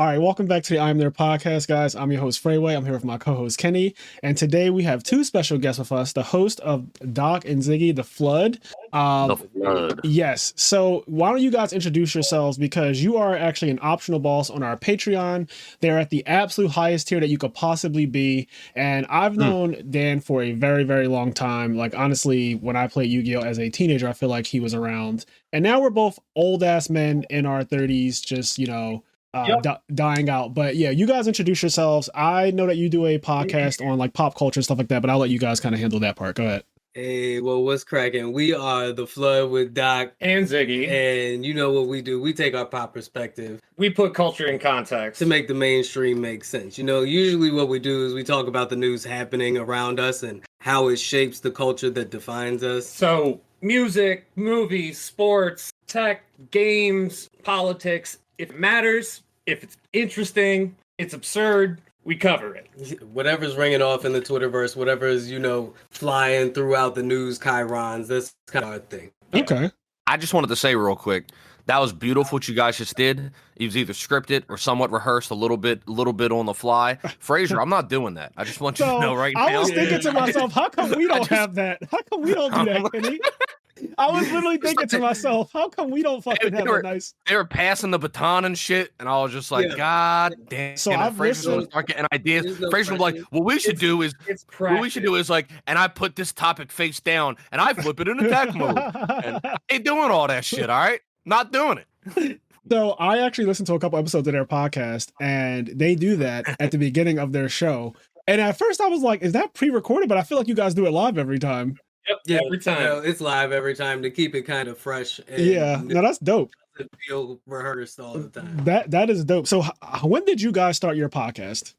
All right, welcome back to the IMNerd podcast, guys. I'm your host, Freeway. I'm here with my co-host, Kenny. And today we have two special guests with us, the host of Doc and Ziggy, The Flood. The Flood. Yes. So why don't you guys introduce yourselves, because you are actually an optional boss on our Patreon. They're at the absolute highest tier that you could possibly be. And I've known Dan for a very, very long time. Like, honestly, when I played Yu-Gi-Oh! As a teenager, I feel like he was around. And now we're both old-ass men in our 30s, just, you know, dying out. But yeah, you guys introduce yourselves. I know that you do a podcast on like pop culture and stuff like that, but I'll let you guys kind of handle that part. Go ahead. Hey, well, what's cracking? We are The Flood with Doc and Ziggy. And you know what we do? We take our pop perspective. We put culture in context to make the mainstream make sense. You know, usually what we do is we talk about the news happening around us and how it shapes the culture that defines us. So music, movies, sports, tech, games, politics. If it matters, if it's interesting, it's absurd, we cover it. Whatever's ringing off in the Twitterverse, whatever is, you know, flying throughout the news chyrons, that's kind of our thing. Okay. I just wanted to say real quick, that was beautiful what you guys just did. It was either scripted or somewhat rehearsed, a little bit on the fly. Fraser, I'm not doing that. I just want you to know right now. I was thinking to myself, how come we don't have that? How come we don't do that, Kenny? I was literally thinking to myself, how come we don't fucking have a nice... They were passing the baton and shit, and I was just like, God damn. So Fraser's going to start getting ideas. Fraser was like, what we should do is like, and I put this topic face down, and I flip it in attack mode. And I ain't doing all that shit, all right? Not doing it. So I actually listened to a couple episodes of their podcast, and they do that at the beginning of their show. And at first I was like, is that pre-recorded? But I feel like you guys do it live every time. Yep, yeah, every time. You know, it's live every time to keep it kind of fresh. And yeah, no, that's dope. It feel rehearsed all the time. That is dope. So when did you guys start your podcast?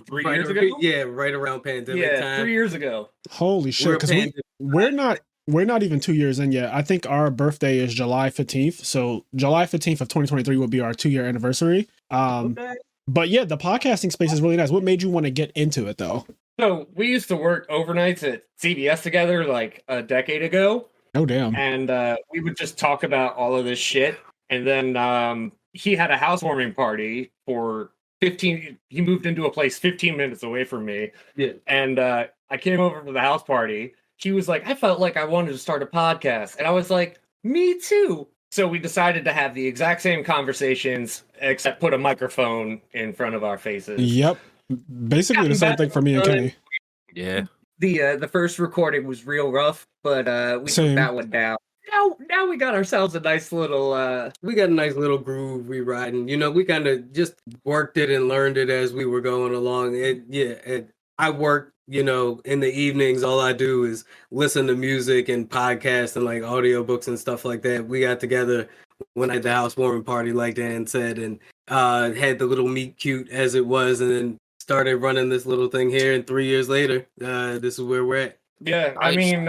3 years ago? Yeah, right around pandemic time. 3 years ago. Holy shit, because we're not even 2 years in yet. I think our birthday is July 15th. So July 15th of 2023 will be our 2-year anniversary. Okay. But yeah, the podcasting space is really nice. What made you want to get into it though? So we used to work overnights at CBS together like a decade ago. Oh, damn. And we would just talk about all of this shit. And then he had a housewarming party for 15. He moved into a place 15 minutes away from me. Yeah. And I came over for the house party. He was like, I felt like I wanted to start a podcast. And I was like, me too. So we decided to have the exact same conversations, except put a microphone in front of our faces. Yep. Basically the same thing for me and Kenny. Yeah. The first recording was real rough, but we took that one down. Now we got ourselves a nice little groove we riding. You know, we kind of just worked it and learned it as we were going along. I work, you know, in the evenings. All I do is listen to music and podcasts and like audiobooks and stuff like that. We got together when I had the housewarming party, like Dan said, and had the little meet cute as it was, and then started running this little thing here. And 3 years later, this is where we're at. Yeah, I mean,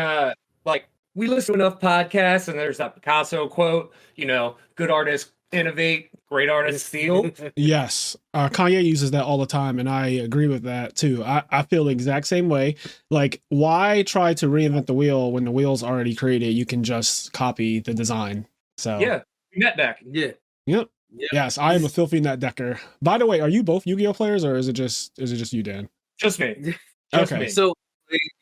like we listen to enough podcasts, and there's that Picasso quote, you know, good artists innovate, great artists steal. Yes. Kanye uses that all the time, and I agree with that too. I feel the exact same way. Like, why try to reinvent the wheel when the wheel's already created? You can just copy the design. So yeah, net deck. Yeah. Yep. Yes, I am a filthy net decker. By the way, are you both Yu-Gi-Oh players, or is it just you, Dan? Just me. Okay. Me. So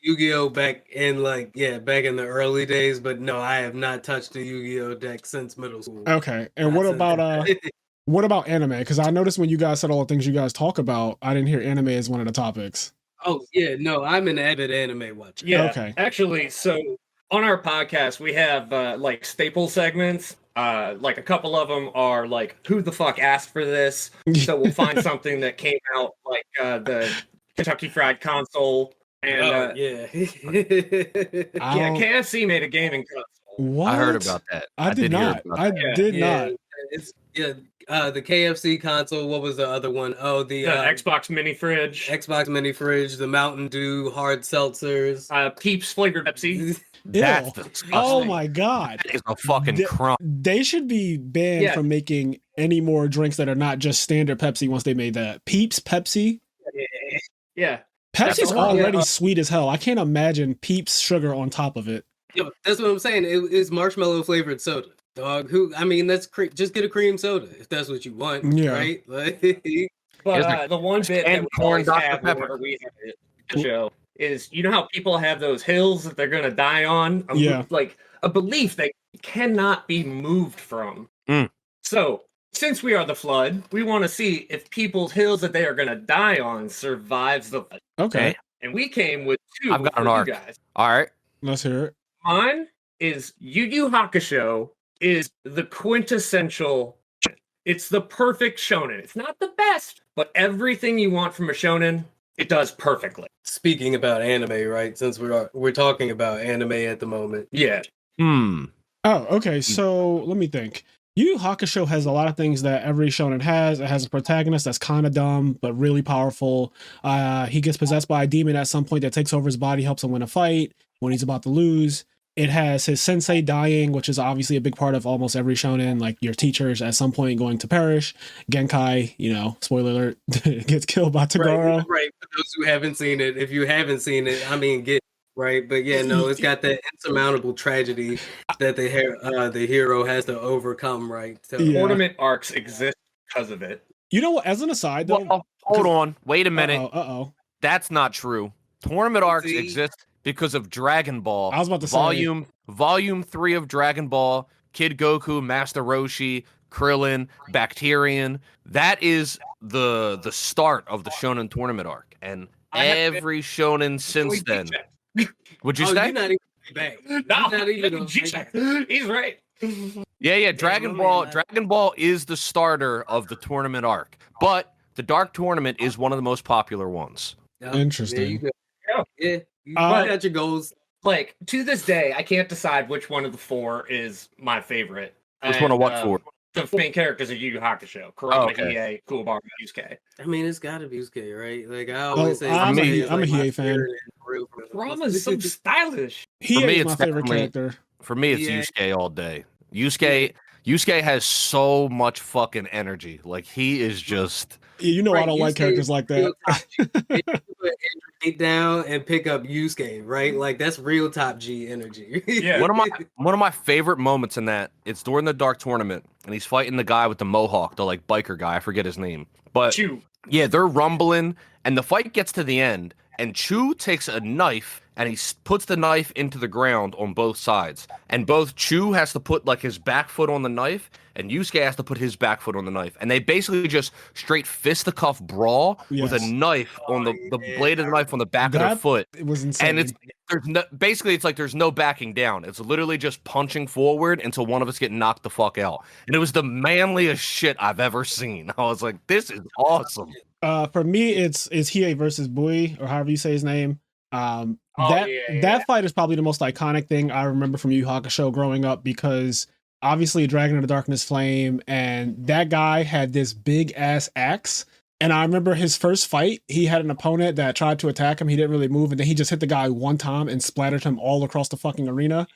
Yu-Gi-Oh back in the early days, but no, I have not touched a Yu-Gi-Oh deck since middle school. Okay. And what about anime? Because I noticed when you guys said all the things you guys talk about, I didn't hear anime as one of the topics. Oh yeah, no, I'm an avid anime watcher. Yeah. Okay. Actually, so on our podcast we have like staple segments. Like a couple of them are like, who the fuck asked for this? So we'll find something that came out like the Kentucky Fried Console. And KFC made a gaming console. What? I heard about that. I did not. I did not. It's the KFC console. What was the other one? Oh, the Xbox mini fridge. Xbox mini fridge. The Mountain Dew hard seltzers. Peeps flavored Pepsi. That's disgusting. Oh my god. That is a fucking crumb. They should be banned from making any more drinks that are not just standard Pepsi once they made that. Peeps Pepsi. Yeah. Pepsi's already sweet as hell. I can't imagine Peeps sugar on top of it. Yeah, that's what I'm saying. It's marshmallow flavored soda. Dog, that's just get a cream soda if that's what you want, right? Like, but the one bit that we always Dr. have Pepper. whenever we have the show is, you know how people have those hills that they're gonna die on? Like a belief that cannot be moved from. So, since we are the flood, we want to see if people's hills that they are gonna die on survives the flood. Okay. And we came with two. I've got an arc. You guys. All right. Let's hear it. Mine is Yu Yu Hakusho is the quintessential. It's the perfect shonen. It's not the best, but everything you want from a shonen, it does perfectly. Speaking about anime, right? Since we're talking about anime at the moment. Yeah. Oh, okay. So let me think. Yu Yu Hakusho has a lot of things that every shonen has. It has a protagonist that's kind of dumb but really powerful. He gets possessed by a demon at some point that takes over his body, helps him win a fight when he's about to lose. It has his sensei dying, which is obviously a big part of almost every shonen. Like your teachers at some point going to perish. Genkai, spoiler alert, gets killed by Toguro. Right. For those who haven't seen it, if you haven't seen it, get right. But yeah, no, it's got that insurmountable tragedy that the hero has to overcome. Right. So tournament arcs exist because of it. You know what? As an aside, though, well, hold on, wait a minute. Uh-oh. That's not true. Tournament arcs exist because of Dragon Ball. I was about to say Volume 3 of Dragon Ball, Kid Goku, Master Roshi, Krillin, Bacterian. That is the start of the Shonen tournament arc, and every shonen since then. Would you say? You're not even back. No, he's right. Yeah. Dragon Ball is the starter of the tournament arc, but the Dark Tournament is one of the most popular ones. Interesting. Yeah. You got your goals. Like, to this day, I can't decide which one of the four is my favorite. Which one of what four? The main characters of Yu Yu Hakusho. Kurama, Hiei, Kuwabara, Yusuke. It's gotta be Yusuke, right? Like, I always say... I'm a Hiei fan. Kurama's so stylish. Hiei is my favorite character. For me, it's Yusuke all day. Yusuke has so much fucking energy. Like, he is just... I don't like characters like that. Put down and pick up Yusuke, right? Like, that's real top G energy. Yeah. One of my favorite moments in that, it's during the Dark Tournament, and he's fighting the guy with the mohawk, the like biker guy. I forget his name. But Chu. Yeah, they're rumbling, and the fight gets to the end, and Chu takes a knife and he puts the knife into the ground on both sides. And both Chu has to put like his back foot on the knife, and Yusuke has to put his back foot on the knife. And they basically just straight fisticuff brawl with a knife on the blade of the knife on the back of their foot. It was insane. And there's no backing down. It's literally just punching forward until one of us get knocked the fuck out. And it was the manliest shit I've ever seen. I was like, this is awesome. For me, it's Hiei versus Bui, or however you say his name. That fight is probably the most iconic thing I remember from Yu Yu Hakusho growing up, because obviously Dragon of the Darkness Flame, and that guy had this big ass axe. And I remember his first fight, he had an opponent that tried to attack him. He didn't really move, and then he just hit the guy one time and splattered him all across the fucking arena.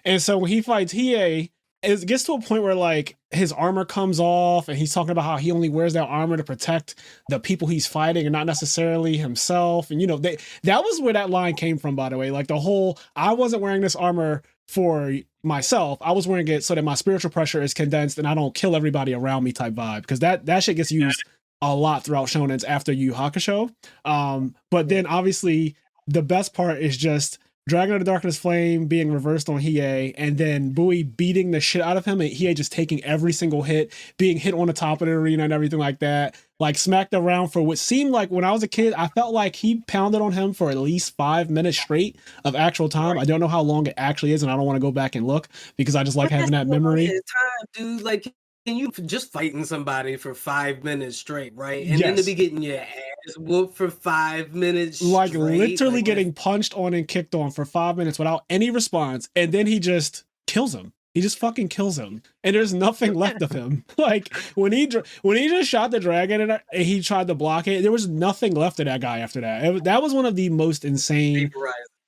And so when he fights Hiei, it gets to a point where like his armor comes off, and he's talking about how he only wears that armor to protect the people he's fighting and not necessarily himself. And that was where that line came from, by the way. Like the whole, I wasn't wearing this armor for myself, I was wearing it so that my spiritual pressure is condensed and I don't kill everybody around me type vibe, because that shit gets used a lot throughout shonens after Yu Yu Hakusho. But then obviously the best part is just Dragon of the Darkness Flame being reversed on Hiei, and then Bui beating the shit out of him, and Hiei just taking every single hit, being hit on the top of the arena and everything like that. Like smacked around for what seemed like, when I was a kid, I felt like he pounded on him for at least 5 minutes straight of actual time. I don't know how long it actually is, and I don't want to go back and look because I just like having that memory. Time, dude. Like, can you just fighting somebody for 5 minutes straight, right? And then to be getting your ass whooped for 5 minutes like straight, literally getting punched on and kicked on for 5 minutes without any response, and then he just kills him. He just fucking kills him, and there's nothing left of him. Like when he just shot the dragon and he tried to block it, there was nothing left of that guy after that. That was one of the most insane.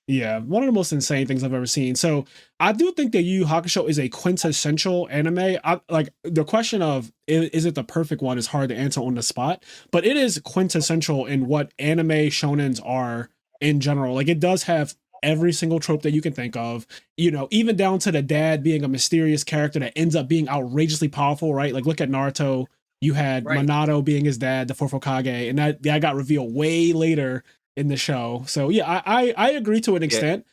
Yeah, one of the most insane things I've ever seen. So I do think that Yu Yu Hakusho is a quintessential anime. Like the question of is it the perfect one is hard to answer on the spot, but it is quintessential in what anime shonens are in general. Like it does have every single trope that you can think of, you know, even down to the dad being a mysterious character that ends up being outrageously powerful, right? Like look at Naruto. You had Minato being his dad, the fourth Hokage, and that got revealed way later in the show. So yeah, I agree to an extent.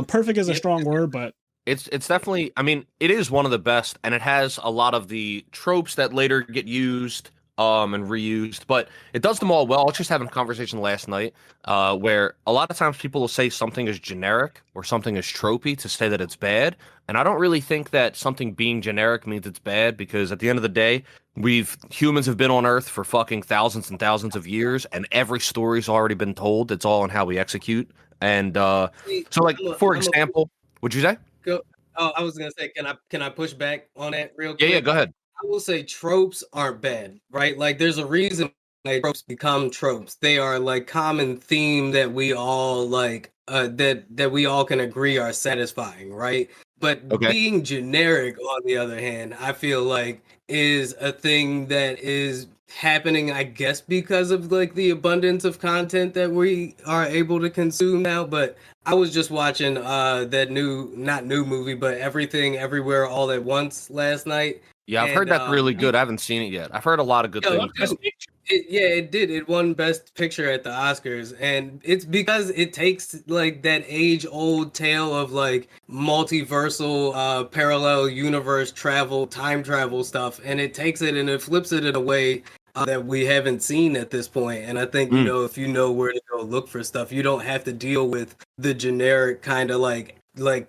Perfect is a strong word, but it's definitely, I mean, it is one of the best, and it has a lot of the tropes that later get used and reused, but it does them all well. I was just having a conversation last night where a lot of times people will say something is generic or something is tropey to say that it's bad, and I don't really think that something being generic means it's bad, because at the end of the day, humans have been on Earth for fucking thousands and thousands of years, and every story's already been told. It's all in how we execute. And so, like, for example, what'd you say? I was gonna say, can I push back on that real quick? Yeah, go ahead. I will say tropes aren't bad, right? Like there's a reason like tropes become tropes. They are like common theme that we all like that we all can agree are satisfying, right? But being generic, on the other hand, I feel like is a thing that is happening, I guess, because of like the abundance of content that we are able to consume now. But I was just watching that not new movie, but Everything Everywhere All at Once last night. Yeah, I've heard that's really good. I haven't seen it yet. I've heard a lot of good things. It did. It won Best Picture at the Oscars, and it's because it takes like that age-old tale of like multiversal, parallel universe travel, time travel stuff, and it takes it and it flips it in a way that we haven't seen at this point. And I think, you know, if you know where to go look for stuff, you don't have to deal with the generic kind of like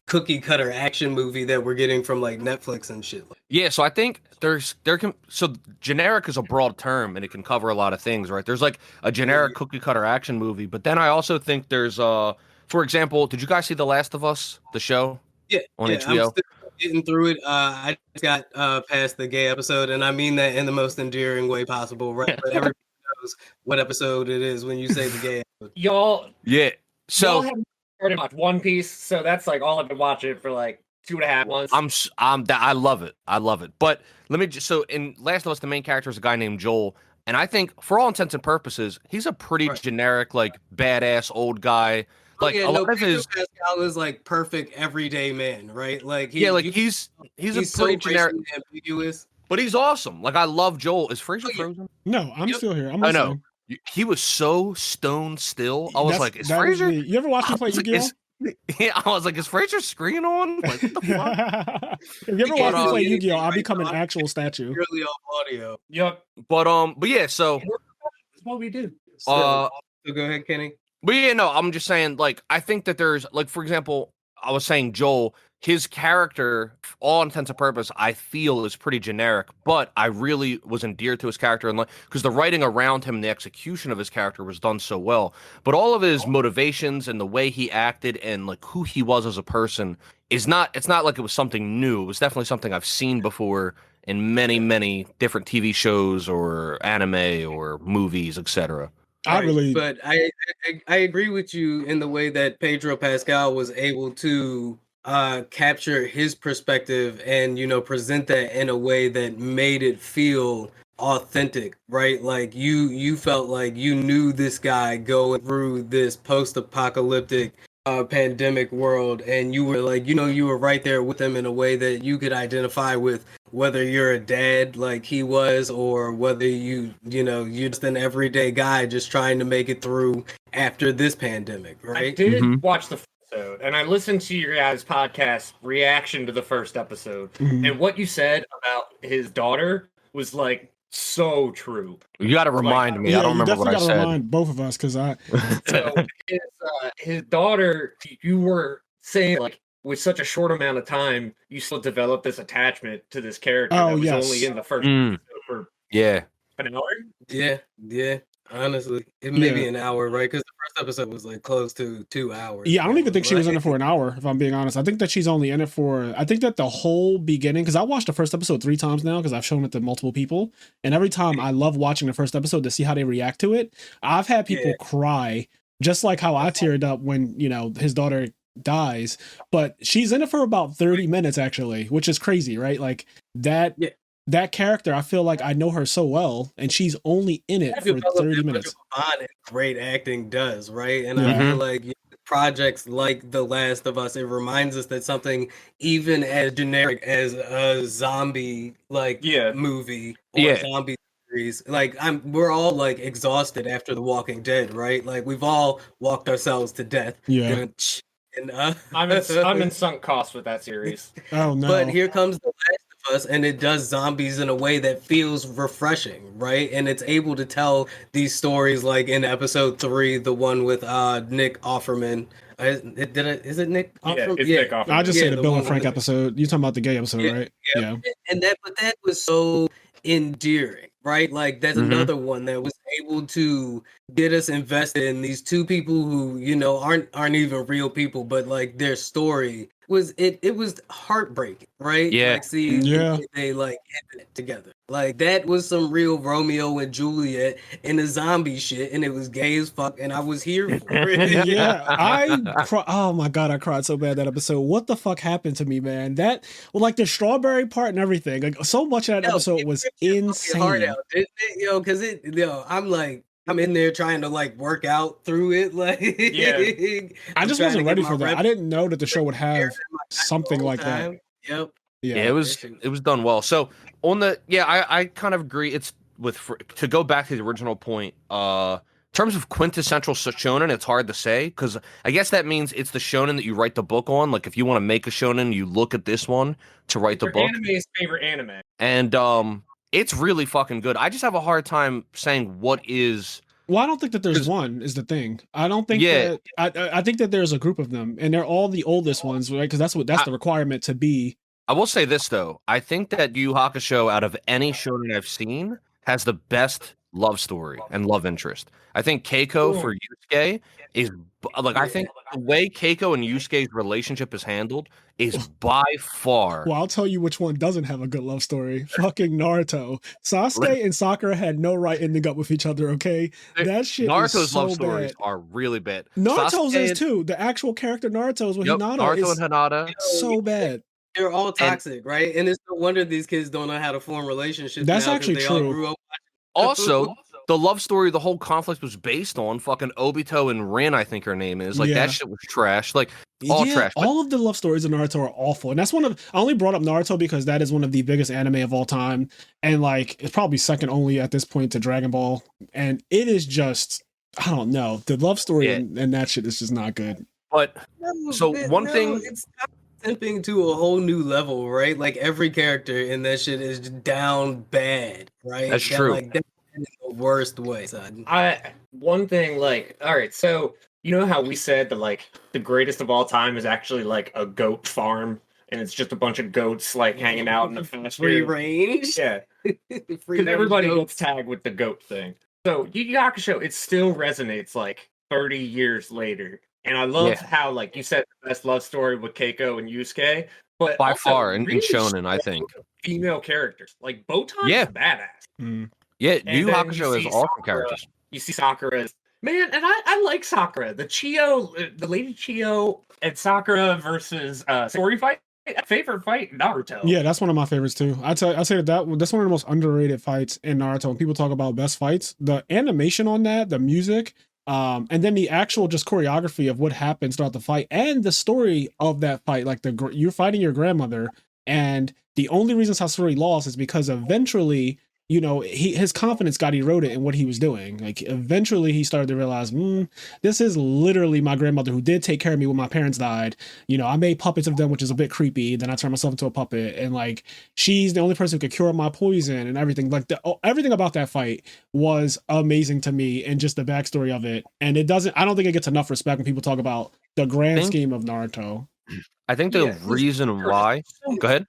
cookie cutter action movie that we're getting from like Netflix and shit. Yeah, so I think so generic is a broad term and it can cover a lot of things, right? There's like a generic cookie cutter action movie, but then I also think there's for example, did you guys see The Last of Us, the show? Yeah, on HBO. I'm still getting through it. I just got past the gay episode, and I mean that in the most endearing way possible, right? But everybody knows what episode it is when you say the gay episode. Y'all, so y'all haven't started watch One Piece, so that's like all I've been watching for like 2.5 months. I love it. But let me just, so in Last of Us, the main character is a guy named Joel, and I think for all intents and purposes, he's a pretty generic, like badass old guy. Like a lot of his Pascal is like perfect everyday man, right? Like he's a pretty so generic, ambiguous, but he's awesome. Like I love Joel. Is Fraser frozen? No, I'm still here. I know. He was so stone still. I was like, is Fraser? You ever watch him play Yu-Gi-Oh? Yeah, I was like, is Fraser's screen on? Like, what the fuck? If you ever watch me play Yu-Gi-Oh, I'll become an actual statue. Purely off audio. Yep. But yeah, so that's what we do. So go ahead, Kenny. But yeah, no, I'm just saying, like, I think that there's, like, for example, I was saying Joel, his character, for all intents and purposes, I feel is pretty generic, but I really was endeared to his character, and like, because the writing around him and the execution of his character was done so well. But all of his motivations and the way he acted and like who he was as a person it's not like it was something new. It was definitely something I've seen before in many, many different TV shows or anime or movies, etc. But I agree with you in the way that Pedro Pascal was able to capture his perspective and, you know, present that in a way that made it feel authentic, right? Like you felt like you knew this guy going through this post-apocalyptic pandemic world, and you were like, you know, you were right there with him in a way that you could identify with, whether you're a dad like he was, or whether you know, you're just an everyday guy just trying to make it through after this pandemic, right? I did watch the first episode, and I listened to your guys' podcast reaction to the first episode, and what you said about his daughter was like so true. You got to remind me. I don't remember what I said. Remind both of us, because So his daughter, you were saying like with such a short amount of time, you still developed this attachment to this character that was only in the first episode for an hour. Yeah. Honestly, it may be an hour, right? Because the first episode was like close to 2 hours. Yeah, I don't even think she was in it for an hour, if I'm being honest. I think that she's only in it for, I think that the whole beginning, because I watched the first episode 3 times now, because I've shown it to multiple people. And every time I love watching the first episode to see how they react to it. I've had people cry, just like how I teared up when, you know, his daughter dies. But she's in it for about 30 minutes, actually, which is crazy, right? Like that. Yeah. That character, I feel like I know her so well, and she's only in it for 30 minutes. Great acting does, right? And I feel like projects like The Last of Us, it reminds us that something even as generic as a zombie movie or zombie series, like we're all like exhausted after The Walking Dead, right? Like we've all walked ourselves to death. Yeah. And, I'm in sunk cost with that series. Oh no. But here comes The Last of Us, and it does zombies in a way that feels refreshing, right? And it's able to tell these stories, like in episode 3, the one with Nick Offerman. Is it Nick Offerman? It's Nick Offerman. I just say the Bill and one Frank with- episode. You talking about the gay episode, right? Yeah. And that was so endearing, right? Like that's another one that was able to get us invested in these two people who, you know, aren't even real people, but like their story was it was heartbreaking, right? Yeah. Like see they like ended it together. Like that was some real Romeo and Juliet in the zombie shit, and it was gay as fuck, and I was here for it. Oh my god, I cried so bad that episode. What the fuck happened to me, man? That like the strawberry part and everything. Like so much of that episode was insane. Heart out, didn't it? Because I'm in there trying to like work out through it. Like I just wasn't ready for that. I didn't know that the show would have something like that. Yep. Yeah, it was done well. So on the I kind of agree. It's to go back to the original point. In terms of quintessential shonen, it's hard to say because I guess that means it's the shonen that you write the book on. Like if you want to make a shonen, you look at this one to write the book. Anime's favorite anime, and it's really fucking good. I just have a hard time saying what is. Well, I don't think that there's one is the thing. I don't think that I think that there's a group of them, and they're all the oldest ones, right? Because that's the requirement to be. I will say this though. I think that Yu Yu Hakusho, out of any shonen I've seen, has the best love story and love interest. I think Keiko for Yusuke is like I think the way Keiko and Yusuke's relationship is handled is by far. Well, I'll tell you which one doesn't have a good love story. Fucking Naruto. Sasuke and Sakura had no right ending up with each other. Okay, that shit. Naruto's is so love stories bad. are really bad. Naruto's is too. The actual character Naruto's with Hinata Naruto is and Hinata so bad. They're all toxic, right? And it's no wonder these kids don't know how to form relationships. That's now, actually they true. All grew up Also, the love story, the whole conflict was based on fucking Obito and Rin, I think her name is. Like, that shit was trash. Like, all trash. All of the love stories in Naruto are awful. And that's I only brought up Naruto because that is one of the biggest anime of all time. And, like, it's probably second only at this point to Dragon Ball. And it is just, I don't know. The love story and that shit is just not good. But, one thing... It's simping to a whole new level, right? Like, every character in that shit is down bad, right? That's true. Like, in the worst way, son. One thing, like, all right, so you know how we said that like the greatest of all time is actually like a goat farm, and it's just a bunch of goats like hanging out in the pasture. Free range, yeah. Because everybody gets tagged with the goat thing. So Yu Yu Hakusho, it still resonates like 30 years later, and I love how like you said the best love story with Keiko and Yusuke, but by also far in really shonen, I think female characters like Botan's badass. Mm. Yeah, Yu Yu Hakusho is awesome characters. You see Sakura's man, and I like Sakura. The Lady Chio and Sakura versus story fight. Favorite fight, Naruto. Yeah, that's one of my favorites too. I say that's one of the most underrated fights in Naruto. When people talk about best fights, the animation on that, the music, and then the actual just choreography of what happens throughout the fight, and the story of that fight. Like you're fighting your grandmother, and the only reason Sasori lost is because eventually, you know, his confidence got eroded in what he was doing. Like eventually he started to realize, this is literally my grandmother who did take care of me when my parents died. You know, I made puppets of them, which is a bit creepy. Then I turned myself into a puppet, and like she's the only person who could cure my poison and everything. Like everything about that fight was amazing to me, and just the backstory of it. And I don't think it gets enough respect when people talk about the grand scheme of Naruto. I think the reason why. Go ahead.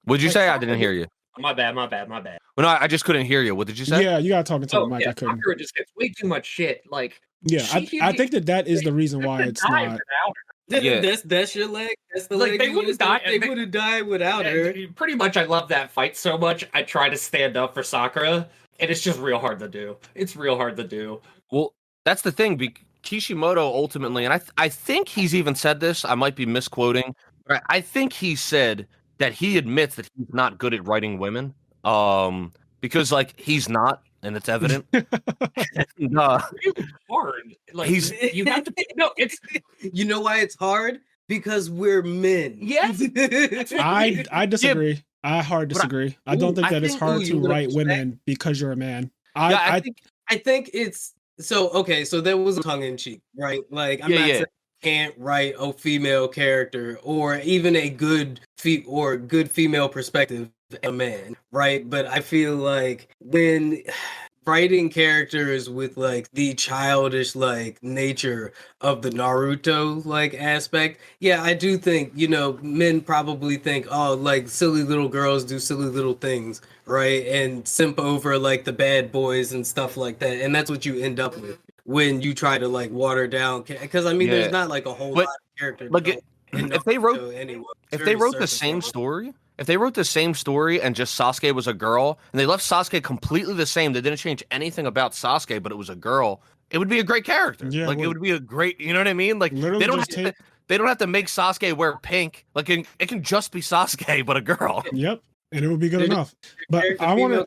What'd you say? I didn't hear you. My bad. Well, no, I just couldn't hear you. What did you say? Yeah, you gotta talk into the mic. I couldn't. Sakura just gets way too much shit. Like, I think that is the reason why it's not. That's your leg. That's the leg. They would have died. They would have died without her. Pretty much, I love that fight so much. I try to stand up for Sakura, and it's just real hard to do. It's real hard to do. Well, that's the thing. Kishimoto ultimately, and I think he's even said this. I might be misquoting. I think he said that he admits that he's not good at writing women. Because like he's not and it's evident. It's hard. Like you have to. No, it's. You know why it's hard? Because we're men. Yes. I disagree. I hard disagree. I don't think that it's hard to write women because you're a man. I think it's so okay. So there was a tongue in cheek, right? Like I'm not saying can't write a female character or even a good female perspective a man, right? But I feel like when writing characters with like the childish like nature of the Naruto like aspect, yeah, I do think, you know, men probably think, oh, like silly little girls do silly little things, right? And simp over like the bad boys and stuff like that. And that's what you end up with when you try to like water down, because I mean there's not like a whole lot of characters. Like if they wrote the same story, if they wrote the same story and just Sasuke was a girl and they left Sasuke completely the same, they didn't change anything about Sasuke, but it was a girl, it would be a great character. Yeah, like it would be a great, you know what I mean? Like they don't have to make Sasuke wear pink. Like it can just be Sasuke, but a girl. Yep. And it would be good enough. But I want to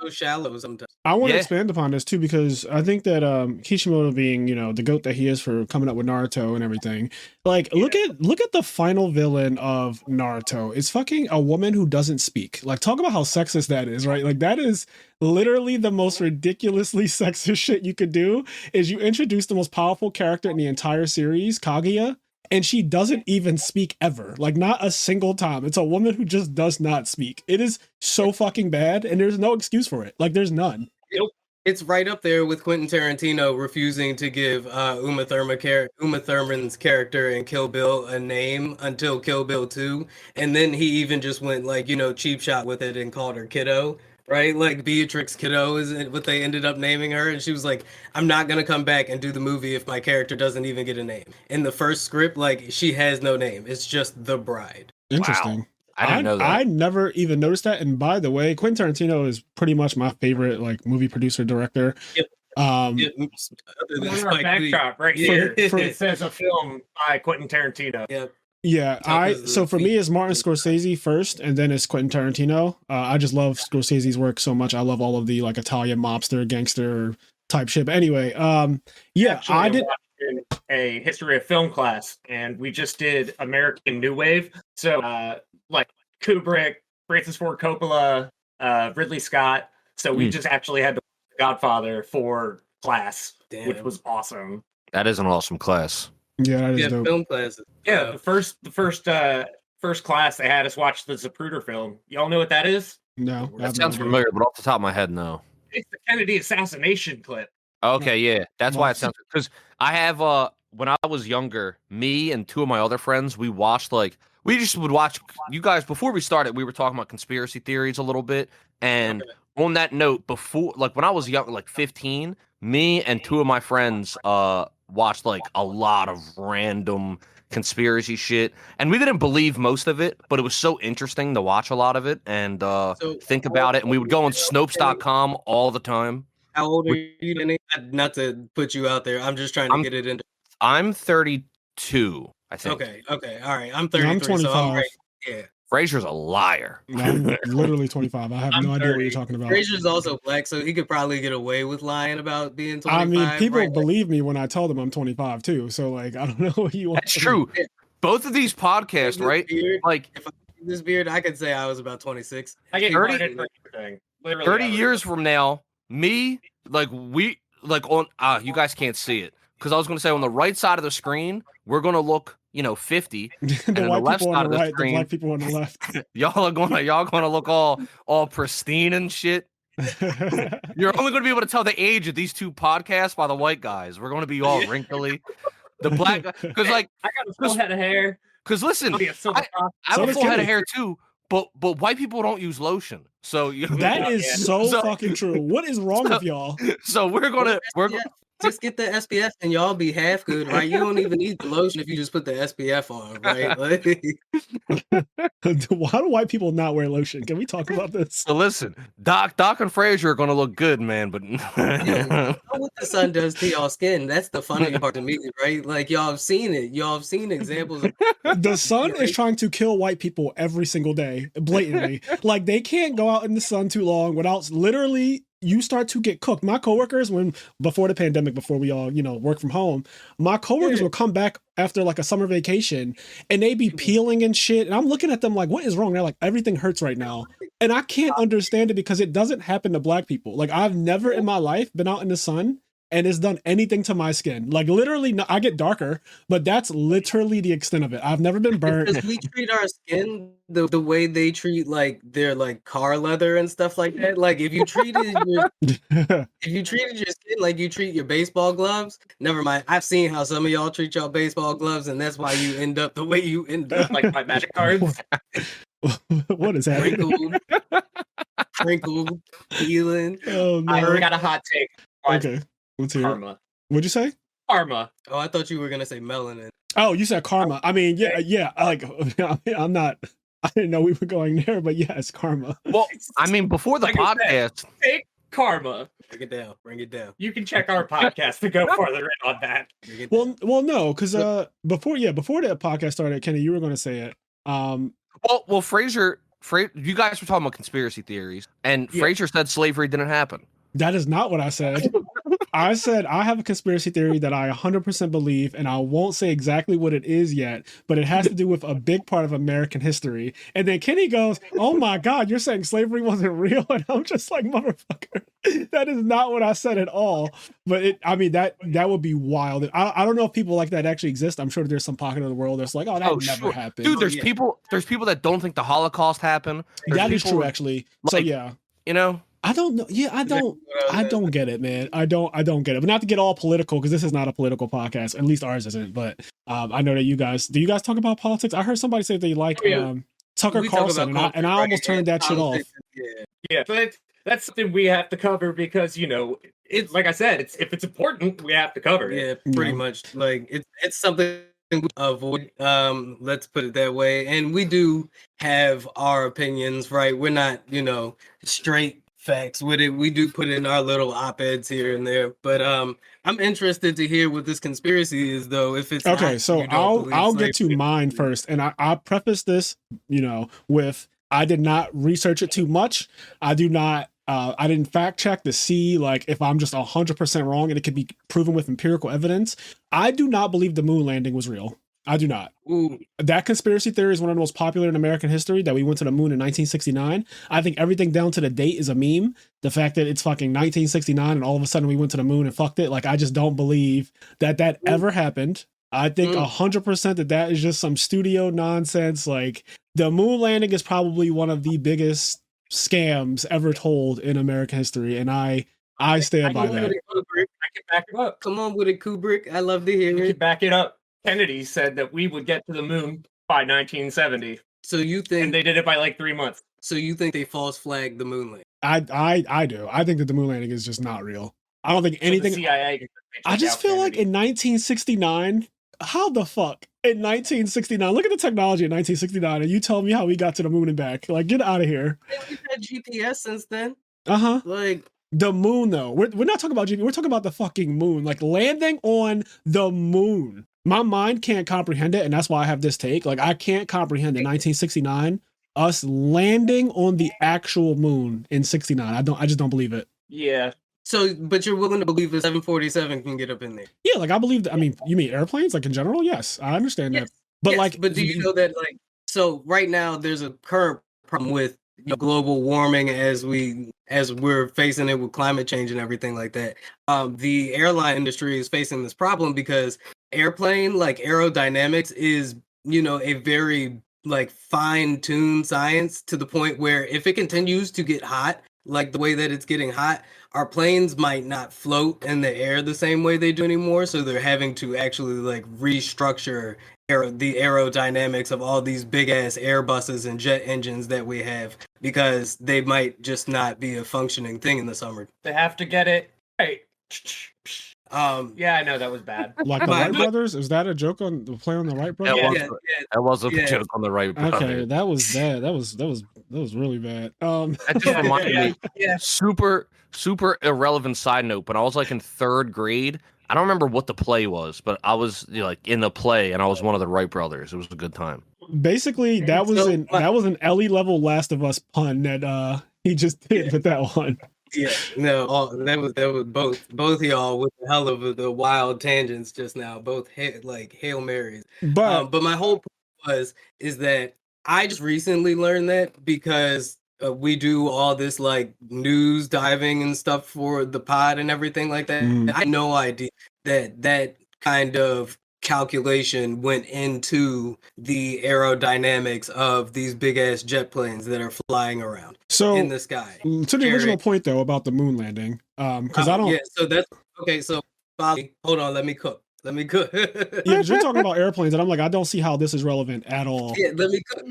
so shallow sometimes. I want to expand upon this too, because I think that Kishimoto, being, you know, the goat that he is for coming up with Naruto and everything, like look at the final villain of Naruto. It's fucking a woman who doesn't speak. Like, talk about how sexist that is, right? Like, that is literally the most ridiculously sexist shit you could do. Is you introduce the most powerful character in the entire series, Kaguya, and she doesn't even speak ever. Like, not a single time. It's a woman who just does not speak. It is so fucking bad, and there's no excuse for it. Like, there's none. It's right up there with Quentin Tarantino refusing to give Uma Thurman's character in Kill Bill a name until Kill Bill 2. And then he even just went, like, you know, cheap shot with it and called her Kiddo. Right? Like Beatrix Kiddo is what they ended up naming her. And she was like, I'm not going to come back and do the movie if my character doesn't even get a name. In the first script, like, she has no name. It's just the bride. Interesting. Wow. I didn't know that. I never even noticed that. And by the way, Quentin Tarantino is pretty much my favorite, like, movie producer director. Yep. Backdrop right here. It says a film by Quentin Tarantino. Yep. Yeah, so for me, it's Martin Scorsese first, and then it's Quentin Tarantino. I just love Scorsese's work so much. I love all of the like Italian mobster, gangster type shit. But anyway, yeah, actually, I did a history of film class, and we just did American New Wave. So, like Kubrick, Francis Ford Coppola, Ridley Scott. So we just actually had the Godfather for class, which was awesome. That is an awesome class. Yeah, that is dope. Film classes. Yeah, the first class they had us watch the Zapruder film. Y'all know what that is? No, that sounds familiar, but off the top of my head, no. It's the Kennedy assassination clip. Okay, yeah, that's why it sounds. Because I have when I was younger, me and two of my other friends, we just would watch. You guys, before we started, we were talking about conspiracy theories a little bit, and on that note, before, like when I was young, like 15, me and two of my friends watched like a lot of random conspiracy shit, and we didn't believe most of it, but it was so interesting to watch a lot of it and think about it. And we would go on Snopes.com all the time. How old are you? Not to put you out there, I'm just trying to get it into. I'm 32, I think. Okay, all right. I'm 33, I'm 25. So I'm right. Yeah. Fraser's a liar. No, I'm literally 25. I have no idea what you're talking about. Fraser's also black, so he could probably get away with lying about being 25. I mean, people believe me when I tell them I'm 25 too. So, like, I don't know what you want. That's true. Yeah. Both of these podcasts, right? Beard, like, if I get this beard, I could say I was about 26. I get 30 years from now, me, like, we, like, on, you guys can't see it. Because I was going to say, on the right side of the screen, we're going to look, 50. And the on the left side of the right, screen, the black people on the left. y'all gonna look all pristine and shit. You're only going to be able to tell the age of these two podcasts by the white guys. We're going to be all wrinkly. The black, because like I got a full head of hair. Because listen, I have a full head of hair too. But white people don't use lotion. So that is so fucking true. What is wrong with y'all? So we're gonna just get the SPF and y'all be half good, right? You don't even need the lotion if you just put the SPF on, right? Why do white people not wear lotion? Can we talk about this? So listen, Doc and Fraser are gonna look good, man. But what the sun does to y'all skin, that's the funny part to me, right? Like y'all have seen it. Y'all have seen examples of the sun is trying to kill white people every single day, blatantly. Like they can't go out in the sun too long without literally you start to get cooked. My coworkers, before the pandemic, before we all, work from home, my coworkers would come back after like a summer vacation and they be peeling and shit. And I'm looking at them like, what is wrong? They're like, everything hurts right now. And I can't understand it because it doesn't happen to black people. Like I've never in my life been out in the sun and it's done anything to my skin. Like literally, I get darker, but that's literally the extent of it. I've never been burnt. Because we treat our skin the way they treat like their like car leather and stuff like that. Like if you treated your skin like you treat your baseball gloves, never mind. I've seen how some of y'all treat y'all baseball gloves, and that's why you end up the way you end up. Like my magic cards. What is happening? Crinkled, peeling. Oh, no. I got a hot take. Okay. Let's hear Karma. What'd you say? Karma. Oh, I thought you were gonna say melanin. Oh, you said karma. I mean, yeah. Like, I'm not. I didn't know we were going there, but yes, karma. Well, I mean, before the podcast, take karma. Bring it down. You can check our podcast to go further in on that. Well, no, because before the podcast started, Kenny, you were going to say it. Well, Fraser, you guys were talking about conspiracy theories, and Fraser said slavery didn't happen. That is not what I said. I said I have a conspiracy theory that I 100% believe, and I won't say exactly what it is yet, but it has to do with a big part of American history. And then Kenny goes, "Oh my God, you're saying slavery wasn't real?" And I'm just like, motherfucker, that is not what I said at all. But that would be wild. I don't know if people like that actually exist. I'm sure there's some pocket of the world that's like, oh, that never happened. Dude, there's people that don't think the Holocaust happened. That is true, actually. So yeah, I don't know. Yeah, I don't get it, man. I don't get it. But not to get all political, because this is not a political podcast. At least ours isn't. But I know that do you guys talk about politics? I heard somebody say they like Tucker Carlson, and I almost turned that shit off. Yeah, but that's something we have to cover because it's like I said, if it's important, we have to cover it. Yeah, pretty much. Like it's something we avoid. Let's put it that way. And we do have our opinions, right? We're not, straight facts with it. We do put in our little op-eds here and there, but I'm interested to hear what this conspiracy is, though. If it's okay, not, so I'll get to mine first, and I preface this, with I did not research it too much. I didn't fact check to see like if I'm just 100% wrong and it could be proven with empirical evidence. I do not believe the moon landing was real. I do not. Ooh. That conspiracy theory is one of the most popular in American history, that we went to the moon in 1969. I think everything down to the date is a meme. The fact that it's fucking 1969 and all of a sudden we went to the moon and fucked it. Like, I just don't believe that ever happened. I think 100% that is just some studio nonsense. Like, the moon landing is probably one of the biggest scams ever told in American history. And I stand by that. I can back it up. Come on with it, Kubrick. I love to hear You it. can back it up. Kennedy said that we would get to the moon by 1970. So you think, and they did it by like 3 months. So you think they false flagged the moon landing? I do. I think that the moon landing is just not real. I don't think anything. The CIA. I just feel like in 1969, how the fuck in 1969? Look at the technology in 1969, and you tell me how we got to the moon and back. Like, get out of here. We've had GPS since then. Like. The moon, though. We're not talking about GPS. We're talking about the fucking moon. Like, landing on the moon. My mind can't comprehend it, and that's why I have this take. Like, I can't comprehend in 1969 us landing on the actual moon in 69. I just don't believe it. Yeah. So, but you're willing to believe the 747 can get up in there? Yeah, like I believe that. I mean, you mean airplanes? Like in general? Yes, I understand that. But but do you know that so right now there's a current problem with global warming as we're facing it with climate change and everything like that. The airline industry is facing this problem because airplane aerodynamics is a very fine-tuned science, to the point where if it continues to get hot like the way that it's getting hot, our planes might not float in the air the same way they do anymore. So they're having to actually restructure the aerodynamics of all these big ass Airbuses and jet engines that we have, because they might just not be a functioning thing in the summer. They have to get it right. Yeah, I know that was bad. Like the Wright brothers? Is that a joke on the play on the Wright brothers? That was a joke on the Wright brothers. Okay, that was bad. That was really bad. That just reminded me. Super irrelevant side note, but I was in 3rd grade. I don't remember what the play was, but I was in the play, and I was one of the Wright brothers. It was a good time. Basically, that was an Ellie level Last of Us pun that he just did with that one. Yeah, no, that was both of y'all with the hell of the wild tangents just now, both like Hail Marys. But But my whole point is that I just recently learned that because we do all this like news diving and stuff for the pod and everything like that. I had no idea that kind of calculation went into the aerodynamics of these big ass jet planes that are flying around in the sky. To the original point though about the moon landing, because I don't. Yeah, so that's okay. So hold on, let me cook. Yeah, because you're talking about airplanes, and I'm like, I don't see how this is relevant at all. Yeah,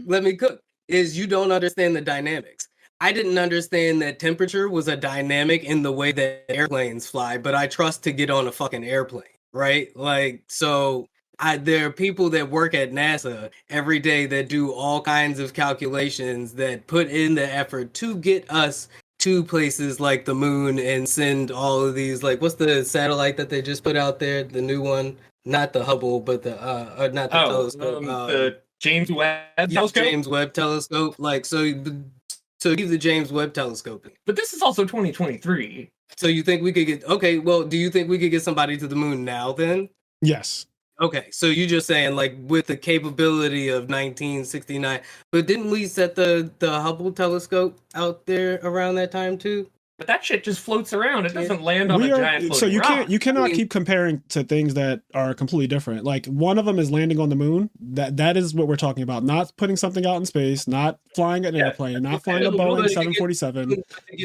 let me cook. Is you don't understand the dynamics. I didn't understand that temperature was a dynamic in the way that airplanes fly, but I trust to get on a fucking airplane, right? Like, so there are people that work at NASA every day that do all kinds of calculations that put in the effort to get us to places like the moon and send all of these, like, what's the satellite that they just put out there? The new one, not the Hubble, but the not the telescope. The James Webb telescope. James Webb telescope. Like, so keep the James Webb telescope. But this is also 2023. So you think we could get well, do you think we could get somebody to the moon now then? Yes. Okay, so you're just saying like with the capability of 1969, but didn't we set the Hubble telescope out there around that time too? But that shit just floats around. It doesn't land on a giant floating so you rock. you cannot keep comparing to things that are completely different. Like one of them is landing on the moon. That is what we're talking about. Not putting something out in space, not flying an airplane, not flying a Boeing 747.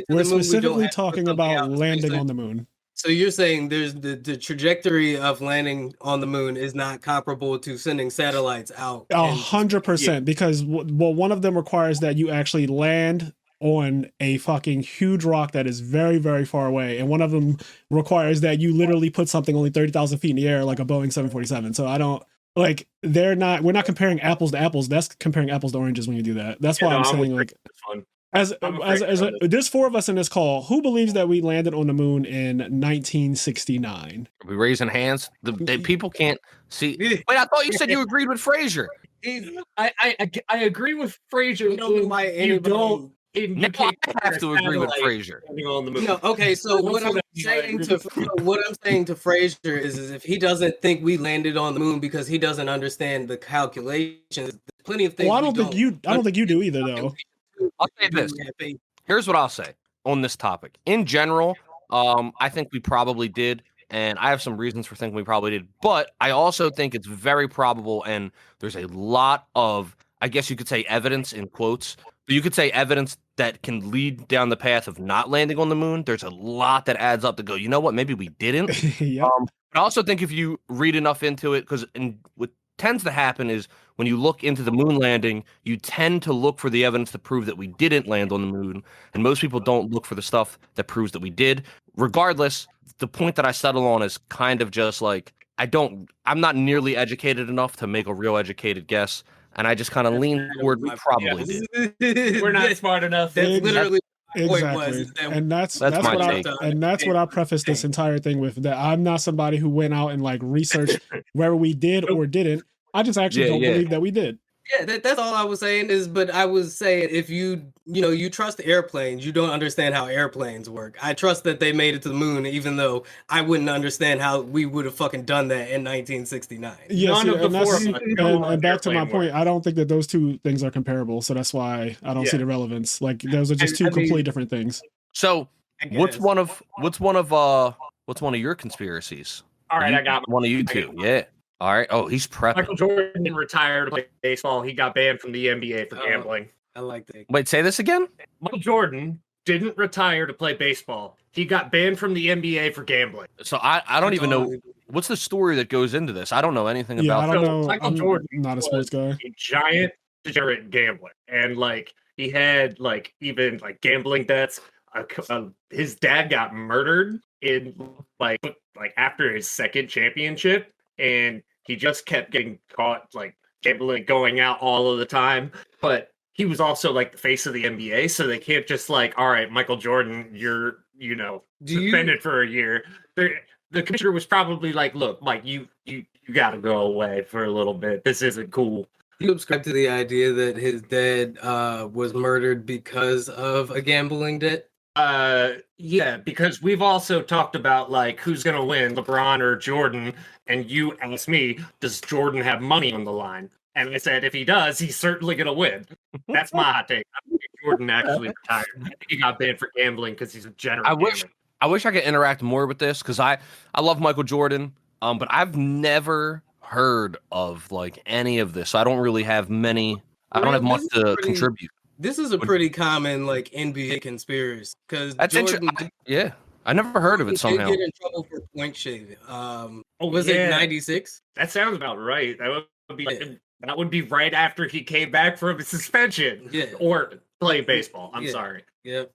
We're specifically talking about landing on the moon. So you're saying there's the trajectory of landing on the moon is not comparable to sending satellites out? 100%, because one of them requires that you actually land on a fucking huge rock that is very, very far away. And one of them requires that you literally put something only 30,000 feet in the air, like a Boeing 747. So I don't like, we're not comparing apples to apples. That's comparing apples to oranges when you do that. That's why I'm saying like, as there's 4 of us in this call, who believes that we landed on the moon in 1969? Are we raising hands? The people can't see. Wait, I thought you said you agreed with Fraser. I agree with Fraser. You don't indicate I have to agree with Fraser. No, okay, so what I'm saying to Fraser is if he doesn't think we landed on the moon because he doesn't understand the calculations, plenty of things. Well, I don't think you do either, though. I'll say this. Here's what I'll say on this topic. In general, I think we probably did, and I have some reasons for thinking we probably did. But I also think it's very probable, and there's a lot of, I guess you could say evidence in quotes, but you could say evidence that can lead down the path of not landing on the moon. There's a lot that adds up to go, you know what, maybe we didn't. Yep. But I also think if you read enough into it, because what tends to happen is when you look into the moon landing, you tend to look for the evidence to prove that we didn't land on the moon. And most people don't look for the stuff that proves that we did. Regardless, the point that I settle on is kind of just like, I'm not nearly educated enough to make a real educated guess. And I just kind of lean toward we probably did. We're not smart enough. That's literally exactly. And that's what I prefaced this entire thing with, that I'm not somebody who went out and like researched where we did or didn't. I just actually don't believe that we did. Yeah, that's all I was saying is, but I was saying if you trust airplanes, you don't understand how airplanes work. I trust that they made it to the moon, even though I wouldn't understand how we would have fucking done that in 1969. Yes, and back to my point, I don't think that those two things are comparable, so that's why I don't see the relevance. Like those are just two completely different things. So, what's one of your conspiracies? All right, I got one of you two. Yeah. All right. Oh, he's prepping. Michael Jordan didn't retire to play baseball. He got banned from the NBA for gambling. I like that. Wait, say this again? Michael Jordan didn't retire to play baseball. He got banned from the NBA for gambling. So I don't even know what's the story that goes into this. I don't know anything about. I don't know. Michael Jordan, not a sports guy. A giant degenerate gambler, and like he had like even like gambling debts. His dad got murdered in like after his second championship. And he just kept getting caught, like, gambling, going out all of the time. But he was also, like, the face of the NBA, so they can't just, like, all right, Michael Jordan, you're, suspended for a year. The commissioner was probably like, look, Mike, you got to go away for a little bit. This isn't cool. You subscribe to the idea that his dad was murdered because of a gambling debt? Yeah, because we've also talked about like who's gonna win, LeBron or Jordan, and you asked me, does Jordan have money on the line? And I said, if he does, he's certainly gonna win. That's my hot take. I think Jordan actually retired. I think he got banned for gambling because he's a generous gambler. I wish I could interact more with this because I love Michael Jordan, but I've never heard of like any of this. So I don't really have many. I don't have much to contribute. This is a pretty common like NBA conspiracy because Jordan. Yeah, I never heard of it somehow. Get in trouble for point shaving. Was it 96? That sounds about right. That would be right after he came back from his suspension. Yeah. Or playing baseball. I'm sorry. Yep.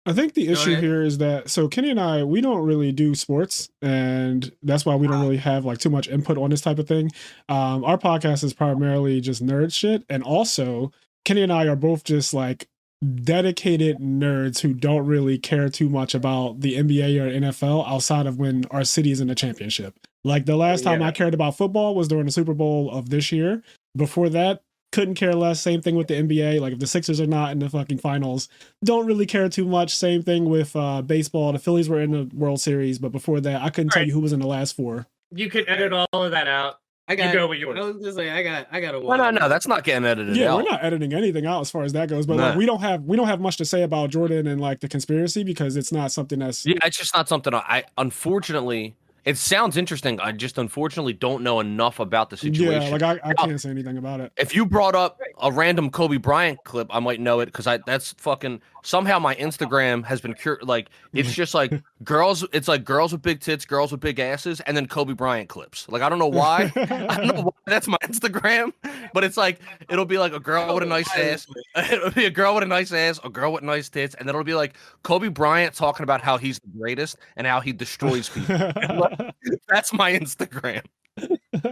I think the issue here is that Kenny and I, we don't really do sports, and that's why we don't really have like too much input on this type of thing. Our podcast is primarily just nerd shit, and also Kenny and I are both just like dedicated nerds who don't really care too much about the NBA or NFL outside of when our city's in the championship. Like the last time I cared about football was during the Super Bowl of this year. Before that, couldn't care less. Same thing with the NBA. Like if the Sixers are not in the fucking finals, don't really care too much. Same thing with baseball. The Phillies were in the World Series, but before that, I couldn't tell you who was in the last four. You could edit all of that out. I was just like, I got a No, that's not getting edited. Yeah, we're not editing anything out as far as that goes. But like, we don't have much to say about Jordan and like the conspiracy because it's not something that's. Yeah, it's just not something I unfortunately. It sounds interesting. I just unfortunately don't know enough about the situation. Yeah, like I can't say anything about it. If you brought up a random Kobe Bryant clip, I might know it because that's fucking somehow my Instagram has been like it's just like girls. It's like girls with big tits, girls with big asses, and then Kobe Bryant clips. Like I don't know why. I don't know why that's my Instagram, but it's like it'll be like a girl with a nice ass. It'll be a girl with a nice ass, a girl with nice tits, and then it'll be like Kobe Bryant talking about how he's the greatest and how he destroys people. That's my Instagram.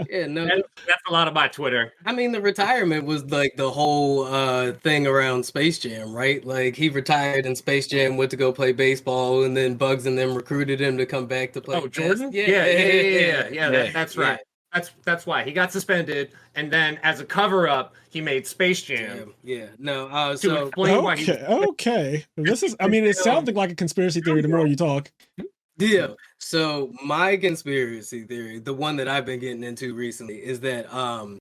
Yeah, no, that's a lot of my Twitter. I mean, the retirement was like the whole thing around Space Jam, right? Like he retired in Space Jam, went to go play baseball, and then Bugs and them recruited him to come back to play. Oh, Jordan? Yeah. That's right. That's why he got suspended, and then as a cover-up, he made Space Jam. No. To explain why he. Okay. This is. I mean, it sounded like a conspiracy theory the more you talk. Yeah. So my conspiracy theory, the one that I've been getting into recently, is that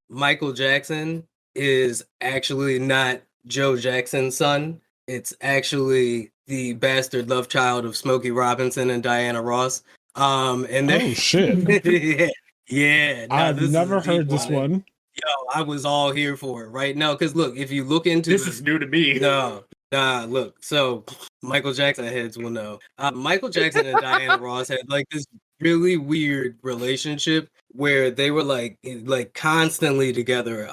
Michael Jackson is actually not Joe Jackson's son. It's actually the bastard love child of Smokey Robinson and Diana Ross. And oh shit. Yeah. I've never heard this one. Yo, I was all here for it, right? No, because look, if you look into this is new to me. Look, so Michael Jackson heads will know. Michael Jackson and Diana Ross had like this really weird relationship where they were like constantly together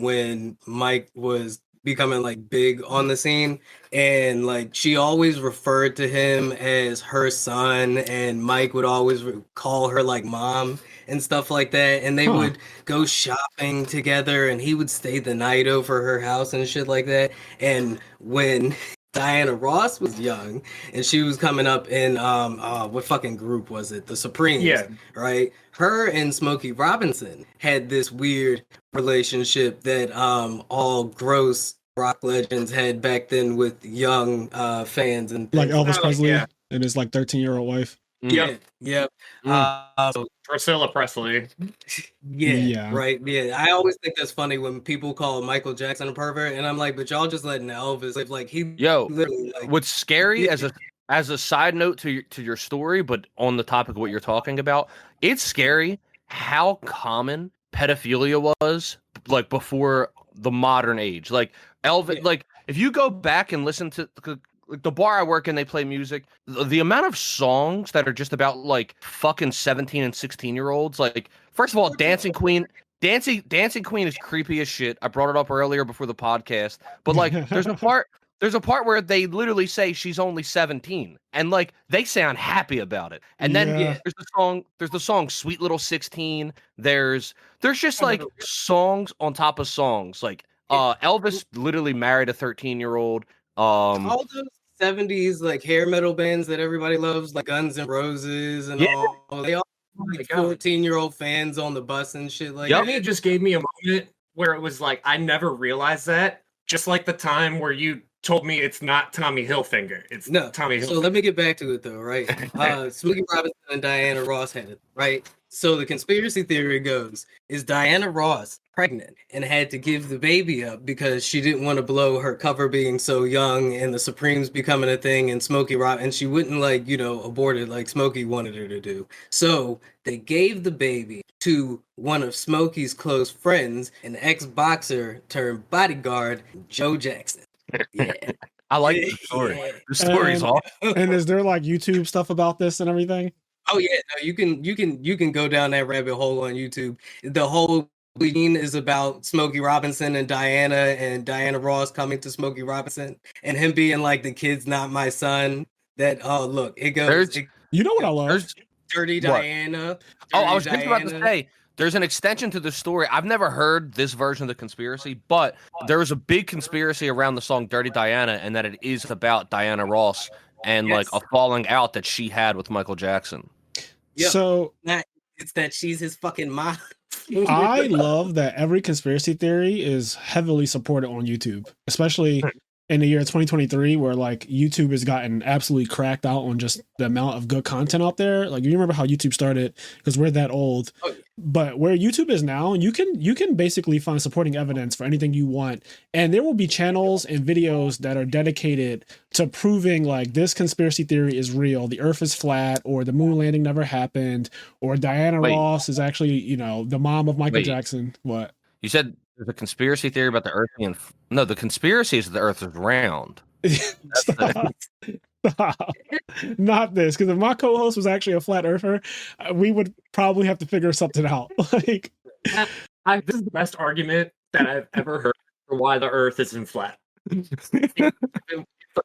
when Mike was becoming like big on the scene, and like she always referred to him as her son, and Mike would always call her like mom and stuff like that, and they would go shopping together, and he would stay the night over her house and shit like that. And when Diana Ross was young and she was coming up in what fucking group was it? The Supremes, right? Her and Smokey Robinson had this weird relationship that all gross rock legends had back then with young fans and like Elvis Presley and his like 13-year-old wife. Yep. So Priscilla Presley. Right. Yeah. I always think that's funny when people call Michael Jackson a pervert, and I'm like, but y'all just letting Elvis live. Like he literally like, what's scary as a side note to your story, but on the topic of what you're talking about, it's scary how common pedophilia was like before the modern age. Like Elvis, like if you go back and listen to the bar I work in, they play music. The amount of songs that are just about like fucking 17 and 16-year-olds. Like, first of all, Dancing Queen is creepy as shit. I brought it up earlier before the podcast, but like, there's a part where they literally say she's only 17, and like they sound happy about it. And then there's the song "Sweet Little 16." There's just like songs on top of songs. Like Elvis literally married a 13-year-old. All those 70s like hair metal bands that everybody loves, like Guns N' Roses and all, they all like 14-year-old fans on the bus and shit like that. It just gave me a moment where it was like I never realized that. Just like the time where you told me it's not Tommy Hilfiger. It's Tommy Hilfiger. So let me get back to it though, right? Smokey Robinson and Diana Ross had it, right? So the conspiracy theory goes, is Diana Ross pregnant and had to give the baby up because she didn't want to blow her cover being so young and the Supremes becoming a thing and Smokey Robinson, and she wouldn't abort it like Smokey wanted her to do. So they gave the baby to one of Smokey's close friends, an ex-boxer turned bodyguard, Joe Jackson. Yeah. I like the story. Yeah. The story's awesome. And is there like YouTube stuff about this and everything? Oh yeah, no, you can go down that rabbit hole on YouTube. The whole scene is about Smokey Robinson and Diana Ross coming to Smokey Robinson and him being like, the kid's not my son. That look, it goes. You know what I love? Dirty Diana. I was just about to say. There's an extension to the story. I've never heard this version of the conspiracy, but there was a big conspiracy around the song Dirty Diana, and that it is about Diana Ross and like a falling out that she had with Michael Jackson. Yep. So it's that she's his fucking mom. I love that every conspiracy theory is heavily supported on YouTube, especially in the year 2023, where like YouTube has gotten absolutely cracked out on just the amount of good content out there. Like, you remember how YouTube started, because we're that old. Oh, yeah. But where YouTube is now, you can basically find supporting evidence for anything you want, and there will be channels and videos that are dedicated to proving like this conspiracy theory is real, the Earth is flat, or the moon landing never happened, or Diana Ross is actually the mom of Michael Jackson. What you said? There's a conspiracy theory about the Earth being no. The conspiracy is that the Earth is round. Stop. Not this, because if my co-host was actually a flat earther, we would probably have to figure something out. Like, this is the best argument that I've ever heard for why the Earth isn't flat. If the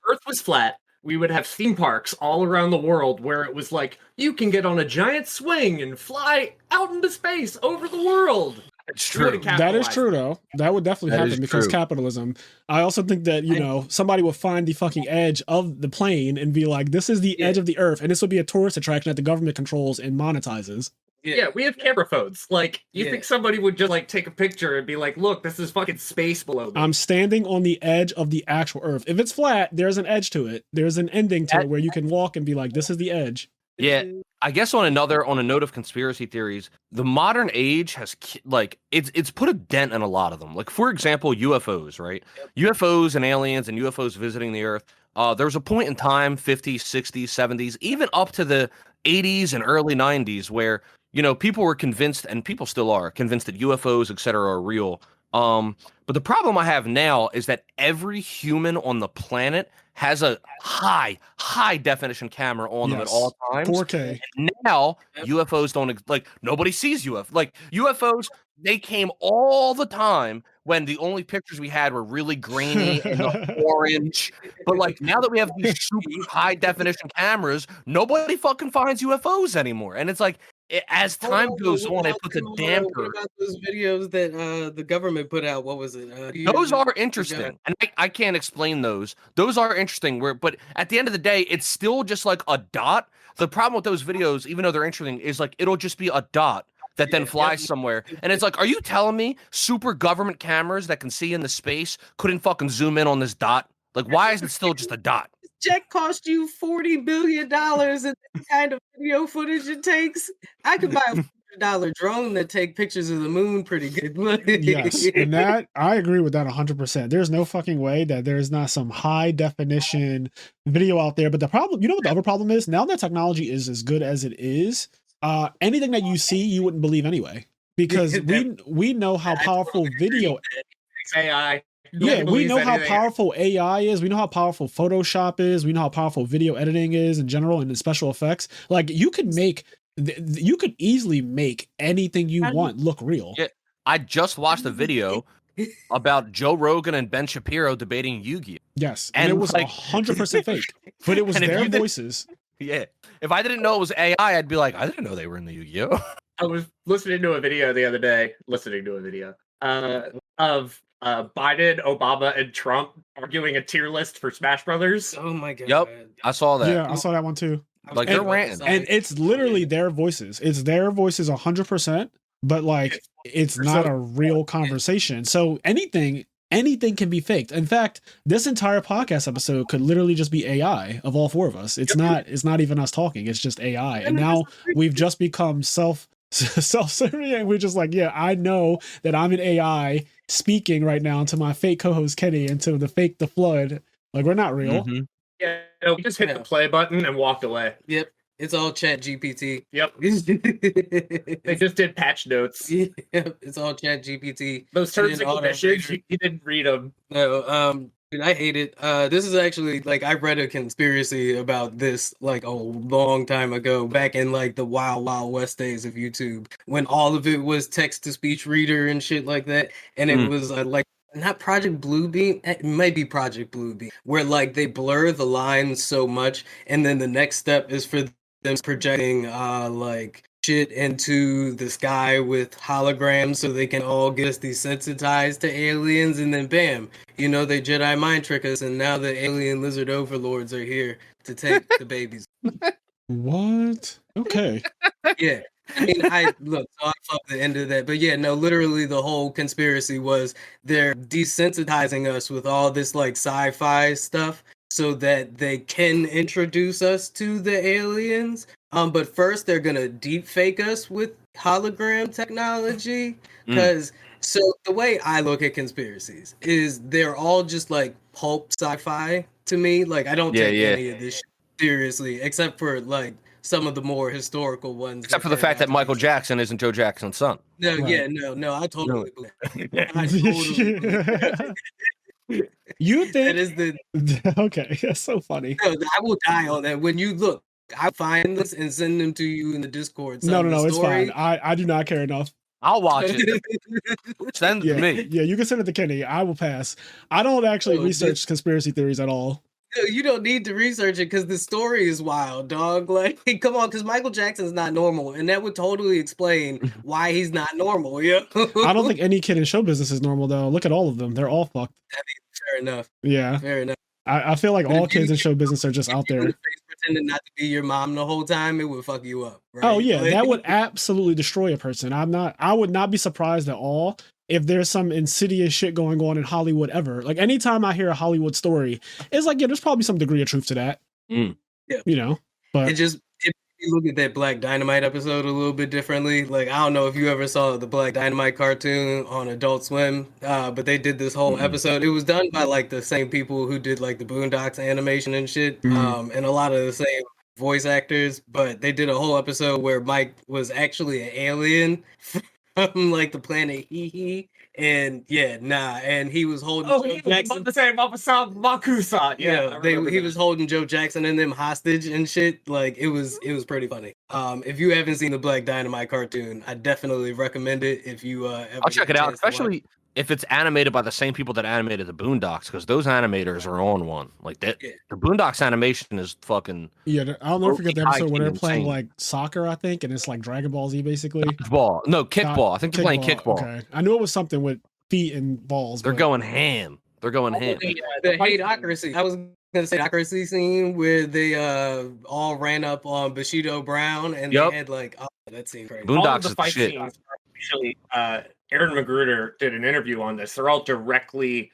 Earth was flat, we would have theme parks all around the world where it was like you can get on a giant swing and fly out into space over the world. It's true. That is true, though. That would definitely happen because capitalism. I also think that, somebody will find the fucking edge of the plane and be like, this is the edge of the Earth, and this will be a tourist attraction that the government controls and monetizes. Yeah, we have camera phones. Like, you think somebody would just like take a picture and be like, look, this is fucking space below me. I'm standing on the edge of the actual Earth. If it's flat, there's an edge to it. There's an ending to it where you can walk and be like, this is the edge. Yeah, I guess on a note of conspiracy theories, the modern age has it's put a dent in a lot of them. Like, for example, UFOs, right? UFOs and aliens and UFOs visiting the Earth. There was a point in time, 50s, 60s, 70s, even up to the 80s and early 90s, where people were convinced, and people still are convinced, that UFOs, etc., are real. But the problem I have now is that every human on the planet has a high definition camera on them at all times. 4K. And now UFOs don't nobody sees UFOs. Like, UFOs, they came all the time when the only pictures we had were really grainy and orange. But like, now that we have these super high definition cameras, nobody fucking finds UFOs anymore. And it's like, as time goes on, it puts a damper. What about those videos that the government put out? What was it? Those are interesting, and I can't explain those. Those are interesting. But at the end of the day, it's still just like a dot. The problem with those videos, even though they're interesting, is like it'll just be a dot that then flies somewhere. And it's like, are you telling me super government cameras that can see into space couldn't fucking zoom in on this dot? Like, why is it still just a dot? Jet cost you $40 billion and the kind of video footage it takes. I could buy a $100 drone that take pictures of the moon pretty good. Yes, and that I agree with that 100%. There's no fucking way that there's not some high definition video out there. But the problem, what the other problem is? Now that technology is as good as it is, anything that you see, you wouldn't believe anyway, because we know how powerful video AI. Yeah, we know how powerful AI is. We know how powerful Photoshop is. We know how powerful video editing is in general and in special effects. Like, you could easily make anything you want look real. Yeah, I just watched a video about Joe Rogan and Ben Shapiro debating Yu-Gi-Oh. Yes, and it was 100% fake, but it was their voices. Yeah, if I didn't know it was AI, I'd be like, I didn't know they were in the Yu-Gi-Oh. I was listening to a video the other day, of Biden, Obama, and Trump arguing a tier list for Smash Brothers. Oh my god! Yep, I saw that. Yeah, I saw that one too. Like, they're ranting, and it's literally their voices. It's their voices 100%, but like, it's not a real conversation. So anything anything can be faked. In fact, this entire podcast episode could literally just be AI of all four of us. It's not even us talking. It's just AI. And now we've just become self-serving, and we're just like, yeah, I know that I'm an AI speaking right now to my fake co-host Kenny and to the flood. Like, we're not real. Mm-hmm. Yeah, we just hit the play button and walked away. Yep. It's all Chat GPT. Yep. They just did patch notes. Yep. It's all Chat GPT. Those terms and conditions, you didn't read them. No, I hate it. This is actually, like, I read a conspiracy about this, like, a long time ago, back in, like, the wild, wild west days of YouTube, when all of it was text-to-speech reader and shit like that, and it was, like, not Project Bluebeam, it might be Project Bluebeam, where, like, they blur the lines so much, and then the next step is for them projecting, like, shit into the sky with holograms so they can all get us desensitized to aliens, and then bam, you know, they Jedi mind trick us, and now the alien lizard overlords are here to take the babies. What? Okay. Yeah. I mean, I fucked the end of that, but yeah, no, literally the whole conspiracy was they're desensitizing us with all this like sci-fi stuff so that they can introduce us to the aliens. But first they're gonna deep fake us with hologram technology. Because so the way I look at conspiracies is they're all just like pulp sci-fi to me. Like, I don't take any of this shit seriously, except for like some of the more historical ones. Except for the fact that Michael Jackson isn't Joe Jackson's son. No, right. No, I totally believe it. I totally believe it. You think that is the okay? That's so funny. No, I will die on that. When you look, I find this and send them to you in the Discord. No, it's fine. I do not care enough. I'll watch it. Send it to me. Yeah, you can send it to Kenny. I will pass. I don't actually research conspiracy theories at all. You don't need to research it because the story is wild, dog. Like, come on, because Michael Jackson's not normal, and that would totally explain why he's not normal. Yeah, I don't think any kid in show business is normal though. Look at all of them; they're all fucked. I mean, fair enough. Yeah, fair enough. I feel like all kids in show business are just out there. Pretending not to be your mom the whole time, it would fuck you up. Right? Oh yeah, that would absolutely destroy a person. I would not be surprised at all if there's some insidious shit going on in Hollywood ever. Like, anytime I hear a Hollywood story, it's like, yeah, there's probably some degree of truth to that. Yeah. You know, but if you look at that Black Dynamite episode a little bit differently, like, I don't know if you ever saw the Black Dynamite cartoon on Adult Swim, but they did this whole episode. It was done by like the same people who did like the Boondocks animation and shit, and a lot of the same voice actors, but they did a whole episode where Mike was actually an alien from like the planet Hee, and and he was holding Joe Jackson. The same episode, Makusa. He was holding Joe Jackson and them hostage and shit. Like, it was pretty funny. If you haven't seen the Black Dynamite cartoon, I definitely recommend it. If you I'll check it out, especially if it's animated by the same people that animated the Boondocks, because those animators are on one. Like that, the Boondocks animation is fucking. Yeah, I'll never forget the episode when they're playing like soccer, I think, and it's like Dragon Ball Z basically. Kickball, no kickball. I think they're playing kickball. Okay, I knew it was something with feet and balls. They're going ham. They're going ham. The hateocracy. I was gonna say accuracy scene where they all ran up on Bushido Brown and they had like that scene crazy. Boondocks is the shit. Scenes actually, Aaron Magruder did an interview on this. They're all directly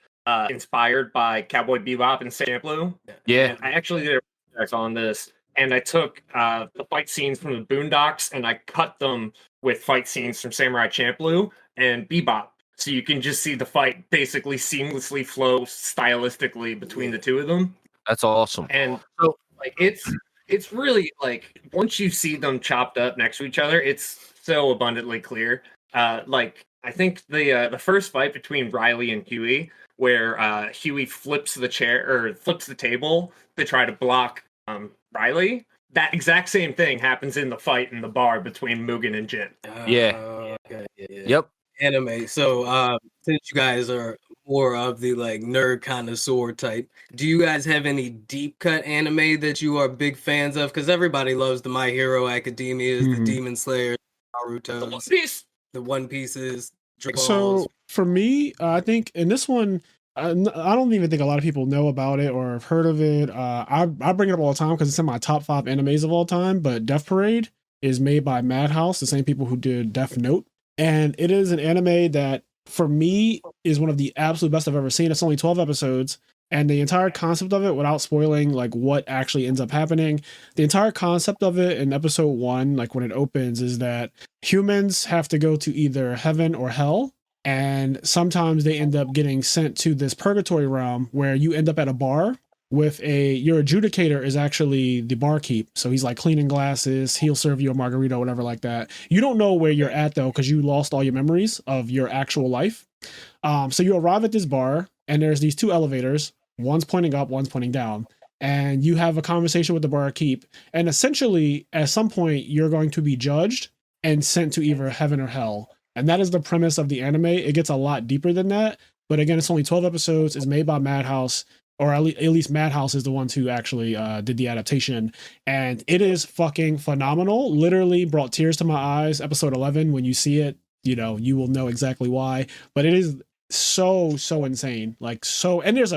inspired by Cowboy Bebop and Saint Blue. Yeah, and I actually did a research on this, and I took the fight scenes from the Boondocks and I cut them with fight scenes from Samurai Champloo and Bebop. So you can just see the fight basically seamlessly flow stylistically between the two of them. That's awesome. And so, like, it's really like once you see them chopped up next to each other, it's so abundantly clear. Like, I think the first fight between Riley and Huey, where Huey flips the chair or flips the table to try to block Riley. That exact same thing happens in the fight in the bar between Mugen and Jin. Yep. Anime. So since you guys are more of the like nerd connoisseur type, do you guys have any deep cut anime that you are big fans of? Because everybody loves the My Hero Academias, the Demon Slayers, Naruto's, the One Pieces. So for me, I think in this one, I don't even think a lot of people know about it or have heard of it. I bring it up all the time because it's in my top 5 animes of all time. But Death Parade is made by Madhouse, the same people who did Death Note. And it is an anime that for me, is one of the absolute best I've ever seen. It's only 12 episodes. And the entire concept of it, without spoiling like what actually ends up happening, the entire concept of it in episode 1, like when it opens, is that humans have to go to either heaven or hell. And sometimes they end up getting sent to this purgatory realm where you end up at a bar with your adjudicator is actually the barkeep. So he's like cleaning glasses. He'll serve you a margarita or whatever like that. You don't know where you're at though, because you lost all your memories of your actual life. So you arrive at this bar and there's these 2 elevators. One's pointing up, one's pointing down. And you have a conversation with the barkeep. And essentially, at some point, you're going to be judged and sent to either heaven or hell. And that is the premise of the anime. It gets a lot deeper than that. But again, it's only 12 episodes. It's made by Madhouse, or at least Madhouse is the ones who actually did the adaptation. And it is fucking phenomenal. Literally brought tears to my eyes. Episode 11, when you see it, you will know exactly why. But it is so insane, like and there's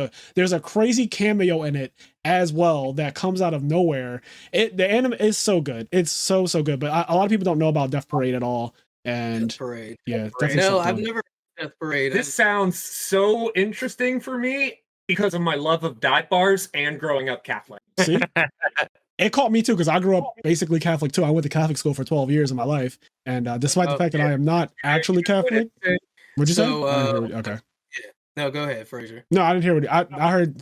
a crazy cameo in it as well that comes out of nowhere. The anime is so good. It's so good, but a lot of people don't know about Death Parade at all. And Death Parade. Yeah, Definitely. No, I've never heard Death Parade. This sounds so interesting for me because of my love of dive bars and growing up Catholic. See, it caught me too because I grew up basically Catholic too. I went to Catholic school for 12 years of my life, and despite the fact that I am not actually Catholic. What'd you say? Okay. Yeah. No, go ahead, Fraser. No, I didn't hear what I heard.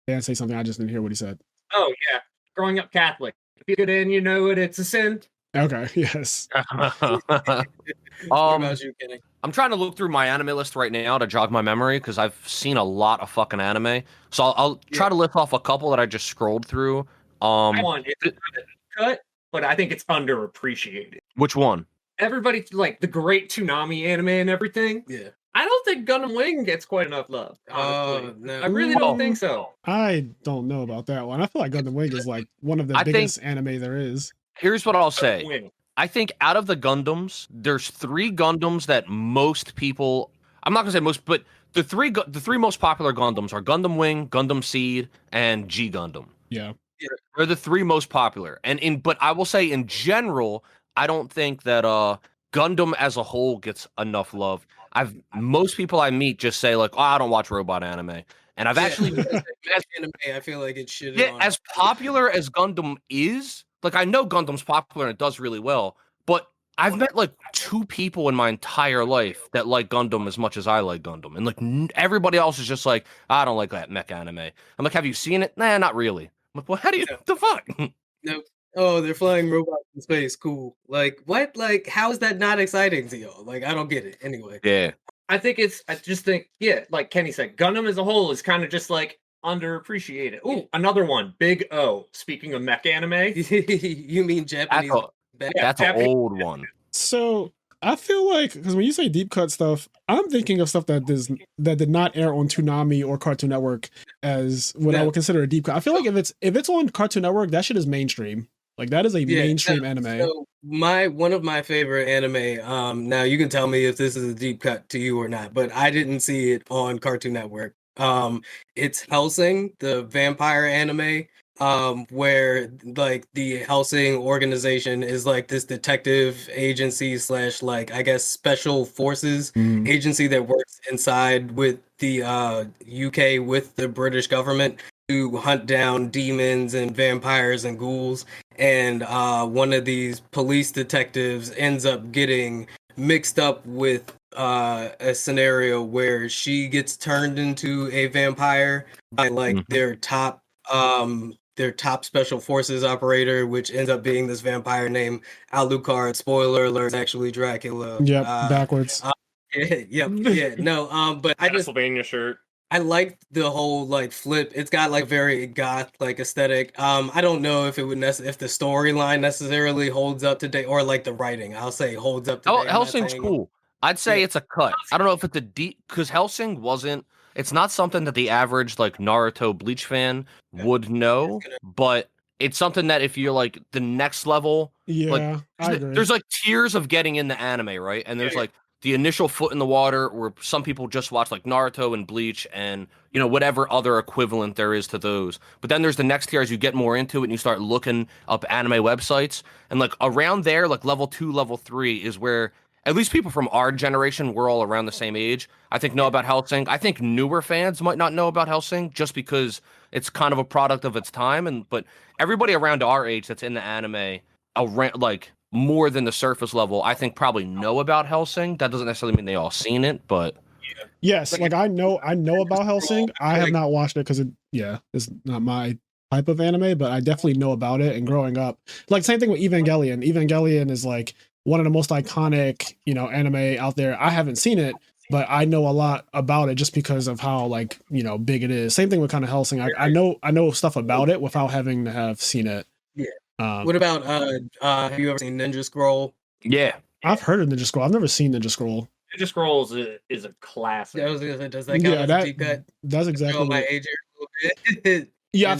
Dan say something. I just didn't hear what he said. Oh yeah, growing up Catholic. If you get in, you know it's a sin. Okay. Yes. What about you, Kenny? I'm trying to look through my anime list right now to jog my memory because I've seen a lot of fucking anime. So I'll try to list off a couple that I just scrolled through. It's cut, but I think it's underappreciated. Which one? Everybody like the great Toonami anime and everything. Yeah. I don't think Gundam Wing gets quite enough love. No. I really don't think so. I don't know about that one. I feel like Gundam Wing is like one of the biggest anime there is. Here's what I'll say. I think out of the Gundams, there's 3 Gundams that most people, I'm not gonna say most, but the three most popular Gundams are Gundam Wing, Gundam Seed, and G Gundam. Yeah. They're the 3 most popular. But I will say in general, I don't think that Gundam as a whole gets enough love. Most people I meet just say like, "Oh, I don't watch robot anime," and I've actually anime. I feel like it should. Yeah, as popular as Gundam is, like I know Gundam's popular and it does really well, but I've met like 2 people in my entire life that like Gundam as much as I like Gundam, and like everybody else is just like, "I don't like that mech anime." I'm like, "Have you seen it?" Nah, not really. I'm like, well, how do you the fuck? No. Oh, they're flying robots in space. Cool. Like, what? Like, how is that not exciting to y'all? Like, I don't get it. Anyway. Yeah. I just think, like Kenny said, Gundam as a whole is kind of just like underappreciated. Ooh, another one. Big O. Speaking of mech anime. You mean Japanese? That's an old one. So I feel like, because when you say deep cut stuff, I'm thinking of stuff that did not air on Toonami or Cartoon Network as what I would consider a deep cut. I feel like if it's on Cartoon Network, that shit is mainstream. Like that is a mainstream anime. So one of my favorite anime. Now you can tell me if this is a deep cut to you or not, but I didn't see it on Cartoon Network. It's Hellsing, the vampire anime. Where like the Hellsing organization is like this detective agency / like I guess special forces agency that works inside with the UK with the British government to hunt down demons and vampires and ghouls. And one of these police detectives ends up getting mixed up with a scenario where she gets turned into a vampire by like their top special forces operator, which ends up being this vampire named Alucard. Spoiler alert, it's actually Dracula. Yep, backwards. No, but I just Pennsylvania shirt. I like the whole like flip. It's got like very goth like aesthetic. I don't know if it would if the storyline necessarily holds up to date or like the writing. I'll say holds up to date. Hellsing's cool. I'd say it's a cut. I don't know if it's a deep because Hellsing wasn't. It's not something that the average like Naruto Bleach fan would know, but it's something that if you're like the next level, I agree. There's like tiers of getting into anime, right? And there's like the initial foot in the water where some people just watch like Naruto and Bleach and whatever other equivalent there is to those. But then there's the next tier as you get more into it and you start looking up anime websites, and like around there, like level 2, level 3 is where at least people from our generation, we're all around the same age, I think know about Hellsing. I think newer fans might not know about Hellsing just because it's kind of a product of its time. But everybody around our age that's in the anime, like more than the surface level, I think probably know about Hellsing. That doesn't necessarily mean they all seen it, but yes, like I know about Hellsing. I have not watched it because it's not my type of anime, but I definitely know about it. And growing up, like same thing with Evangelion. Evangelion is like one of the most iconic, anime out there. I haven't seen it, but I know a lot about it just because of how like, big it is. Same thing with kind of Hellsing. I know stuff about it without having to have seen it. Yeah. What about have you ever seen Ninja Scroll? Yeah. I've heard of Ninja Scroll. I've never seen Ninja Scroll. Ninja Scroll is a classic. Does that count as a deep cut? That's exactly my age here a little bit. Yeah, I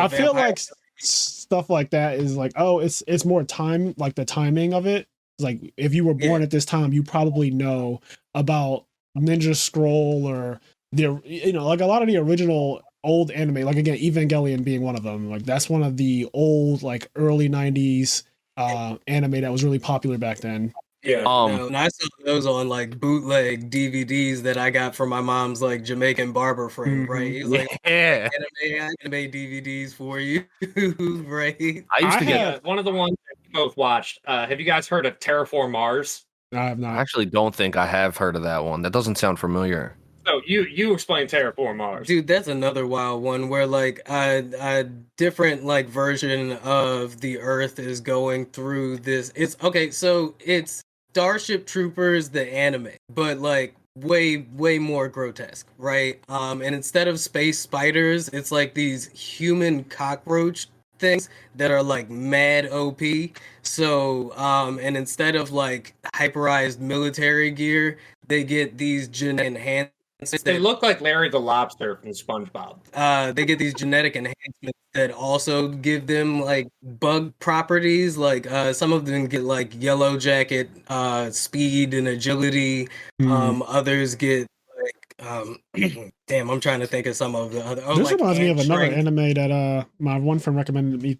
feel like stuff like that is like, oh, it's more time, like the timing of it. It's like if you were born at this time, you probably know about Ninja Scroll or like a lot of the original old anime, like again, Evangelion being one of them. Like that's one of the old, like early 90s anime that was really popular back then. Yeah, and I saw those on like bootleg DVDs that I got from my mom's like Jamaican barber friend, right? He's like, anime DVDs for you, right? I used to get one of the ones that we both watched. Have you guys heard of Terraform Mars? I have not. I actually don't think I have heard of that one. That doesn't sound familiar. So you explain Terraform Mars, dude. That's another wild one where like a different like version of the Earth is going through this. It's okay, so it's Starship Troopers the anime, but like way more grotesque, right? And instead of space spiders, it's like these human cockroach things that are like mad OP. So and instead of like hyperized military gear, they get these genetic enhancements. They look like Larry the Lobster from SpongeBob. They get these genetic enhancements that also give them like bug properties. Like some of them get like yellow jacket speed and agility. Others get like damn, I'm trying to think of some of the other. This reminds me of another anime that my one friend recommended me.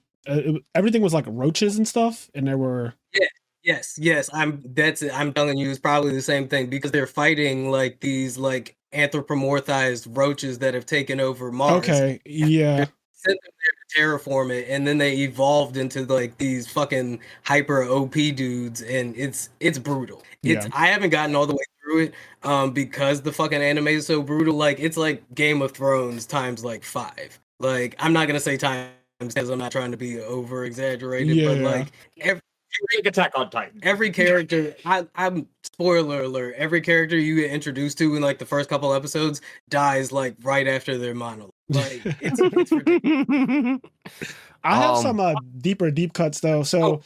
Everything was like roaches and stuff, and there were yes. I'm telling you, it's probably the same thing because they're fighting like these like anthropomorphized roaches that have taken over Mars. Okay, yeah. Sent them there to terraform it, and then they evolved into like these fucking hyper OP dudes, and it's brutal. I haven't gotten all the way through it because the fucking anime is so brutal. Like it's like Game of Thrones times like 5. Like I'm not gonna say times because I'm not trying to be over exaggerated, but like Attack on Titan. Every character, I'm spoiler alert. Every character you get introduced to in like the first couple episodes dies like right after their monologue. Like it's ridiculous. I have some deep cuts though. So,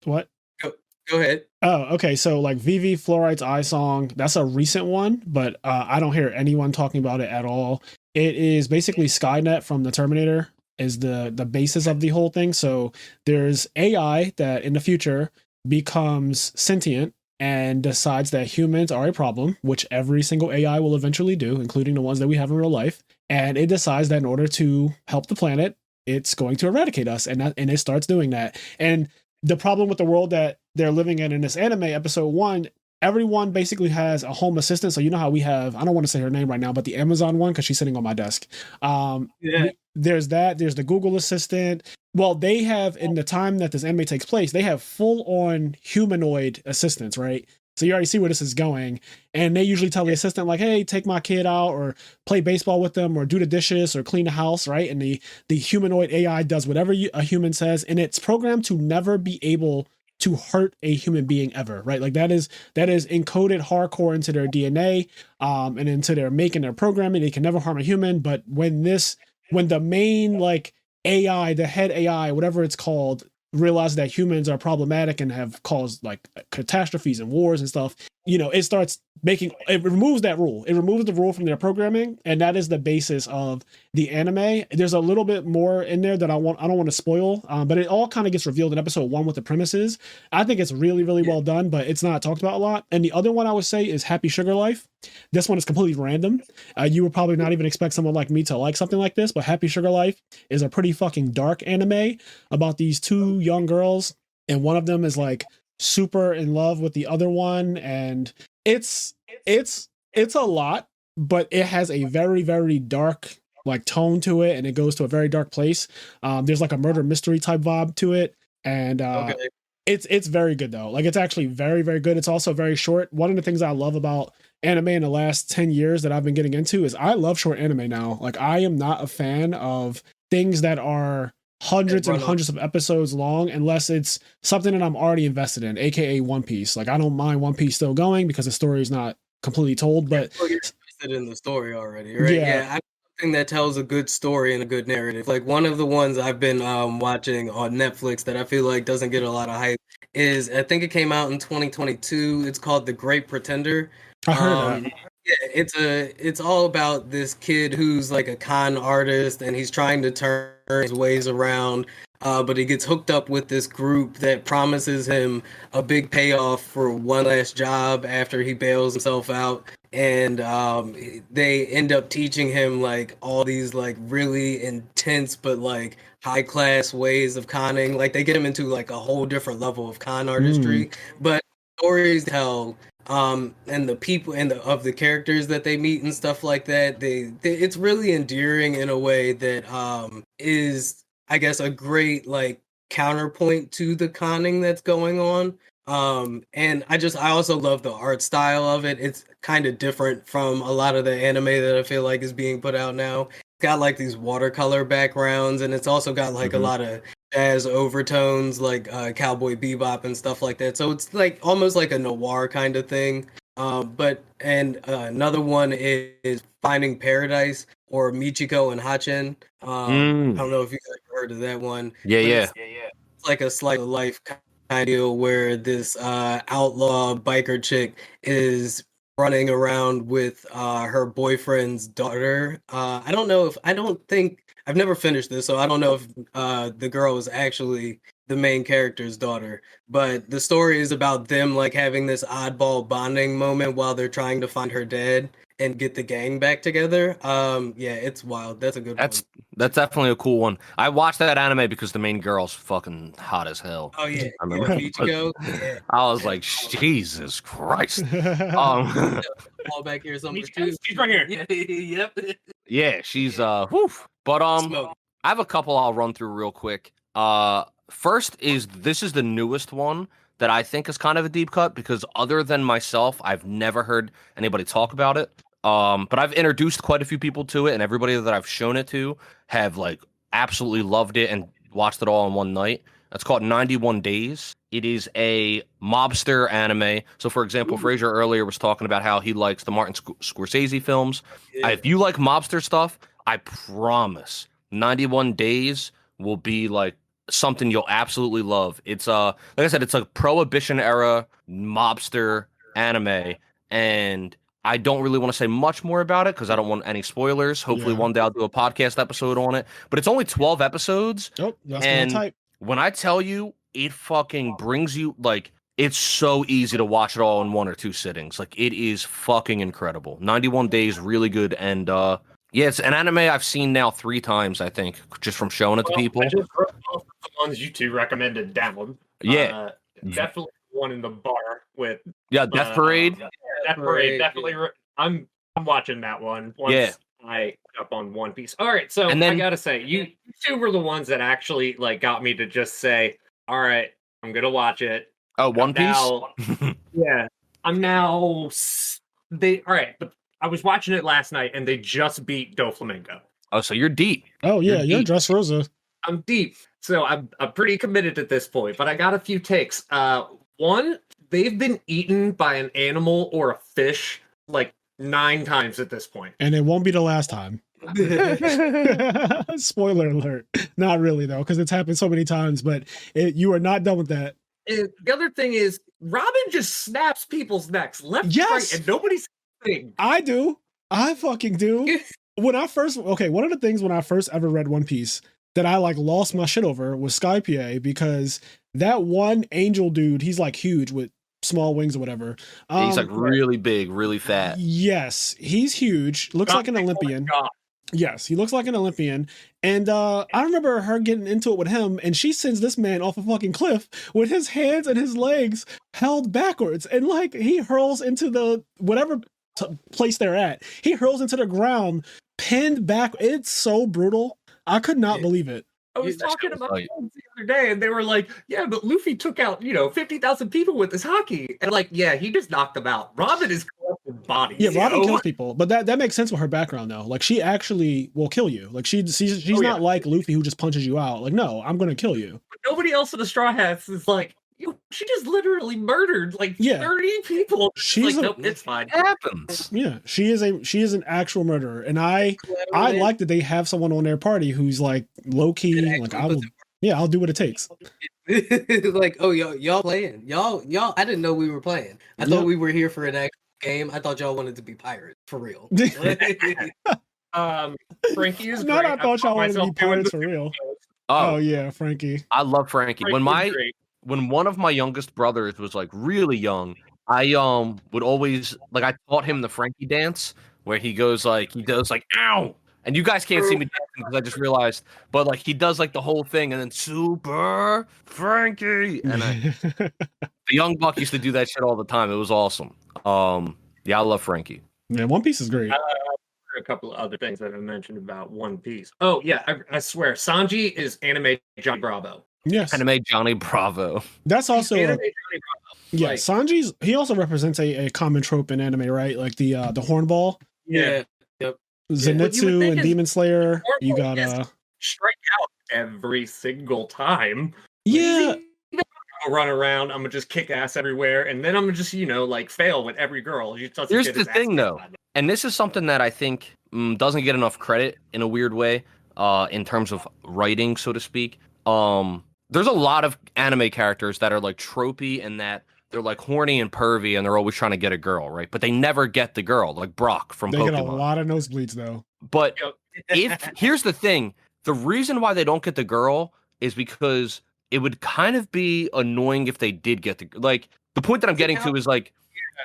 what? Go ahead. Oh, okay. So like VV Fluoride's Eye Song, that's a recent one, but I don't hear anyone talking about it at all. It is basically Skynet from the Terminator. Is the basis of the whole thing. So there's AI that in the future becomes sentient and decides that humans are a problem, which every single AI will eventually do, including the ones that we have in real life. And it decides that in order to help the planet, it's going to eradicate us. And it starts doing that. And the problem with the world that they're living in this anime, episode 1, everyone basically has a home assistant. So you know how we have, I don't want to say her name right now, but the Amazon one, because she's sitting on my desk. There's that. There's the Google Assistant. Well, they have, in the time that this anime takes place, they have full-on humanoid assistants, right? So you already see where this is going. And they usually tell the assistant, like, hey, take my kid out or play baseball with them or do the dishes or clean the house, right? And the humanoid AI does whatever a human says. And it's programmed to never be able to hurt a human being ever, right? Like that is encoded hardcore into their DNA and into their making their programming. They can never harm a human. But when the main like AI, the head AI, whatever it's called, realize that humans are problematic and have caused like catastrophes and wars and stuff, it removes that rule. It removes the rule from their programming, and that is the basis of the anime. There's a little bit more in there that I don't want to spoil, but it all kind of gets revealed in episode 1 with the premises. I think it's really well done, but it's not talked about a lot. And the other one I would say is Happy Sugar Life. This one is completely random. You would probably not even expect someone like me to like something like this, but Happy Sugar Life is a pretty fucking dark anime about these 2 young girls, and one of them is like super in love with the other one, and it's a lot, but it has a very, very dark like tone to it, and it goes to a very dark place. There's like a murder mystery type vibe to it, and it's very good though. Like it's actually very, very good. It's also very short. One of the things I love about anime in the last 10 years that I've been getting into is I love short anime now. Like I am not a fan of things that are hundreds and hundreds of episodes long unless it's something that I'm already invested in, aka One Piece. Like I don't mind One Piece still going because the story is not completely told, but you're invested in the story already, right? Yeah, I think that tells a good story and a good narrative. Like one of the ones I've been watching on Netflix that I feel like doesn't get a lot of hype is, I think it came out in 2022. It's called The Great Pretender. I heard that. Yeah, it's all about this kid who's like a con artist and he's trying to turn his ways around, but he gets hooked up with this group that promises him a big payoff for one last job after he bails himself out. And they end up teaching him like all these like really intense but like high class ways of conning. Like they get him into like a whole different level of con artistry. But stories tell and the people and of the characters that they meet and stuff like that, they it's really endearing in a way that is, I guess, a great like counterpoint to the conning that's going on. And I also love the art style of it. It's kind of different from a lot of the anime that I feel like is being put out now. It's got like these watercolor backgrounds, and it's also got like a lot of jazz overtones, like Cowboy Bebop and stuff like that. So it's like almost like a noir kind of thing. Another one is Finding Paradise, or Michiko and Hachen. I don't know if you guys heard of that one. Yeah. It's like a slice of life kind of deal where this outlaw biker chick is running around with her boyfriend's daughter. I've never finished this, so I don't know if the girl is actually the main character's daughter. But the story is about them like having this oddball bonding moment while they're trying to find her dad and get the gang back together. Yeah, it's wild. That's a good one. That's definitely a cool one. I watched that anime because the main girl's fucking hot as hell. Oh yeah, I remember. Yeah. I was like, Jesus Christ. All back here somewhere too. She's right here. Yep. Yeah, she's whew. But I have a couple I'll run through real quick. First is this is the newest one that I think is kind of a deep cut because other than myself, I've never heard anybody talk about it. But I've introduced quite a few people to it, and everybody that I've shown it to have like absolutely loved it and watched it all in one night. It's called 91 Days. It is a mobster anime. So, for example, Fraser earlier was talking about how he likes the Martin Scorsese films. Yeah. If you like mobster stuff, I promise 91 Days will be like something you'll absolutely love. It's like I said, it's a Prohibition era mobster anime, and I don't really want to say much more about it because I don't want any spoilers. Hopefully one day I'll do a podcast episode on it. But it's only 12 episodes. Oh, that's and type. When I tell you, it fucking brings you, like, it's so easy to watch it all in 1 or 2 sittings. Like, it is fucking incredible. 91 Days, really good. And, yeah, it's an anime I've seen now 3 times, I think, just from showing it to people. I just wrote off the ones you two recommended down. Yeah. Definitely one in the bar with Death Parade. Death Parade, definitely. I'm watching that one once I up on One Piece. All right, so and then, I gotta say, you two were the ones that actually like got me to just say, "All right, I'm gonna watch it." Oh, One Piece. Yeah, I'm now. All right, but I was watching it last night, and they just beat Doflamingo. Oh, so you're deep. Oh yeah, you're Dressrosa. I'm deep, so I'm pretty committed at this point. But I got a few takes. One, they've been eaten by an animal or a fish like 9 times at this point. And it won't be the last time. Spoiler alert. Not really, though, because it's happened so many times, but you are not done with that. And the other thing is, Robin just snaps people's necks left and right, and nobody's saying. I do. I fucking do. One of the things when I first ever read One Piece that I like lost my shit over was Skypiea, because that one angel dude, he's like huge with small wings or whatever. He's like really big, really fat. Yes, he's huge. Looks like an Olympian. Yes, he looks like an Olympian. And I remember her getting into it with him, and she sends this man off a fucking cliff with his hands and his legs held backwards. And like he hurls into the whatever place they're at. He hurls into the ground, pinned back. It's so brutal. I could not believe it. I was talking about it the other day, and they were like, yeah, but Luffy took out, 50,000 people with his hockey. And like, yeah, he just knocked them out. Robin is collecting bodies. Yeah, Robin kills people. But that makes sense with her background, though. Like, she actually will kill you. Like, she's not like Luffy who just punches you out. Like, no, I'm going to kill you. But nobody else in the Straw Hats is like, she just literally murdered like 30 people. She's like, nope, it's fine. It happens. Yeah, she is an actual murderer, and I like that they have someone on their party who's like low key. Like I'll do what it takes. Like, oh, y'all playing, y'all. I didn't know we were playing. I thought we were here for an actual game. I thought y'all wanted to be pirates for real. Frankie is not. great. I thought y'all wanted to be pirates for real. Oh yeah, Frankie. I love Frankie. When one of my youngest brothers was like really young, I would always like I taught him the Frankie dance where he does like ow, and you guys can't see me dancing because I just realized, but like he does like the whole thing and then super Frankie, and the young buck used to do that shit all the time. It was awesome. Yeah, I love Frankie. Yeah, One Piece is great. A couple of other things that I mentioned about One Piece. Oh yeah, I swear, Sanji is anime Johnny Bravo. Yes, anime Johnny Bravo. That's also anime Johnny Bravo. Yeah, like, Sanji's. He also represents a common trope in anime, right? Like the hornball. Yeah. Yep. Zenitsu and Demon Slayer. You got strike out every single time. Yeah. I'll run around. I'm gonna just kick ass everywhere, and then I'm gonna just like fail with every girl. Here's the thing, though, and this is something that I think doesn't get enough credit in a weird way, in terms of writing, so to speak. There's a lot of anime characters that are like tropey and that they're like horny and pervy and they're always trying to get a girl, right? But they never get the girl, like Brock from Pokemon. They get a lot of nosebleeds though. But here's the thing, the reason why they don't get the girl is because it would kind of be annoying if they did get the point that I'm getting to is like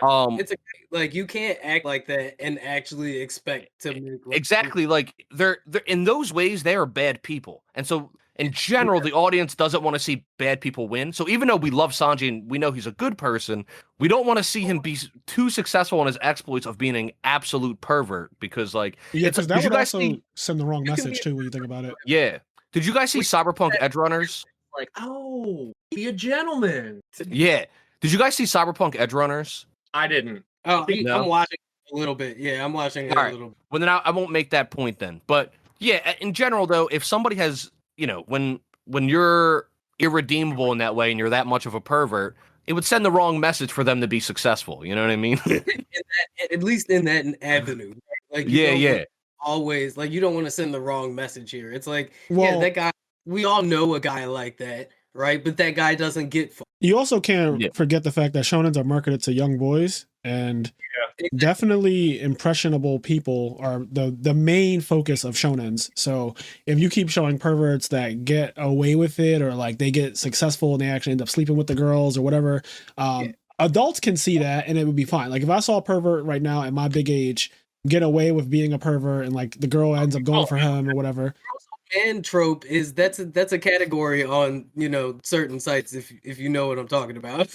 it's like you can't act like that and actually expect to make exactly like they're in those ways they are bad people, and so in general the audience doesn't want to see bad people win. So even though we love Sanji and we know he's a good person, we don't want to see him be too successful in his exploits of being an absolute pervert, because like because that would also send the wrong message too when you think about it. Yeah, did you guys see Cyberpunk Edge Runners? Like, oh, be a gentleman. Yeah, did you guys see Cyberpunk Edge Runners? I didn't. Oh, I'm watching a little bit. Yeah, I'm watching it a little bit. Well, then I won't make that point then. But yeah, in general, though, if somebody has, when you're irredeemable in that way and you're that much of a pervert, it would send the wrong message for them to be successful. You know what I mean? At least in that avenue. Like, always, like, you don't want to send the wrong message here. It's like, that guy, we all know a guy like that, right? But that guy doesn't get fun. You also can't forget the fact that shonens are marketed to young boys, and definitely impressionable people are the main focus of shonens. So if you keep showing perverts that get away with it, or like they get successful and they actually end up sleeping with the girls or whatever, adults can see that and it would be fine. Like if I saw a pervert right now at my big age get away with being a pervert and like the girl ends up going for him or whatever. Man trope is that's a category on certain sites if you know what I'm talking about.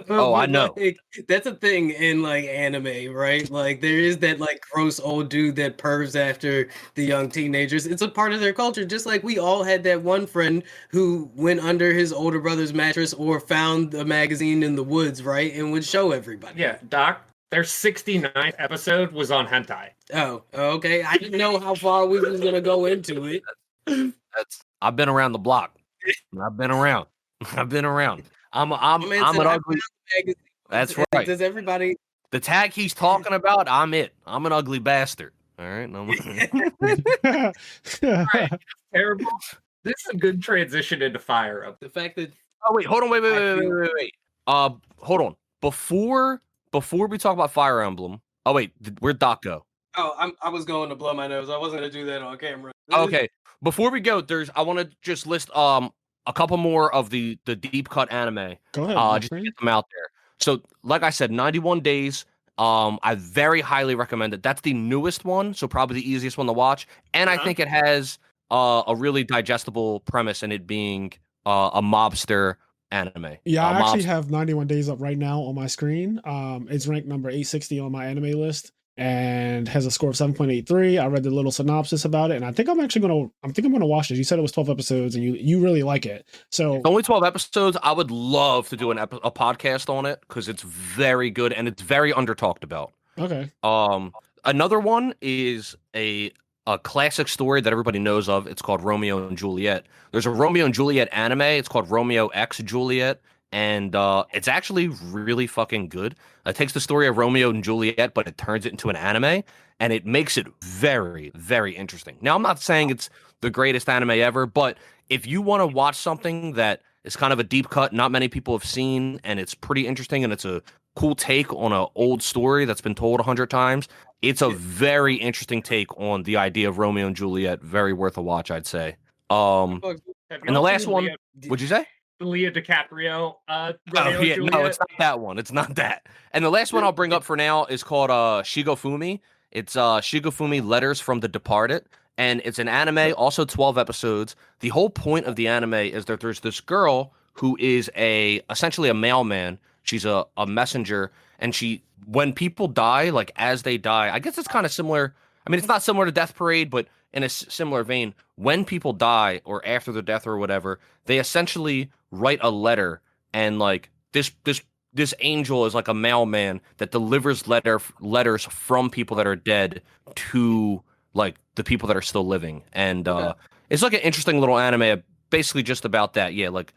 Oh, I know. Like, that's a thing in like anime, right? Like there is that like gross old dude that pervs after the young teenagers. It's a part of their culture, just like we all had that one friend who went under his older brother's mattress or found a magazine in the woods, right, and would show everybody. Yeah, Doc. Their 69th episode was on hentai. Oh, okay. I didn't know how far we was gonna go into it. I've been around the block. I've been around. I'm an ugly. That's right. Does everybody? The tag he's talking about, I'm it. I'm an ugly bastard. All right. Right. Terrible. This is a good transition into Fire Up. The fact that. Oh wait, hold on. Wait. Hold on. Before we talk about Fire Emblem. Oh wait, where'd Doc go? Oh, I was going to blow my nose. I wasn't gonna do that on camera. Okay. Before we go, I want to just list a couple more of the deep cut anime. Go ahead. Just to get them out there. So, like I said, 91 Days I very highly recommend it. That's the newest one, so probably the easiest one to watch. And I think it has a really digestible premise in it being a mobster anime. Yeah, I actually have 91 Days up right now on my screen. It's ranked number 860 on my anime list and has a score of 7.83. I read the little synopsis about it, and I think I'm gonna watch it. You said it was 12 episodes, and you really like it. So it's only 12 episodes. I would love to do a podcast on it because it's very good and it's very under talked about. Okay. Another one is a classic story that everybody knows of. It's called Romeo and Juliet. There's a Romeo and Juliet anime. It's called Romeo X Juliet, and it's actually really fucking good. It takes the story of Romeo and Juliet, but it turns it into an anime, and it makes it very, very interesting. Now, I'm not saying it's the greatest anime ever, but if you want to watch something that is kind of a deep cut, not many people have seen, and it's pretty interesting, and it's a cool take on an old story that's been told 100 times, it's a very interesting take on the idea of Romeo and Juliet. Very worth a watch, I'd say. And the last one, what'd you say? Leo DiCaprio. No, it's not that one. It's not that. And the last one I'll bring up for now is called Shigofumi. It's Shigofumi Letters from the Departed, and it's an anime, also 12 episodes. The whole point of the anime is that there's this girl who is essentially a mailman. She's a messenger, and when people die, like as they die, I guess it's kind of similar. I mean, it's not similar to Death Parade, but in a similar vein, when people die or after their death or whatever, they essentially write a letter, and like this angel is like a mailman that delivers letters from people that are dead to like the people that are still living, and it's like an interesting little anime, basically just about that. Yeah, like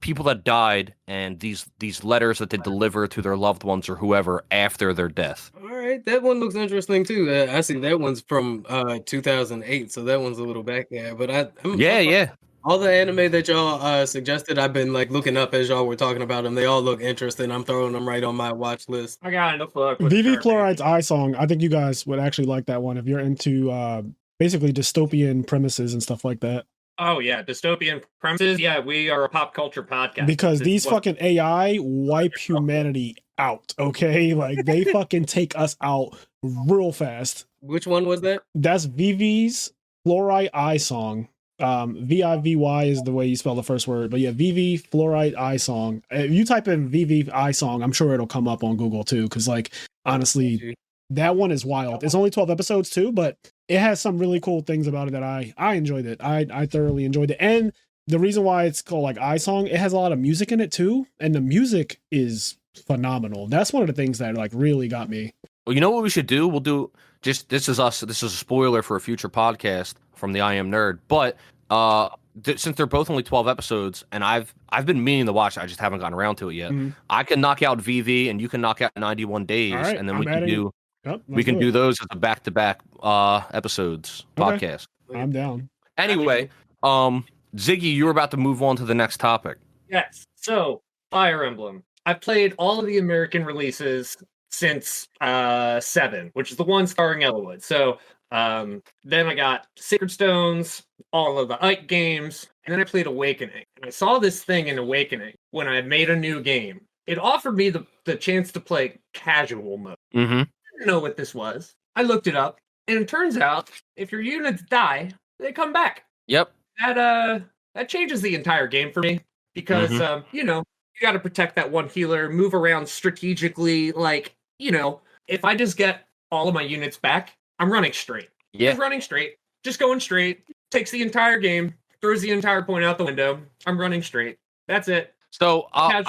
people that died and these letters that they deliver to their loved ones or whoever after their death. All right, that one looks interesting too. I see that one's from 2008, so that one's a little back there. But yeah. All the anime that y'all suggested, I've been like looking up as y'all were talking about them. They all look interesting. I'm throwing them right on my watch list. I got enough luck. VV Chloride's Eye Song. I think you guys would actually like that one if you're into basically dystopian premises and stuff like that. Oh yeah, dystopian premises. Yeah, we are a pop culture podcast. Because these fucking AI wipe humanity out, okay? Like they fucking take us out real fast. Which one was that? That's VV's Fluoride Eye Song. VIVY is the way you spell the first word, but yeah, VV Fluoride Eye Song. If you type in VV Eye Song, I'm sure it'll come up on Google too. Because like honestly, that one is wild. It's only 12 episodes too, but it has some really cool things about it that I enjoyed it. I thoroughly enjoyed it. And the reason why it's called like Eye Song, it has a lot of music in it too. And the music is phenomenal. That's one of the things that like really got me. Well, you know what we should do? We'll do this is a spoiler for a future podcast from the IMNerd. But since they're both only 12 episodes and I've been meaning to watch, I just haven't gotten around to it yet. Mm-hmm. I can knock out VV and you can knock out 91 Days, right, and then we can do those as a back-to-back episodes podcast. I'm down. Anyway, Ziggy, you were about to move on to the next topic. Yes. So, Fire Emblem. I've played all of the American releases since 7, which is the one starring Elwood. So, then I got Sacred Stones, all of the Ike games, and then I played Awakening. And I saw this thing in Awakening when I made a new game. It offered me the chance to play casual mode. Mm-hmm. I didn't know what this was. I looked it up, and it turns out if your units die, they come back. Yep. That changes the entire game for me because you got to protect that one healer, move around strategically. Like, if I just get all of my units back, I'm running straight. Yeah. Just running straight. Just going straight. Takes the entire game. Throws the entire point out the window. I'm running straight. That's it. So I have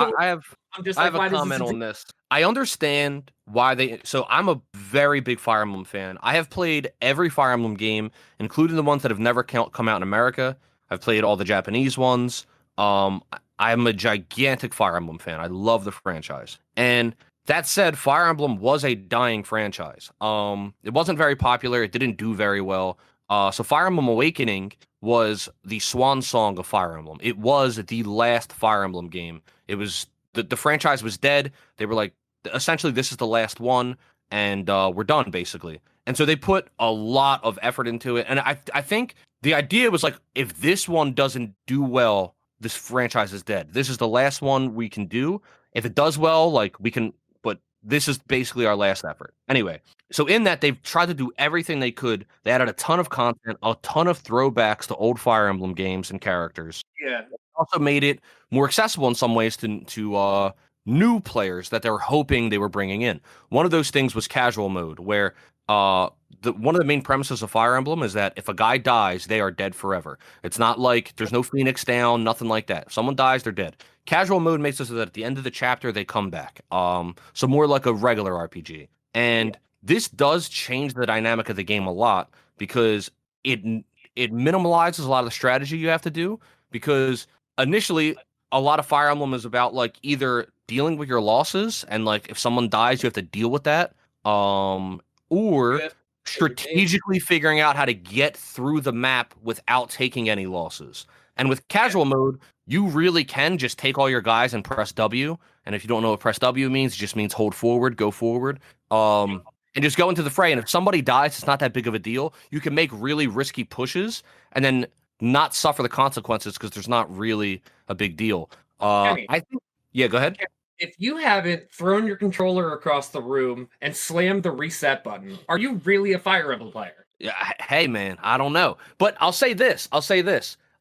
a comment on this. I understand why so I'm a very big Fire Emblem fan. I have played every Fire Emblem game, including the ones that have never come out in America. I've played all the Japanese ones. I'm a gigantic Fire Emblem fan. I love the franchise. And that said, Fire Emblem was a dying franchise. It wasn't very popular. It didn't do very well. So Fire Emblem Awakening was the swan song of Fire Emblem. It was the last Fire Emblem game. It was the franchise was dead. They were like, essentially, this is the last one, and we're done, basically. And so they put a lot of effort into it. And I think the idea was like, if this one doesn't do well, this franchise is dead. This is the last one we can do. If it does well, like we can. But this is basically our last effort. Anyway, so in that, they've tried to do everything they could. They added a ton of content, a ton of throwbacks to old Fire Emblem games and characters. Yeah. Also made it more accessible in some ways to new players that they were hoping they were bringing in. One of those things was casual mode, where one of the main premises of Fire Emblem is that if a guy dies, they are dead forever. It's not like there's no Phoenix down, nothing like that. If someone dies, they're dead. Casual mode makes it so that at the end of the chapter, they come back. So more like a regular RPG. And this does change the dynamic of the game a lot because it minimalizes a lot of the strategy you have to do, because initially a lot of Fire Emblem is about like either dealing with your losses and like if someone dies, you have to deal with that. Or strategically figuring out how to get through the map without taking any losses. And with casual mode, you really can just take all your guys and press W. And if you don't know what press W means, it just means hold forward, go forward. And just go into the fray. And if somebody dies, it's not that big of a deal. You can make really risky pushes and then not suffer the consequences because there's not really a big deal. I think, yeah, go ahead. If you haven't thrown your controller across the room and slammed the reset button, are you really a Fire Emblem player? Yeah, hey man, I don't know. But I'll say this.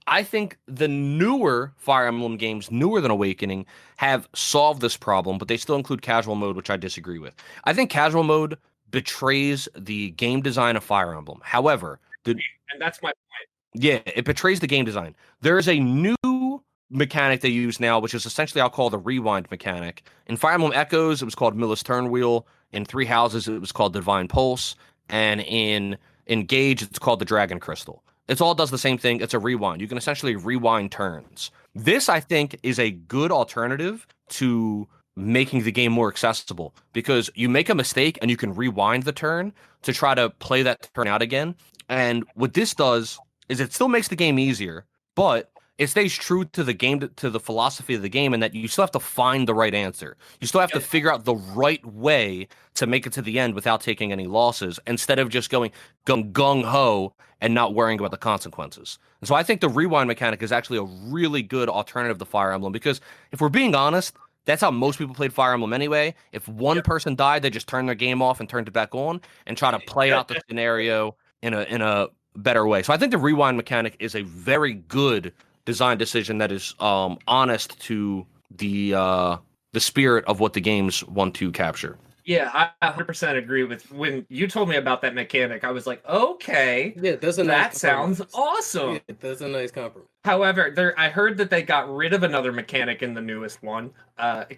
I think the newer Fire Emblem games, newer than Awakening, have solved this problem, but they still include casual mode, which I disagree with. I think casual mode betrays the game design of Fire Emblem. However, and that's my point. Yeah, it betrays the game design. There is a new mechanic they use now, which is essentially I'll call the rewind mechanic. In Fire Emblem Echoes, it was called Miller's Turn Wheel. In Three Houses, it was called Divine Pulse. And in Engage, it's called the Dragon Crystal. It all does the same thing. It's a rewind. You can essentially rewind turns. This, I think, is a good alternative to making the game more accessible, because you make a mistake and you can rewind the turn to try to play that turn out again. And what this does is it still makes the game easier, but it stays true to the game, to the philosophy of the game, and that you still have to find the right answer. You still have to figure out the right way to make it to the end without taking any losses, instead of just going gung-ho and not worrying about the consequences. And so I think the rewind mechanic is actually a really good alternative to Fire Emblem, because if we're being honest, that's how most people played Fire Emblem anyway. If one person died, they just turned their game off and turned it back on and try to play out the scenario in a better way. So I think the rewind mechanic is a very good design decision that is honest to the spirit of what the games want to capture. Yeah, I 100% agree with when you told me about that mechanic. I was like, okay, yeah, that sounds awesome. Yeah, that's a nice compliment. However, I heard that they got rid of another mechanic in the newest one.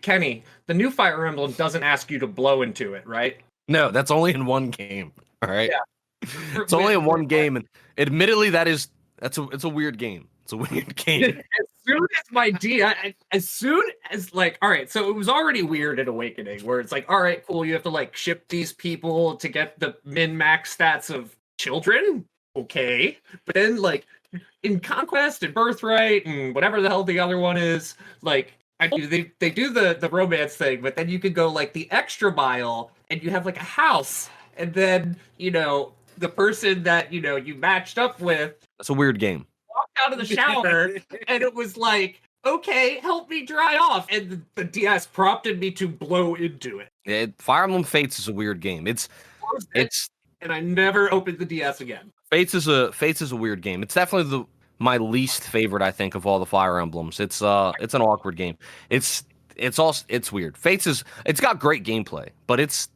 Kenny, the new Fire Emblem doesn't ask you to blow into it, right? No, that's only in one game. All right. Yeah. It's only in one game, and admittedly, it's a weird game. It's a weird game. As soon as like, all right, so it was already weird at Awakening, where it's like, all right, cool, you have to like ship these people to get the min-max stats of children. Okay. But then like in Conquest and Birthright and whatever the hell the other one is, like they do the romance thing, but then you could go like the extra mile and you have like a house, and then the person that you matched up with. That's a weird game. Walked out of the shower and it was like, okay, help me dry off, and the DS prompted me to blow into it. Fire Emblem Fates is a weird game. It's and I never opened the DS again. Fates is a weird game. It's definitely my least favorite, I think, of all the Fire Emblems. It's an awkward game. It's weird. It's got great gameplay, but it's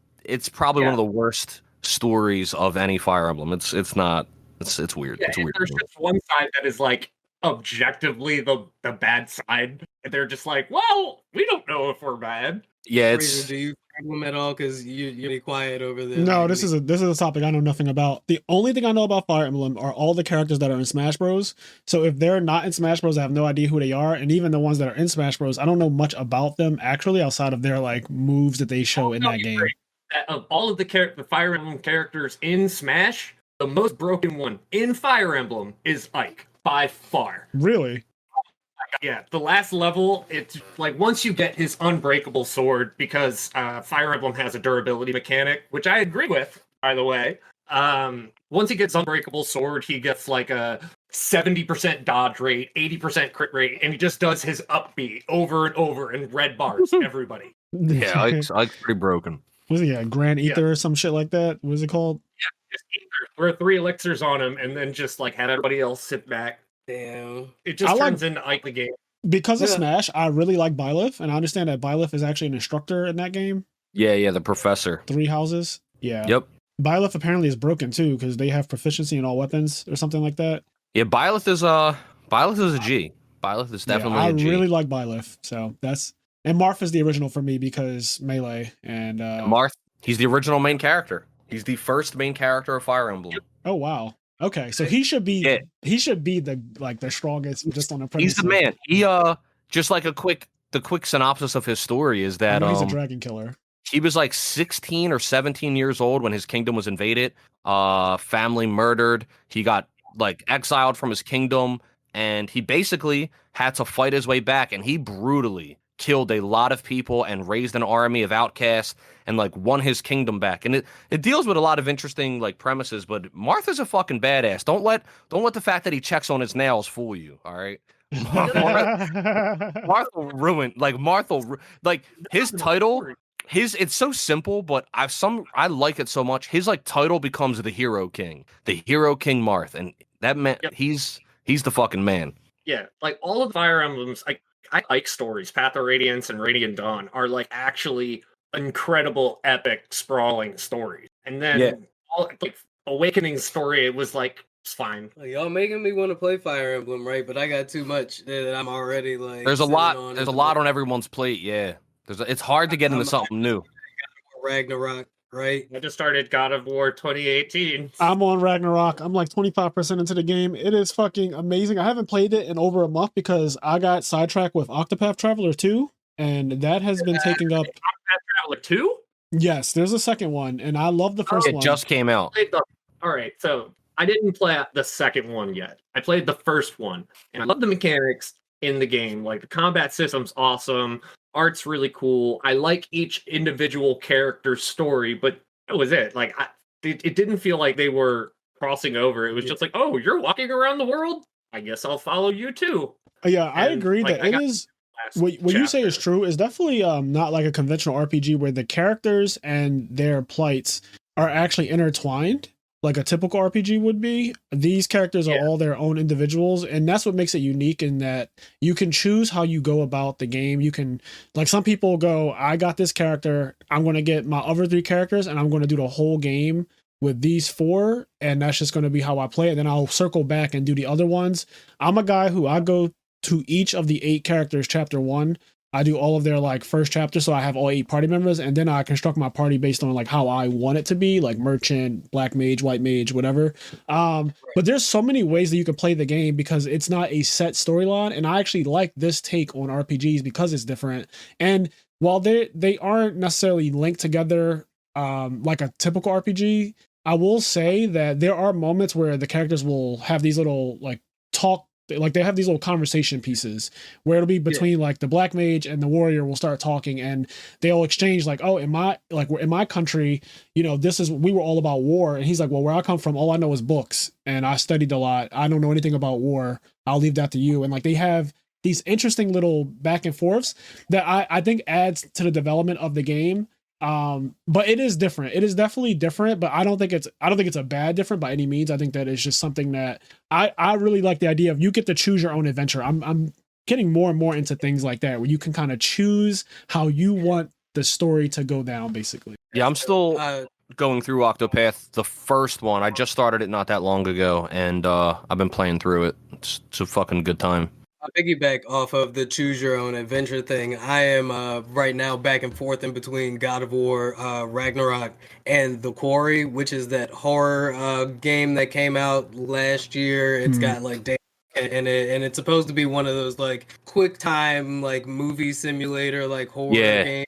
probably one of the worst stories of any Fire Emblem. It's weird. Yeah, it's a weird there's game. just one side that is like objectively the bad side, and they're just like, well, we don't know if we're bad. Yeah, do you them at all? Because you're be quiet over there. No, this is a topic I know nothing about. The only thing I know about Fire Emblem are all the characters that are in Smash Bros. So if they're not in Smash Bros, I have no idea who they are, and even the ones that are in Smash Bros, I don't know much about them actually, outside of their like moves that they show in that game. Of all of the Fire Emblem characters in Smash, the most broken one in Fire Emblem is Ike by far. Really? Yeah, the last level, it's like once you get his unbreakable sword, because Fire Emblem has a durability mechanic, which I agree with, by the way. Once he gets unbreakable sword, he gets like a 70% dodge rate, 80% crit rate, and he just does his upbeat over and over in red bars, everybody. Yeah, Ike's pretty broken. Was it Grand Ether or some shit like that? What was it called? Yeah, just ether. Throw 3 elixirs on him, and then just like had everybody else sit back. Damn. It just turns into Ike the game. Because of Smash, I really like Byleth, and I understand that Byleth is actually an instructor in that game. Yeah, the professor. 3 houses. Yeah. Yep. Byleth apparently is broken too because they have proficiency in all weapons or something like that. Yeah, Byleth is a G. Byleth is definitely a G. I really like Byleth, so that's and Marth is the original for me because Melee and Marth. He's the original main character. He's the first main character of Fire Emblem. Oh wow. Okay, so he should be the strongest just on the premise. He's the man. He just like the quick synopsis of his story is that he's a dragon killer. He was like 16 or 17 years old when his kingdom was invaded, family murdered. He got like exiled from his kingdom, and he basically had to fight his way back, and he brutally killed a lot of people and raised an army of outcasts and like won his kingdom back. And it deals with a lot of interesting like premises, but Martha's a fucking badass. Don't let the fact that he checks on his nails fool you, all right? Martha ruined his title. It's so simple, but I like it so much. His like title becomes the Hero King Marth, and that man, he's the fucking man. Yeah, like all of the Fire Emblems, I like stories. Path of Radiance and Radiant Dawn are like actually incredible, epic, sprawling stories. And then Awakening's story, it was like it's fine. Y'all making me want to play Fire Emblem, right? But I got too much that I'm already like. There's a lot on everyone's plate. Yeah. It's hard to get into something new. Ragnarok, right? I just started God of War 2018. I'm on Ragnarok. I'm like 25% into the game. It is fucking amazing. I haven't played it in over a month because I got sidetracked with Octopath Traveler 2, and that has been taking up. Octopath Traveler 2? Yes, there's a second one, and I love the first one. It just came out. All right, so I didn't play the second one yet. I played the first one, and I love the mechanics in the game. Like the combat system's awesome. Art's really cool. I like each individual character's story, but that was it. Like it didn't feel like they were crossing over. It was just like, oh, you're walking around the world? I guess I'll follow you too. Yeah, I agree that it is. What you say is true. It's definitely not like a conventional RPG where the characters and their plights are actually intertwined like a typical RPG would be. These characters are all their own individuals, and that's what makes it unique in that you can choose how you go about the game. You can, like some people go, I got this character, I'm going to get my other 3 characters, and I'm going to do the whole game with these 4, and that's just going to be how I play it. Then I'll circle back and do the other ones. I'm a guy who I go to each of the 8 characters, chapter 1. I do all of their like first chapter, so I have all 8 party members, and then I construct my party based on like how I want it to be, like merchant, black mage, white mage, whatever. But there's so many ways that you can play the game because it's not a set storyline, and I actually like this take on RPGs because it's different. And while they aren't necessarily linked together like a typical RPG, I will say that there are moments where the characters will have these little like like they have these little conversation pieces where it'll be between like the black mage and the warrior will start talking, and they'll exchange like, oh, in my country, we were all about war. And he's like, well, where I come from, all I know is books and I studied a lot. I don't know anything about war. I'll leave that to you. And like, they have these interesting little back and forths that I think adds to the development of the game. But it is different. It is definitely different, but I don't think it's a bad different by any means. I think that it's just something that I really like the idea of you get to choose your own adventure. I'm getting more and more into things like that where you can kind of choose how you want the story to go down, basically. Yeah, I'm still going through Octopath, the first one. I just started it not that long ago, and I've been playing through it. It's a fucking good time. I'll piggyback off of the choose your own adventure thing. I am right now back and forth in between God of War, Ragnarok, and The Quarry, which is that horror game that came out last year. It's got like in it, and it's supposed to be one of those like quick time like movie simulator like horror game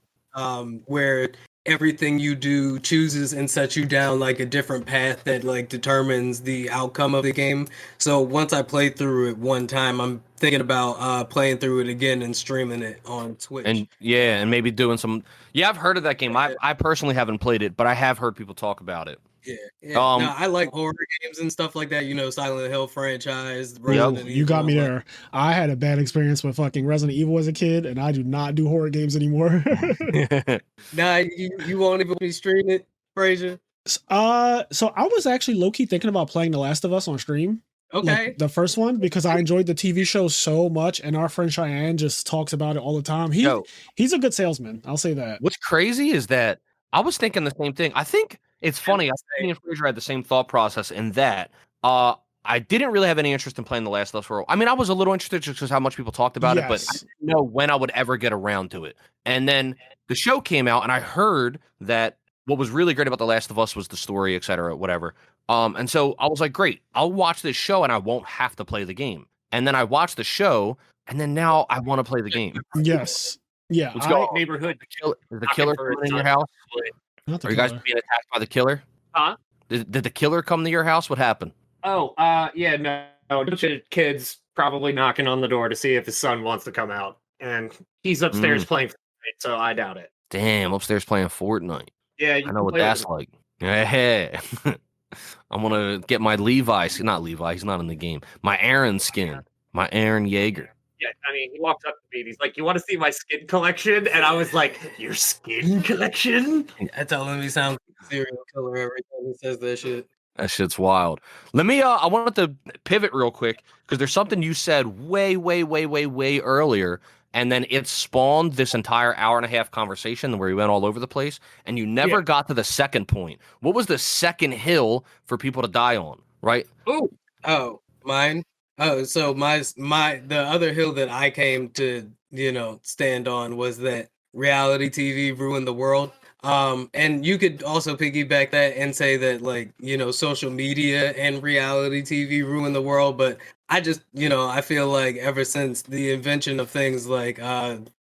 where everything you do chooses and sets you down like a different path that like determines the outcome of the game. So once I play through it one time, I'm thinking about playing through it again and streaming it on Twitch. And and maybe doing some. Yeah, I've heard of that game. I personally haven't played it, but I have heard people talk about it. Yeah. No, I like horror games and stuff like that. You know, Silent Hill franchise. Resident Evil, you got me there. I had a bad experience with fucking Resident Evil as a kid, and I do not do horror games anymore. Nah, you won't even be streaming it, Frazier. So I was actually low key thinking about playing The Last of Us on stream. Okay. Like the first one, because I enjoyed the TV show so much, and our friend Cheyenne just talks about it all the time. He's a good salesman. I'll say that. What's crazy is that I was thinking the same thing. I think it's funny. I think me and Fraser had the same thought process in that I didn't really have any interest in playing The Last of Us for a while. I mean, I was a little interested just because how much people talked about it, but I didn't know when I would ever get around to it. And then the show came out, and I heard that what was really great about The Last of Us was the story, et cetera, whatever. And so I was like, great, I'll watch this show and I won't have to play the game. And then I watched the show, and then now I want to play the game. Yes. Yeah. Let's go. Neighborhood. Is the killer coming in your house? Are you guys being attacked by the killer? Huh? Did the killer come to your house? What happened? Oh, yeah, no. A bunch of kids probably knocking on the door to see if his son wants to come out. And he's upstairs playing Fortnite, so I doubt it. Damn, upstairs playing Fortnite. Yeah, I know what that's like. Hey. I'm gonna get my Levi's, not Levi, he's not in the game. My Aaron skin, my Aaron Yeager. Yeah, I mean, he walked up to me and he's like, "You want to see my skin collection?" And I was like, "Your skin collection?" I tell him he sounds like a serial killer every time he says that shit. That shit's wild. Let me. I wanted to pivot real quick because there's something you said way earlier. And then it spawned this entire hour-and-a-half conversation where we went all over the place, and you never got to the second point. What was the second hill for people to die on, right? Oh, mine? Oh, so the other hill that I came to, stand on was that reality TV ruined the world. And you could also piggyback that and say that, like, social media and reality TV ruined the world, but I just, I feel like ever since the invention of things like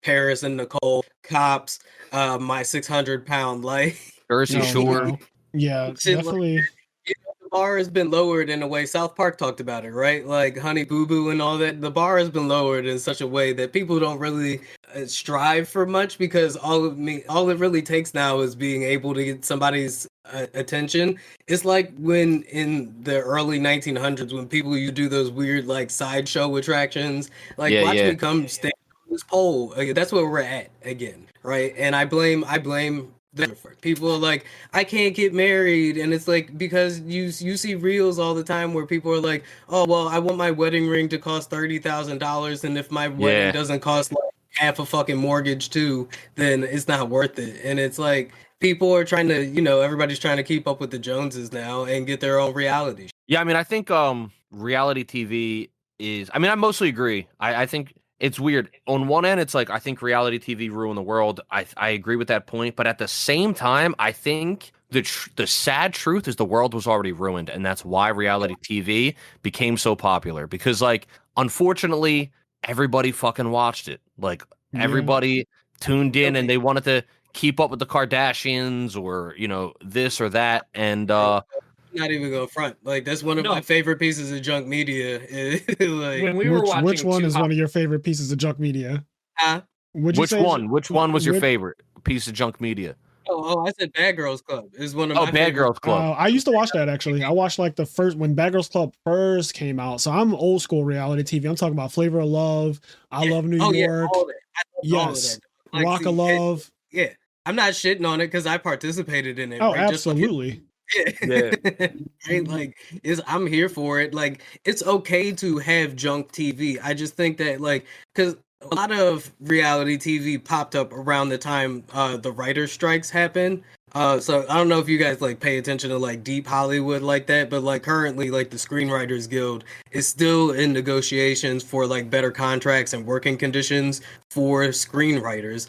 Paris and Nicole, Cops, My 600-Pound Life, Jersey Shore, yeah, definitely. The bar has been lowered in a way. South Park talked about it, right? Like Honey Boo Boo and all that. The bar has been lowered in such a way that people don't really strive for much, because all it really takes now is being able to get somebody's attention. It's like when in the early 1900s when people you do those weird like sideshow attractions, like watch me come stand on this pole. That's where we're at again, right? And I blame people are like, I can't get married, and it's like because you see reels all the time where people are like, oh well, I want my wedding ring to cost $30,000, and if my wedding doesn't cost like half a fucking mortgage too, then it's not worth it. And it's like people are trying to, everybody's trying to keep up with the Joneses now and get their own reality. Yeah, I mean, I think reality TV is. I mean, I mostly agree. I think. It's weird. On one end, it's like, I think reality TV ruined the world. I agree with that point. But at the same time, I think the sad truth is the world was already ruined. And that's why reality TV became so popular. Because, like, unfortunately, everybody fucking watched it. Like, everybody tuned in and they wanted to keep up with the Kardashians or, this or that. And, not even go front. Like that's one of my favorite pieces of junk media. Like, when we were watching which one is one of your favorite pieces of junk media? Which one? Which one was your favorite piece of junk media? Oh, I said Bad Girls Club is one of my Bad Girls Club. I used to watch that actually. I watched like the first when Bad Girls Club first came out. So I'm old school reality TV. I'm talking about Flavor of Love, I Love New York. All that. Yes, like, Rock of Love. I'm not shitting on it because I participated in it. Oh, right? Absolutely. Right? Like I'm here for it. Like it's okay to have junk TV. I just think that like because a lot of reality TV popped up around the time the writer strikes happened. So I don't know if you guys like pay attention to like deep Hollywood like that, but like currently like the Screenwriters Guild is still in negotiations for like better contracts and working conditions for screenwriters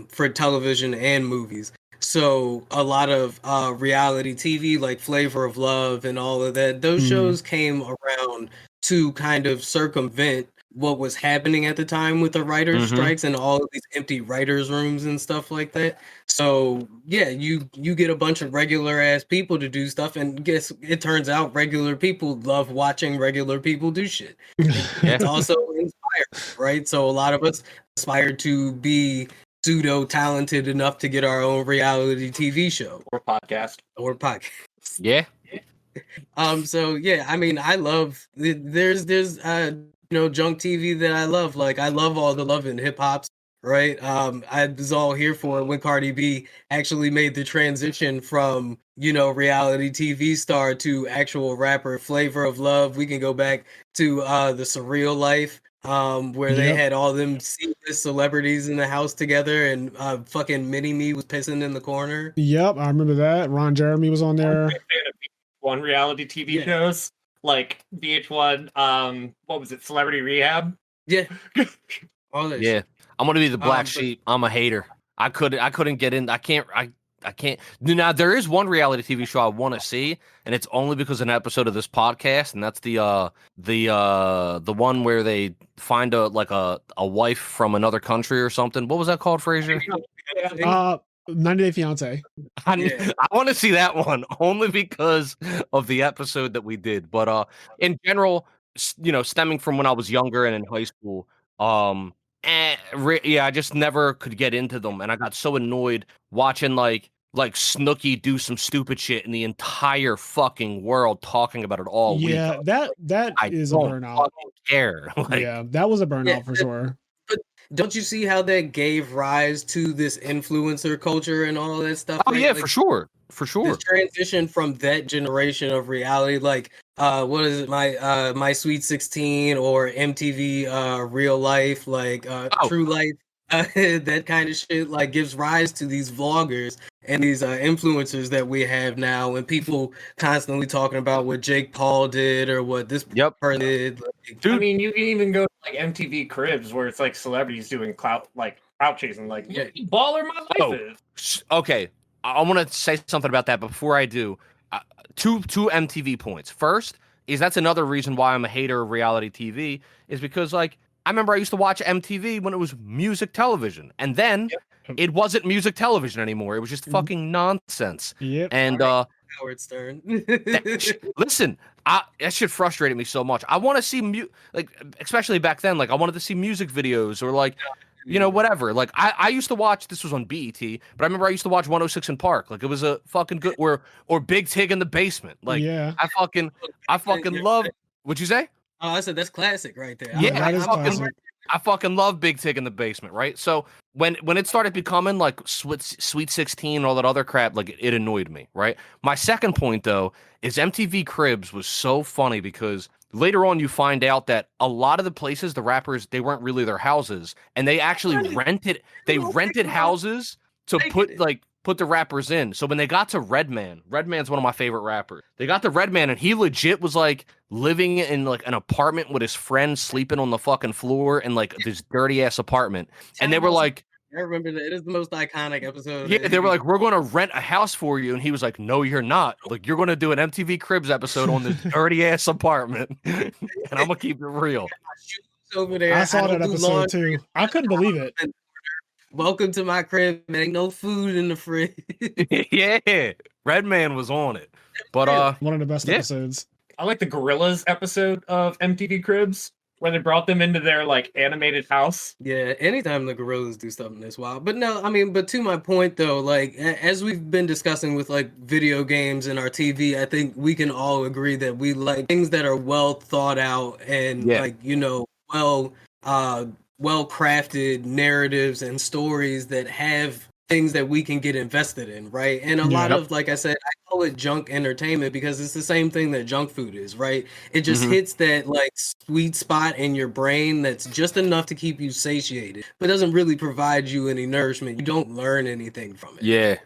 for television and movies. So a lot of reality TV like Flavor of Love and all of that, those shows came around to kind of circumvent what was happening at the time with the writers' strikes and all of these empty writers' rooms and stuff like that. So yeah, you get a bunch of regular ass people to do stuff, and guess it turns out regular people love watching regular people do shit. It's also inspired, right? So a lot of us aspire to be pseudo talented enough to get our own reality TV show or podcast. Yeah. So yeah, I mean, I love there's junk TV that I love. Like I love all the Love and Hip Hops, right? I was all here for when Cardi B actually made the transition from reality TV star to actual rapper. Flavor of Love. We can go back to the Surreal Life, where they had all them C-list celebrities in the house together, and fucking Mini Me was pissing in the corner. Yep, I remember that. Ron Jeremy was on there. One reality TV shows like VH1. What was it? Celebrity Rehab. Yeah. All that shit. I'm gonna be the black sheep. I'm a hater. I couldn't get in. I can't. Now there is one reality TV show I want to see, and it's only because of an episode of this podcast, and that's the one where they find a wife from another country or something. What was that called, Fraser? 90 Day Fiance. I want to see that one only because of the episode that we did. But in general, stemming from when I was younger and in high school, I just never could get into them, and I got so annoyed watching like Snooki do some stupid shit and the entire fucking world talking about it all week. Yeah, that is a burnout. Care. Yeah, that was a burnout for sure. But don't you see how that gave rise to this influencer culture and all that stuff? Oh, yeah, for sure. The transition from that generation of reality, like what is it, my Sweet 16 or MTV Real Life, like True Life, that kind of shit, like gives rise to these vloggers and these influencers that we have now, and people constantly talking about what Jake Paul did or what this person did. Like, dude, I mean, you can even go to like MTV Cribs where it's like celebrities doing clout chasing, like baller my life is. Okay, I want to say something about that before I do. Two MTV points. First is that's another reason why I'm a hater of reality TV is because like I remember I used to watch MTV when it was music television, and then it wasn't music television anymore. It was just fucking nonsense. Yep. And Howard Stern. Listen, that shit frustrated me so much. I want to see especially back then, like I wanted to see music videos or like whatever. Like I used to watch. This was on BET, but I remember I used to watch 106 in Park. Like it was a fucking good or Big Tig in the Basement. Like I fucking love. What'd you say? Oh, I said that's classic right there. Yeah, I fucking love Big Tig in the Basement, right? So when it started becoming like Sweet 16 and all that other crap, like it annoyed me, right? My second point though is MTV Cribs was so funny because later on you find out that a lot of the places the rappers they weren't really their houses and they actually rented houses to put the rappers in. So when they got to Redman's one of my favorite rappers. They got to Redman and he legit was like living in like an apartment with his friends sleeping on the fucking floor in like this dirty ass apartment. And they were like, I remember that. It is the most iconic episode. Yeah, they were like, we're going to rent a house for you. And he was like, no, you're not. Like, you're going to do an MTV Cribs episode on this dirty ass apartment. And I'm going to keep it real. Over there. I saw that episode too. I couldn't believe it. Welcome to my crib. Ain't no food in the fridge. Yeah, Redman was on it, but one of the best episodes. I like the Gorillas episode of MTV Cribs where they brought them into their like animated house. Yeah, anytime the Gorillas do something this wild. But no, I mean, but to my point though, like as we've been discussing with like video games and our TV, I think we can all agree that we like things that are well thought out and well crafted narratives and stories that have things that we can get invested in, right? And a lot of, like I said, I call it junk entertainment because it's the same thing that junk food is, right? It just hits that like sweet spot in your brain that's just enough to keep you satiated, but doesn't really provide you any nourishment. You don't learn anything from it. Yeah.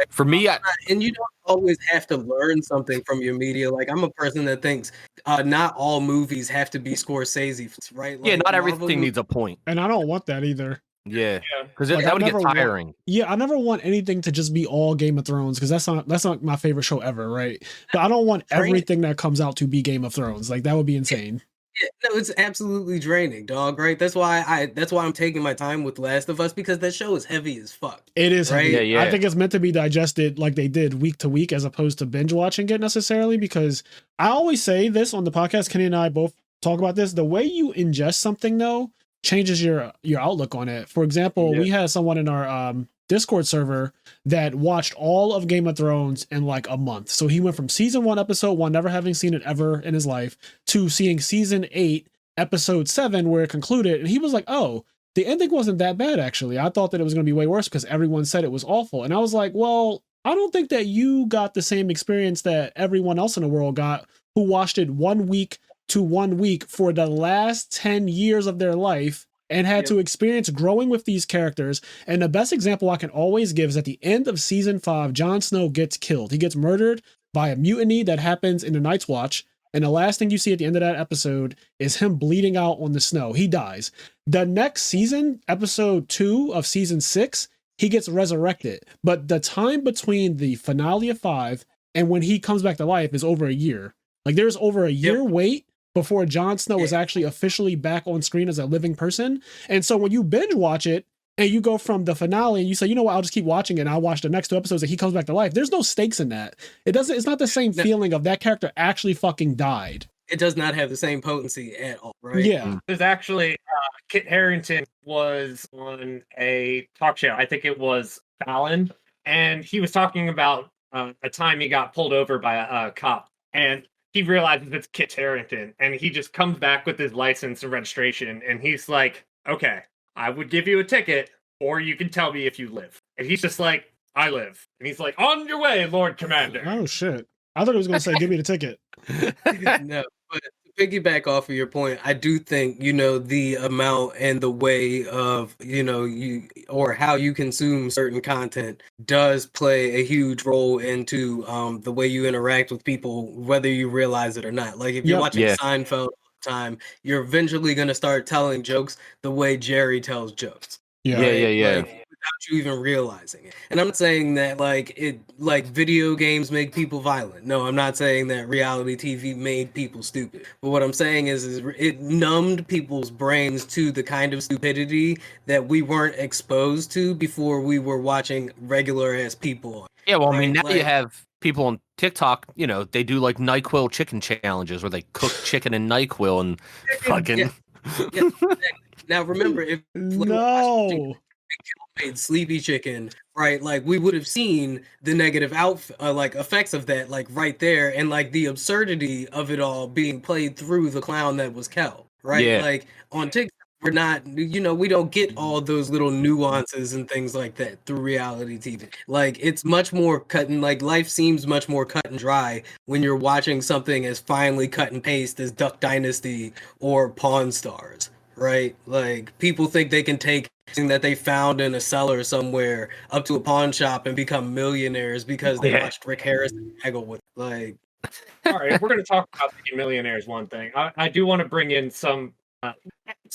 For me, and you don't always have to learn something from your media. Like I'm a person that thinks not all movies have to be Scorsese, right? Like, yeah, not everything needs a point, and I don't want that either. Yeah, because that would get tiring. I never want anything to just be all Game of Thrones because that's not my favorite show ever, right? But I don't want everything that comes out to be Game of Thrones. Like that would be insane. Yeah, no, it's absolutely draining, dog. Right? That's why I'm taking my time with Last of Us because that show is heavy as fuck. It is, right? Heavy. Yeah. I think it's meant to be digested like they did week to week, as opposed to binge watching it necessarily. Because I always say this on the podcast. Kenny and I both talk about this. The way you ingest something, though, changes your outlook on it. For example, we had someone in our Discord server that watched all of Game of Thrones in like a month. So he went from season 1, episode 1, never having seen it ever in his life, to seeing season 8, episode 7, where it concluded. And he was like, oh, the ending wasn't that bad, actually. I thought that it was going to be way worse because everyone said it was awful. And I was like, well, I don't think that you got the same experience that everyone else in the world got who watched it 1 week to 1 week for the last 10 years of their life and had to experience growing with these characters. And the best example I can always give is at the end of season 5, Jon Snow gets killed. He gets murdered by a mutiny that happens in the Night's Watch. And the last thing you see at the end of that episode is him bleeding out on the snow. He dies. The next season, episode 2 of season 6, he gets resurrected. But the time between the finale of 5 and when he comes back to life is over a year. Like there's over a year wait before Jon Snow is actually officially back on screen as a living person. And so when you binge watch it and you go from the finale and you say, you know what, I'll just keep watching it and I'll watch the next 2 episodes and he comes back to life. There's no stakes in that. It's not the same feeling of that character actually fucking died. It does not have the same potency at all, right? Yeah. There's actually Kit Harington was on a talk show. I think it was Fallon, and he was talking about a time he got pulled over by a cop, and he realizes it's Kit Harington, and he just comes back with his license and registration, and he's like, "Okay, I would give you a ticket, or you can tell me if you live." And he's just like, "I live," and he's like, "On your way, Lord Commander." Oh shit! I thought he was going to say, "Give me the ticket." No, but to piggyback off of your point, I do think, the amount and the way of, you or how you consume certain content does play a huge role into the way you interact with people, whether you realize it or not. Like if you're watching Seinfeld all the time, you're eventually going to start telling jokes the way Jerry tells jokes. Yeah. Like, without you even realizing it. And I'm not saying that like video games make people violent. No, I'm not saying that reality TV made people stupid. But what I'm saying is it numbed people's brains to the kind of stupidity that we weren't exposed to before we were watching regular ass people. Yeah, well, I mean, now you have people on TikTok, they do like NyQuil chicken challenges where they cook chicken in NyQuil and fucking. Yeah, exactly. Now remember, if made Sleepy Chicken, right? Like we would have seen the negative effects of that, like right there, and like the absurdity of it all being played through the clown that was Kel, right? Yeah. Like on TikTok, we're not, we don't get all those little nuances and things like that through reality TV. Like it's much more cut and like life seems much more cut and dry when you're watching something as finely cut and paste as Duck Dynasty or Pawn Stars. Right? Like people think they can take something that they found in a cellar somewhere up to a pawn shop and become millionaires because they watched Rick Harrison haggle with like. All right, if we're going to talk about the millionaires, one thing I do want to bring in some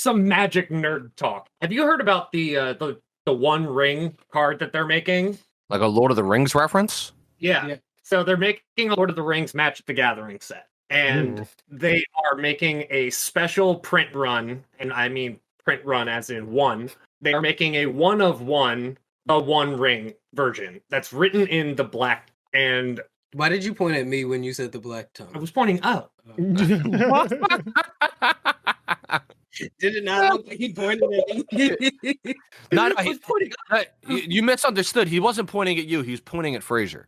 magic nerd talk. Have you heard about the One Ring card that they're making? Like a Lord of the Rings reference? Yeah. So they're making a Lord of the Rings Magic the Gathering set. And they are making a special print run, and I mean print run as in one. They are making a 1-of-1, a One Ring version that's written in the black. And why did you point at me when you said the black tongue? I was pointing up. Did it not look like he pointed at me? No, he's pointing. You misunderstood. He wasn't pointing at you. He was pointing at Fraser.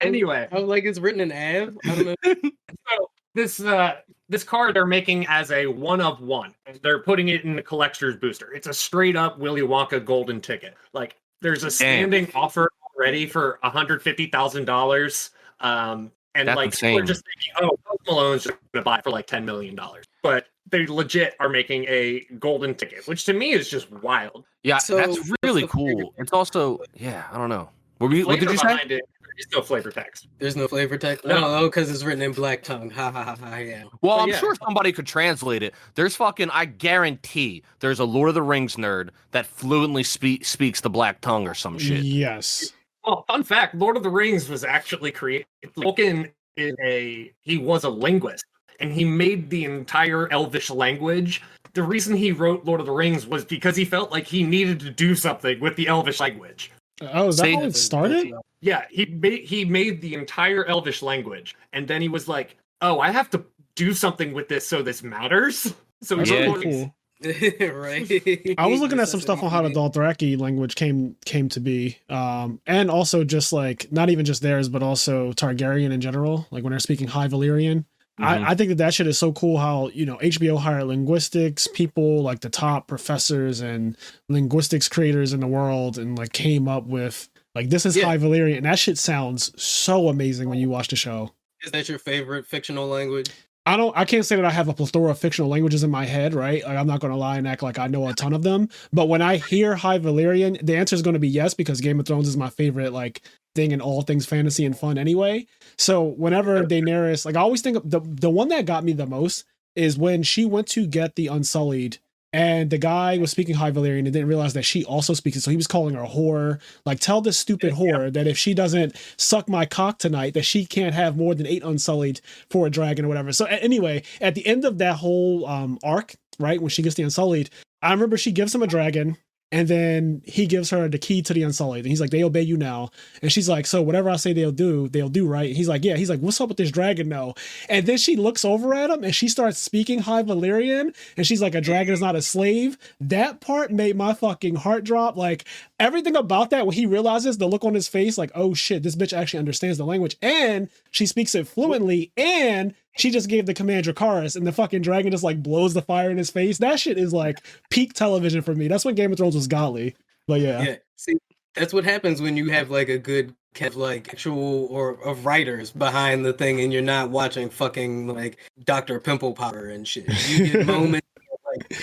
Anyway, I was like, it's written in Av. I don't know. So this card they're making as a 1-of-1. They're putting it in the collector's booster. It's a straight up Willy Wonka golden ticket. Like there's a standing offer already for $150,000. And that's like insane. people are just thinking, oh, Post Malone's just gonna buy it for like $10 million. But they legit are making a golden ticket, which to me is just wild. Yeah, So, that's really cool. It's also, I don't know. What did you say? There's no flavor text. There's no flavor text? No. Oh, because it's written in black tongue. Ha ha ha ha, yeah. Well, But I'm yeah. sure somebody could translate it. I guarantee there's a Lord of the Rings nerd that fluently speaks the black tongue or some shit. Yes. Well, fun fact, Lord of the Rings was actually created. Tolkien he was a linguist, and he made the entire Elvish language. The reason he wrote Lord of the Rings was because he felt like he needed to do something with the Elvish language. Oh, is that how it started? Yeah, he made the entire Elvish language, and then he was like, "Oh, I have to do something with this, so this matters." So That's he Yeah. wrote cool. Right. I was looking at some stuff on how the Dothraki language came to be, and also just like not even just theirs, but also Targaryen in general. Like when they're speaking High Valyrian, I think that shit is so cool. How HBO hired linguistics people, like the top professors and linguistics creators in the world, and like came up with like this is High Valyrian, and that shit sounds so amazing when you watch the show. Is that your favorite fictional language? I can't say that I have a plethora of fictional languages in my head, right? Like, I'm not going to lie and act like I know a ton of them. But when I hear High Valyrian, the answer is going to be yes, because Game of Thrones is my favorite, like, thing in all things fantasy and fun anyway. So whenever Daenerys, like, I always think the one that got me the most is when she went to get the Unsullied, and the guy was speaking High Valyrian and didn't realize that she also speaks it. So he was calling her a whore. Like, tell this stupid whore that if she doesn't suck my cock tonight, that she can't have more than 8 Unsullied for a dragon or whatever. So anyway, at the end of that whole arc, right, when she gets the Unsullied, I remember she gives him a dragon. And then he gives her the key to the Unsullied. And he's like, they obey you now. And she's like, so whatever I say they'll do, right? And he's like, yeah. He's like, what's up with this dragon now? And then she looks over at him and she starts speaking High Valyrian. And she's like, a dragon is not a slave. That part made my fucking heart drop. Like, everything about that, when he realizes the look on his face, like, oh shit, this bitch actually understands the language. And she speaks it fluently. And she just gave the command Dracarys, and the fucking dragon just like blows the fire in his face. That shit is like peak television for me. That's when Game of Thrones was godly. But yeah. See, that's what happens when you have like a good like actual or of writers behind the thing, and you're not watching fucking like Dr. Pimple Popper and shit. You get moments like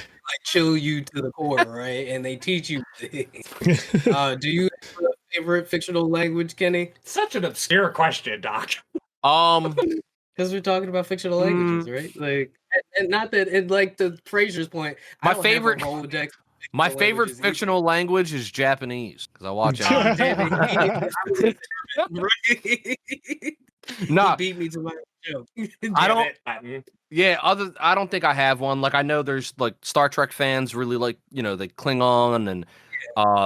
chill you to the core, right? And they teach you things. Do you have a favorite fictional language, Kenny? Such an obscure question, Doc. Because we're talking about fictional languages, right? Like, and not that, and like to Fraser's point, my favorite fictional language is Japanese because I watch anime. No, he beat me to my joke. I don't think I have one. Like, I know there's like Star Trek fans really like the Klingon, and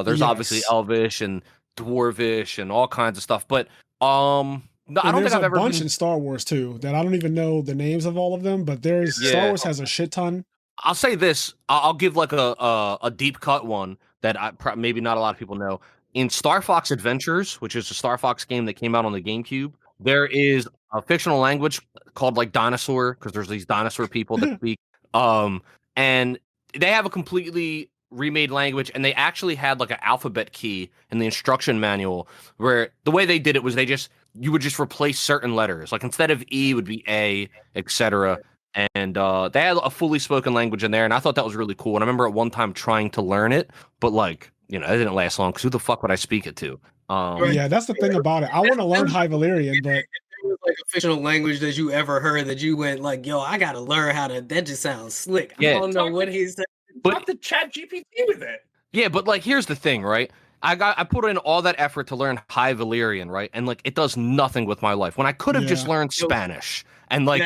there's obviously Elvish and Dwarvish and all kinds of stuff, but no, I don't think I've ever bunch in Star Wars too that I don't even know the names of all of them, but Star Wars has a shit ton. I'll say this: I'll give like a deep cut one that maybe not a lot of people know. In Star Fox Adventures, which is a Star Fox game that came out on the GameCube, there is a fictional language called like Dinosaur, because there's these dinosaur people that speak. And they have a completely remade language, and they actually had like an alphabet key in the instruction manual, where the way they did it was you would just replace certain letters. Like instead of E would be A, etc. And they had a fully spoken language in there, and I thought that was really cool. And I remember at one time trying to learn it, but like, it didn't last long because who the fuck would I speak it to? Yeah, that's the thing about it. I want to learn High Valyrian, but was like a fictional language that you ever heard that you went like, yo, I gotta learn how to. That just sounds slick. I don't know what he's saying. Talk to Chat GPT with it. Yeah, but like, here's the thing, right? I put in all that effort to learn High Valyrian, right? And like, it does nothing with my life when I could have just learned Spanish and like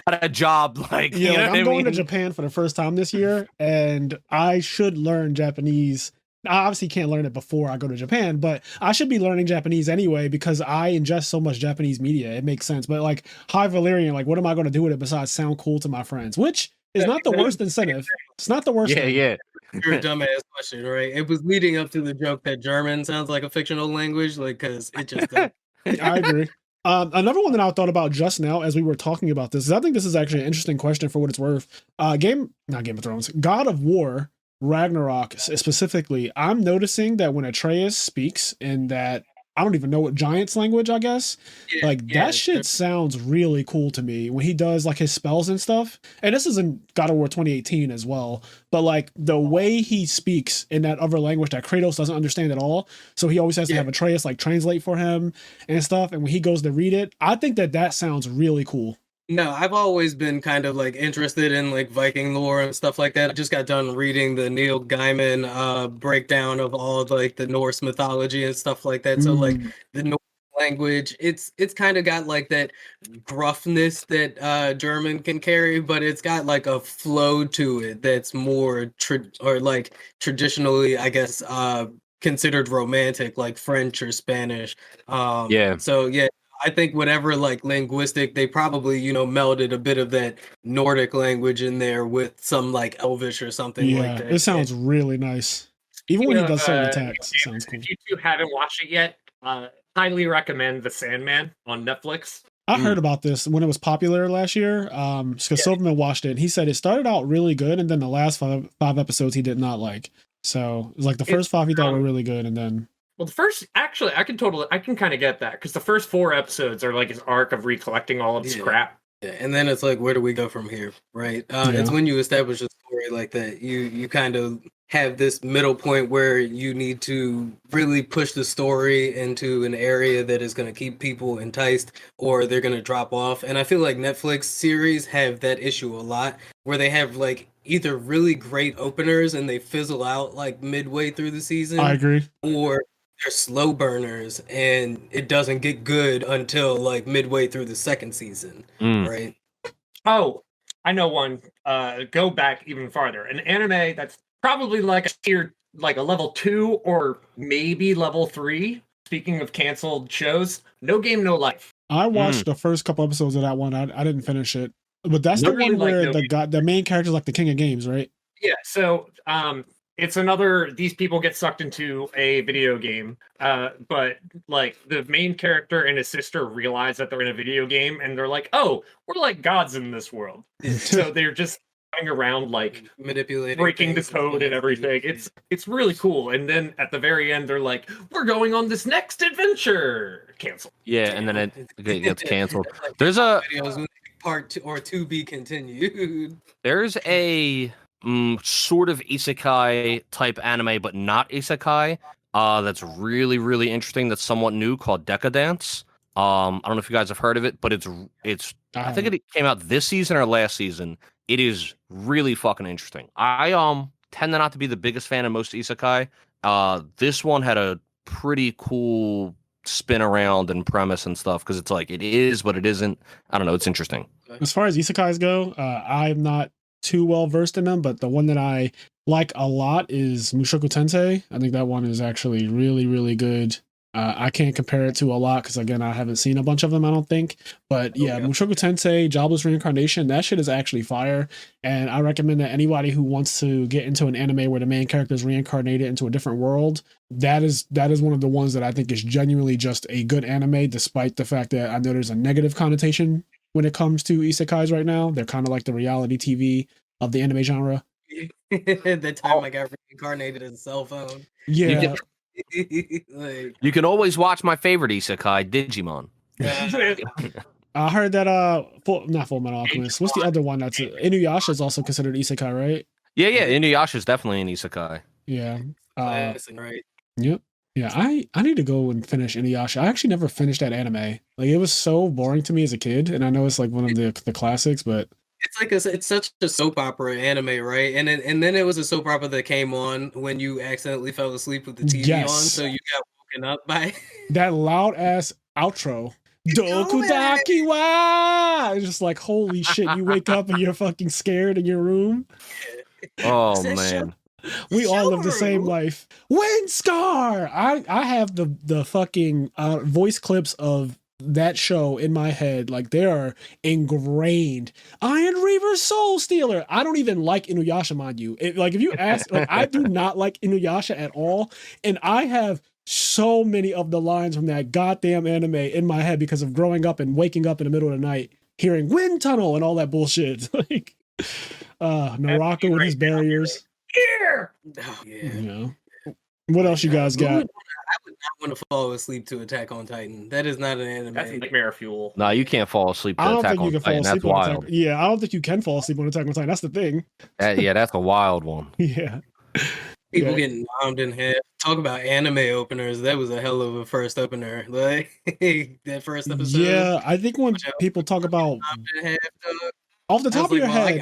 got a job. Like, I'm going to Japan for the first time this year, and I should learn Japanese. I obviously can't learn it before I go to Japan, but I should be learning Japanese anyway because I ingest so much Japanese media. It makes sense. But like High Valyrian, like, what am I going to do with it besides sound cool to my friends? Which is not the worst incentive. It's not the worst. Yeah. You're a dumbass question, right? It was leading up to the joke that German sounds like a fictional language, like, because it just does. I agree. Another one that I thought about just now as we were talking about this is I think this is actually an interesting question for what it's worth. Not Game of Thrones, God of War, Ragnarok specifically. I'm noticing that when Atreus speaks in that, I don't even know what giant's language, I guess. That shit sounds really cool to me when he does like his spells and stuff. And this is in God of War 2018 as well. But like the way he speaks in that other language that Kratos doesn't understand at all. So he always has to have Atreus like translate for him and stuff. And when he goes to read it, I think that sounds really cool. No, I've always been kind of like interested in like Viking lore and stuff like that. I just got done reading the Neil Gaiman breakdown of all of, like the Norse mythology and stuff like that. So like the Norse language, it's kind of got like that gruffness that German can carry, but it's got like a flow to it that's more traditionally, I guess, considered romantic, like French or Spanish. So yeah. I think whatever like linguistic, they probably, melded a bit of that Nordic language in there with some like Elvish or something like that. It sounds really nice. Even when he does certain attacks, it sounds cool. If you two haven't watched it yet, highly recommend The Sandman on Netflix. I heard about this when it was popular last year. Because Silverman watched it, and he said it started out really good, and then the last five episodes he did not like. So it was like the first five he thought were really good, and then. Well, the first, actually, I can kind of get that, because the first 4 episodes are like his arc of recollecting all of his crap. Yeah, and then it's like, where do we go from here, right? It's when you establish a story like that, you kind of have this middle point where you need to really push the story into an area that is going to keep people enticed, or they're going to drop off. And I feel like Netflix series have that issue a lot, where they have like either really great openers and they fizzle out like midway through the season. I agree. Or they're slow burners and it doesn't get good until like midway through the second season, right? Oh, I know one. Go back even farther. An anime that's probably like a tier, like a level 2 or maybe level 3. Speaking of canceled shows, No Game, No Life. I watched the first couple episodes of that one. I didn't finish it, but that's the one where the main character is like the king of games, right? Yeah. So, it's another, these people get sucked into a video game, but like the main character and his sister realize that they're in a video game, and they're like, oh, we're like gods in this world. So they're just running around like manipulating, breaking the code and everything. It's really cool. And then at the very end, they're like, we're going on this next adventure. Cancel. Yeah, and then it gets canceled. There's a part 2 or to be continued. There's a sort of isekai type anime, but not isekai. That's really, really interesting. That's somewhat new, called Decadence. I don't know if you guys have heard of it, but it's. I think it came out this season or last season. It is really fucking interesting. I tend to not to be the biggest fan of most isekai. This one had a pretty cool spin around and premise and stuff, because it's like it is, but it isn't. I don't know. It's interesting. As far as isekais go, I'm not too well versed in them, but the one that I like a lot is Mushoku Tensei. I think that one is actually really, really good. I can't compare it to a lot because, again, I haven't seen a bunch of them, I don't think. But yeah, Mushoku Tensei, Jobless Reincarnation, that shit is actually fire. And I recommend that anybody who wants to get into an anime where the main character is reincarnated into a different world, that is one of the ones that I think is genuinely just a good anime, despite the fact that I know there's a negative connotation when it comes to isekais right now. They're kind of like the reality TV of the anime genre. The time I got reincarnated as a cell phone. Yeah. You can always watch my favorite isekai, Digimon. I heard that not Full Metal Alchemist. What's the other one that's Inuyasha is also considered isekai, right? Yeah, Inuyasha is definitely an isekai. Yeah. Right. Yep. Yeah, I need to go and finish Inuyasha. I actually never finished that anime. Like, it was so boring to me as a kid, and I know it's like one of the classics, but it's like it's such a soap opera anime, right? And then it was a soap opera that came on when you accidentally fell asleep with the TV on, so you got woken up by that loud ass outro. Dokudaki wa! It's just like, holy shit, you wake up and you're fucking scared in your room. Oh man. We all live the same life. Windscar! I have the fucking voice clips of that show in my head. Like, they are ingrained. Iron Reaver Soul Stealer. I don't even like Inuyasha, mind you. If you ask, like, I do not like Inuyasha at all. And I have so many of the lines from that goddamn anime in my head because of growing up and waking up in the middle of the night hearing Wind Tunnel and all that bullshit. Like, Naraka with his barriers. Here. Oh, yeah. You know. What else you guys got? I would not want to fall asleep to Attack on Titan. That is not an anime. That's nightmare fuel. No, you can't fall asleep to Attack on Titan. That's wild. Yeah, I don't think you can fall asleep on Attack on Titan. That's the thing. Yeah, that's a wild one. Yeah. People getting bombed in half. Talk about anime openers. That was a hell of a first opener. Like, that first episode. Yeah, I think when people talk about off the top of your head,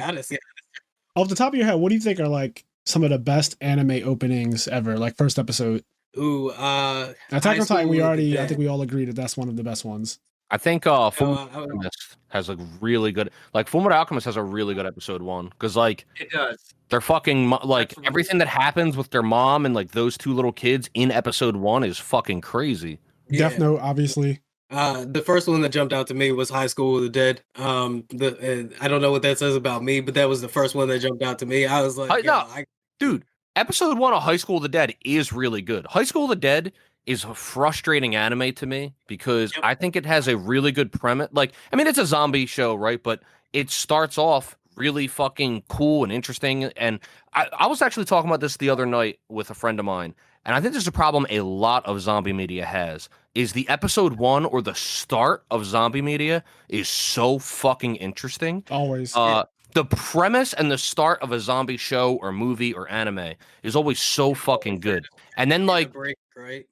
off the top of your head, what do you think are like some of the best anime openings ever? Like, first episode. Ooh, Attack on Titan. I think we all agree that that's one of the best ones. I think Fullmetal Alchemist has a really good, like, Fullmetal Alchemist has a really good episode 1, because like it does. They're fucking like everything that happens with their mom and like those two little kids in episode 1 is fucking crazy. Death Note, obviously. The first one that jumped out to me was High School of the Dead. I don't know what that says about me, but that was the first one that jumped out to me. I was like, dude, episode 1 of High School of the Dead is really good. High School of the Dead is a frustrating anime to me because I think it has a really good premise. Like, I mean, it's a zombie show, right? But it starts off really fucking cool and interesting. And I was actually talking about this the other night with a friend of mine. And I think there's a problem a lot of zombie media has is the episode 1 or the start of zombie media is so fucking interesting. Always. The premise and the start of a zombie show or movie or anime is always so fucking good. And then like,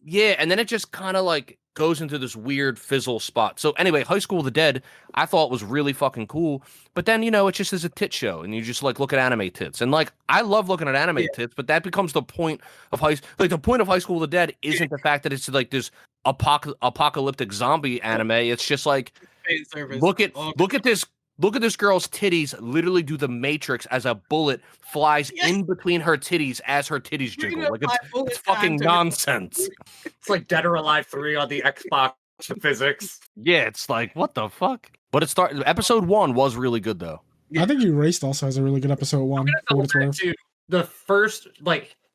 yeah, and then it just kind of like goes into this weird fizzle spot. So anyway, High School of the Dead, I thought was really fucking cool. But then, you know, it just is a tit show and you just like look at anime tits. And like, I love looking at anime tits, but that becomes the point of the point of High School of the Dead isn't the fact that it's like this apocalyptic zombie anime. It's just like, look at this girl's titties literally do the Matrix as a bullet flies in between her titties as her titties jiggle. Like it's fucking nonsense. It's like Dead or Alive 3 on the Xbox physics. Yeah, it's like, what the fuck? But episode 1 was really good though. I think Erased also has a really good episode 1. For what it's worth.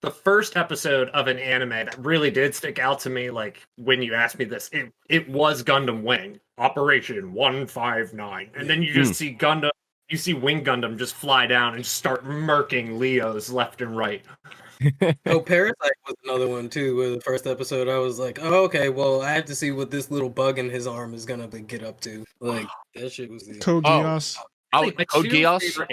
The first episode of an anime that really did stick out to me, like when you asked me this, it was Gundam Wing, Operation 159. And then you just see Wing Gundam just fly down and start murking Leos left and right. Parasite was another one too. Where the first episode, I was like, "Oh, okay. Well, I have to see what this little bug in his arm is gonna get up to." Like that shit was the Code Geass. Code Geass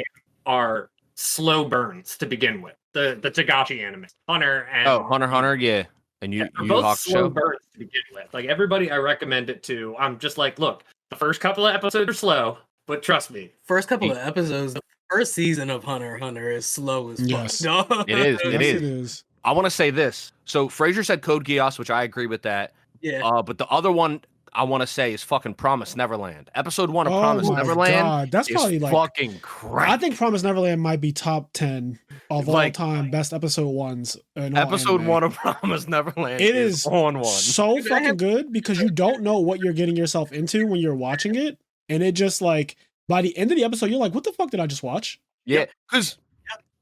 are slow burns to begin with. The Tagashi anime, Hunter and Hunter, yeah. And you both slow burns to begin with. Like everybody I recommend it to, I'm just like, look, the first couple of episodes are slow, but trust me, first couple of episodes, the first season of Hunter is slow as fuck. It is. I want to say this. So Fraser said Code Geass, which I agree with that. Yeah. But the other one I want to say is fucking Promise Neverland. Episode 1 of Promise Neverland. God. That's probably like fucking crap. I think Promise Neverland might be top 10 of all time best episode 1s. Episode 1 of Promise Neverland. It is on one. So fucking good because you don't know what you're getting yourself into when you're watching it, and it just like by the end of the episode you're like, what the fuck did I just watch? Yeah, because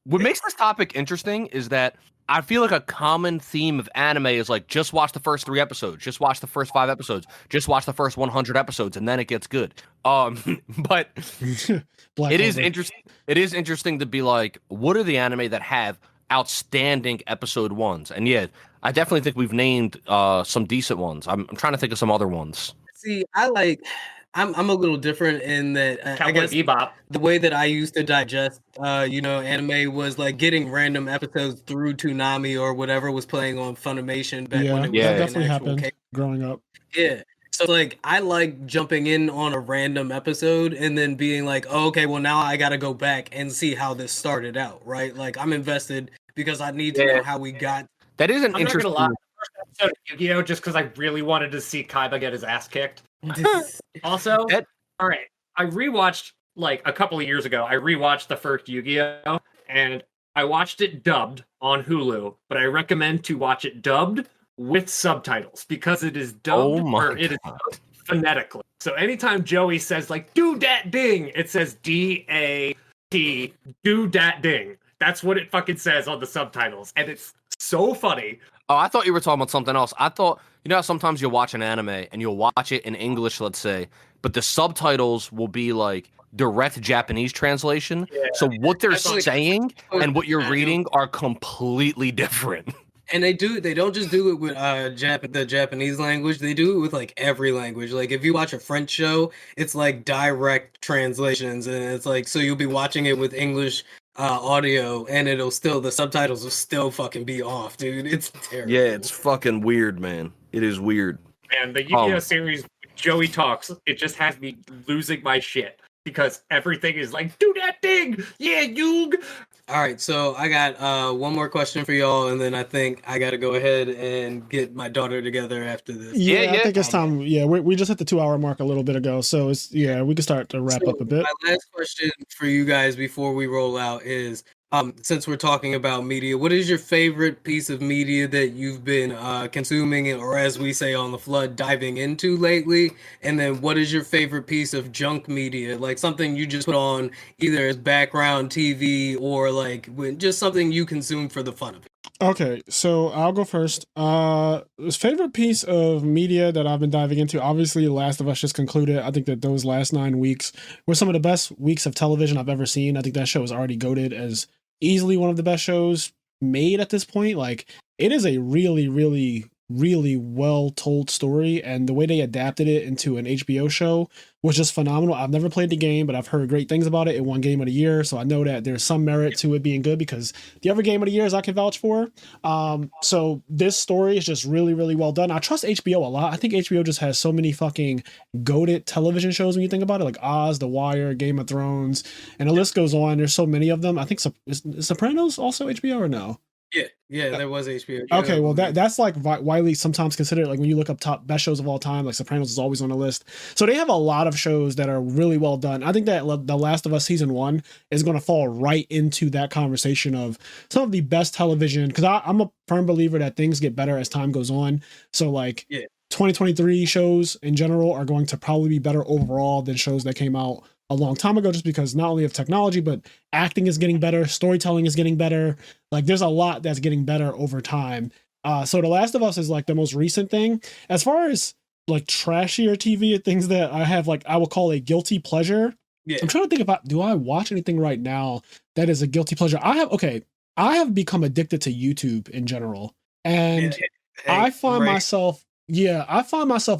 what makes this topic interesting is that I feel like a common theme of anime is like, just watch the first 3 episodes, just watch the first 5 episodes, just watch the first 100 episodes, and then it gets good. But it is interesting. It is interesting to be like, what are the anime that have outstanding episode 1s? And yeah, I definitely think we've named some decent ones. I'm trying to think of some other ones. See, I'm a little different in that I guess Bebop. The way that I used to digest, anime was like getting random episodes through Toonami or whatever was playing on Funimation back when it was that definitely happened growing up. Yeah. So like I like jumping in on a random episode and then being like, oh, okay, well now I gotta go back and see how this started out, right? Like I'm invested because I need to know how we got. That is an interesting. I'm not gonna lie. First episode of Yu-Gi-Oh! Just because I really wanted to see Kaiba get his ass kicked. Also, all right, I rewatched like a couple of years ago. I rewatched the first Yu-Gi-Oh! And I watched it dubbed on Hulu, but I recommend to watch it dubbed with subtitles because it is dubbed it is dubbed phonetically. So anytime Joey says like "do dat ding," it says D-A-T, do dat ding. That's what it fucking says on the subtitles, and it's so funny. Oh, I thought you were talking about something else. I thought, you know how sometimes you'll watch an anime and you'll watch it in English, let's say, but the subtitles will be like direct Japanese translation. Yeah. So what they're saying and what you're reading are completely different. And they don't just do it with the Japanese language. They do it with like every language. Like if you watch a French show, it's like direct translations, and it's like, so you'll be watching it with English audio and the subtitles will still fucking be off, dude. It's terrible. Yeah, it's fucking weird, man. It is weird. And the Yu-Gi-Oh! Series, Joey talks, it just has me losing my shit because everything is like, do that thing, yeah, Yug. All right, so I got one more question for y'all, and then I think I got to go ahead and get my daughter together after this. Yeah, I think it's time. Yeah, we just hit the 2-hour mark a little bit ago, so we can start to wrap up a bit. My last question for you guys before we roll out is, Since we're talking about media, what is your favorite piece of media that you've been consuming, or as we say on the Flood, diving into lately? And then what is your favorite piece of junk media, like something you just put on either as background TV or like just something you consume for the fun of it? Okay, so I'll go first. Favorite piece of media that I've been diving into, obviously The Last of Us just concluded. I think that those last 9 weeks were some of the best weeks of television I've ever seen. I think that show is already goated as easily one of the best shows made at this point. Like, it is a really, really, really well told story, and the way they adapted it into an HBO show was just phenomenal. I've never played the game, but I've heard great things about it. It won Game of the Year, so I know that there's some merit to it being good, because the other Game of the Years I can vouch for. So this story is just really, really well done. I trust HBO a lot. I think HBO just has so many fucking goated television shows when you think about it, like Oz, The Wire, Game of Thrones, and the list goes on. There's so many of them. I think is Sopranos also HBO or no? Yeah, there was HBO. Okay, well that's like widely sometimes considered, like when you look up top best shows of all time, like Sopranos is always on the list. So they have a lot of shows that are really well done. I think that The Last of Us season 1 is going to fall right into that conversation of some of the best television, because I'm a firm believer that things get better as time goes on. So like 2023 shows in general are going to probably be better overall than shows that came out a long time ago, just because not only of technology, but acting is getting better, storytelling is getting better. Like there's a lot that's getting better over time. So The Last of Us is like the most recent thing. As far as like trashier TV and things that I have, like I will call a guilty pleasure. Yeah. I'm trying to think about, do I watch anything right now that is a guilty pleasure? I have become addicted to YouTube in general. And I find myself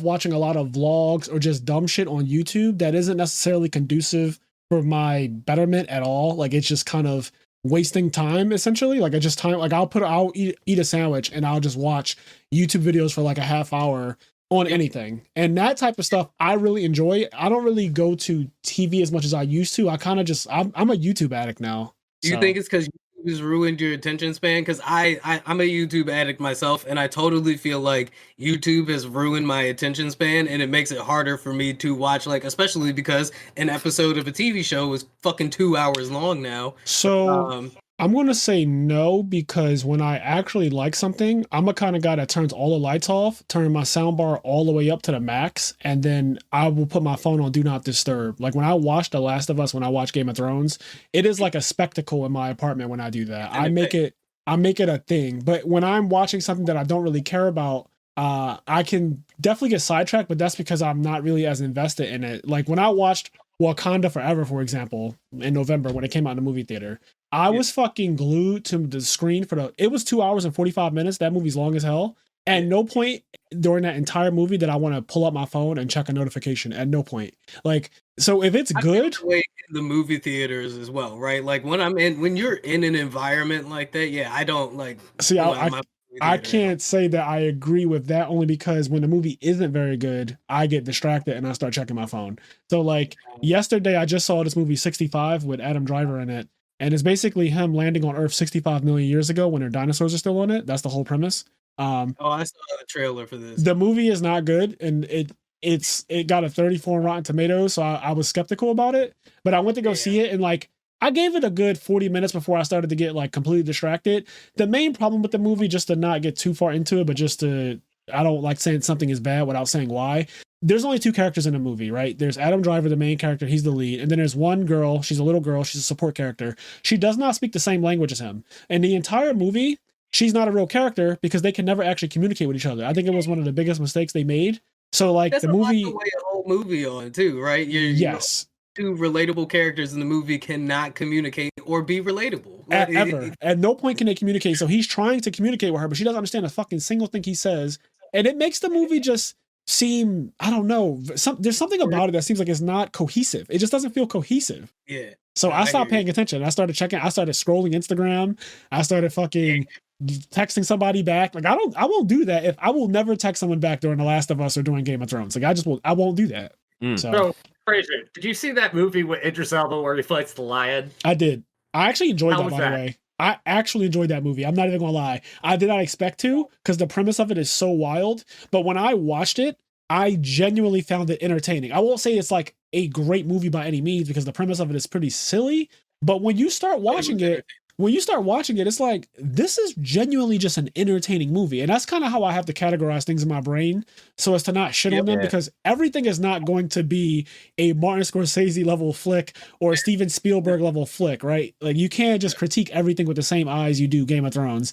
watching a lot of vlogs or just dumb shit on YouTube that isn't necessarily conducive for my betterment at all. Like it's just kind of wasting time essentially. Like I'll eat a sandwich and I'll just watch YouTube videos for like a half hour on anything. And that type of stuff I really enjoy. I don't really go to TV as much as I used to. I'm a YouTube addict now. Do you think it's because has ruined your attention span? Because I'm a YouTube addict myself, and I totally feel like YouTube has ruined my attention span, and it makes it harder for me to watch, like, especially because an episode of a TV show is fucking 2 hours long now. So I'm going to say no, because when I actually like something, I'm a kind of guy that turns all the lights off, turn my soundbar all the way up to the max, and then I will put my phone on Do Not Disturb. Like when I watch The Last of Us, when I watch Game of Thrones, it is like a spectacle in my apartment when I do that. I make it a thing. But when I'm watching something that I don't really care about, I can definitely get sidetracked, but that's because I'm not really as invested in it. Like when I watched Wakanda Forever, for example, in November when it came out in the movie theater, I was fucking glued to the screen it was 2 hours and 45 minutes. That movie's long as hell. At no point during that entire movie did I want to pull up my phone and check a notification. At no point. Like, so if it's good, in the movie theaters as well, right? Like when you're in an environment like that, I don't like. See, I can't say that I agree with that, only because when the movie isn't very good, I get distracted and I start checking my phone. So like yesterday, I just saw this movie 65 with Adam Driver in it. And it's basically him landing on Earth 65 million years ago when their dinosaurs are still on it. That's the whole premise. I saw the trailer for this. The movie is not good, and it got a 34 on Rotten Tomatoes, so I was skeptical about it. But I went to go see it, and like I gave it a good 40 minutes before I started to get like completely distracted. The main problem with the movie, just to not get too far into it, but I don't like saying something is bad without saying why. There's only two characters in the movie, right? There's Adam Driver, the main character. He's the lead. And then there's one girl. She's a little girl. She's a support character. She does not speak the same language as him. And the entire movie, she's not a real character because they can never actually communicate with each other. I think it was one of the biggest mistakes they made. So like that's the movie, a whole movie on too, right? Yes. Two relatable characters in the movie cannot communicate or be relatable. Ever. At no point can they communicate. So he's trying to communicate with her, but she doesn't understand a fucking single thing he says. And it makes the movie just seem, I don't know, there's something about it that seems like it's not cohesive. It just doesn't feel cohesive. Yeah. So I stopped paying attention. I started scrolling Instagram. I started fucking texting somebody back. Like I won't do that. I will never text someone back during The Last of Us or during Game of Thrones. Like I won't do that. So Fraser, did you see that movie with Idris Elba where he fights the lion? I did. I actually enjoyed that, by the way. I actually enjoyed that movie. I'm not even gonna lie. I did not expect to, because the premise of it is so wild. But when I watched it, I genuinely found it entertaining. I won't say it's like a great movie by any means, because the premise of it is pretty silly. But when you start watching it, when you start watching it, it's like, this is genuinely just an entertaining movie. And that's kind of how I have to categorize things in my brain so as to not shit on them, because everything is not going to be a Martin Scorsese level flick or a Steven Spielberg level flick, right? Like, you can't just critique everything with the same eyes you do Game of Thrones.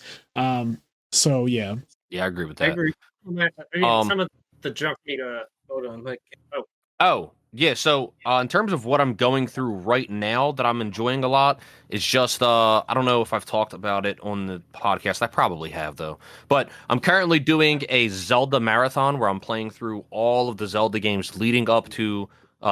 So yeah. Yeah, I agree with that. I agree. Some of the junk media, hold on, like, yeah. So in terms of what I'm going through right now that I'm enjoying a lot, is just I don't know if I've talked about it on the podcast. I probably have though. But I'm currently doing a Zelda marathon where I'm playing through all of the Zelda games leading up to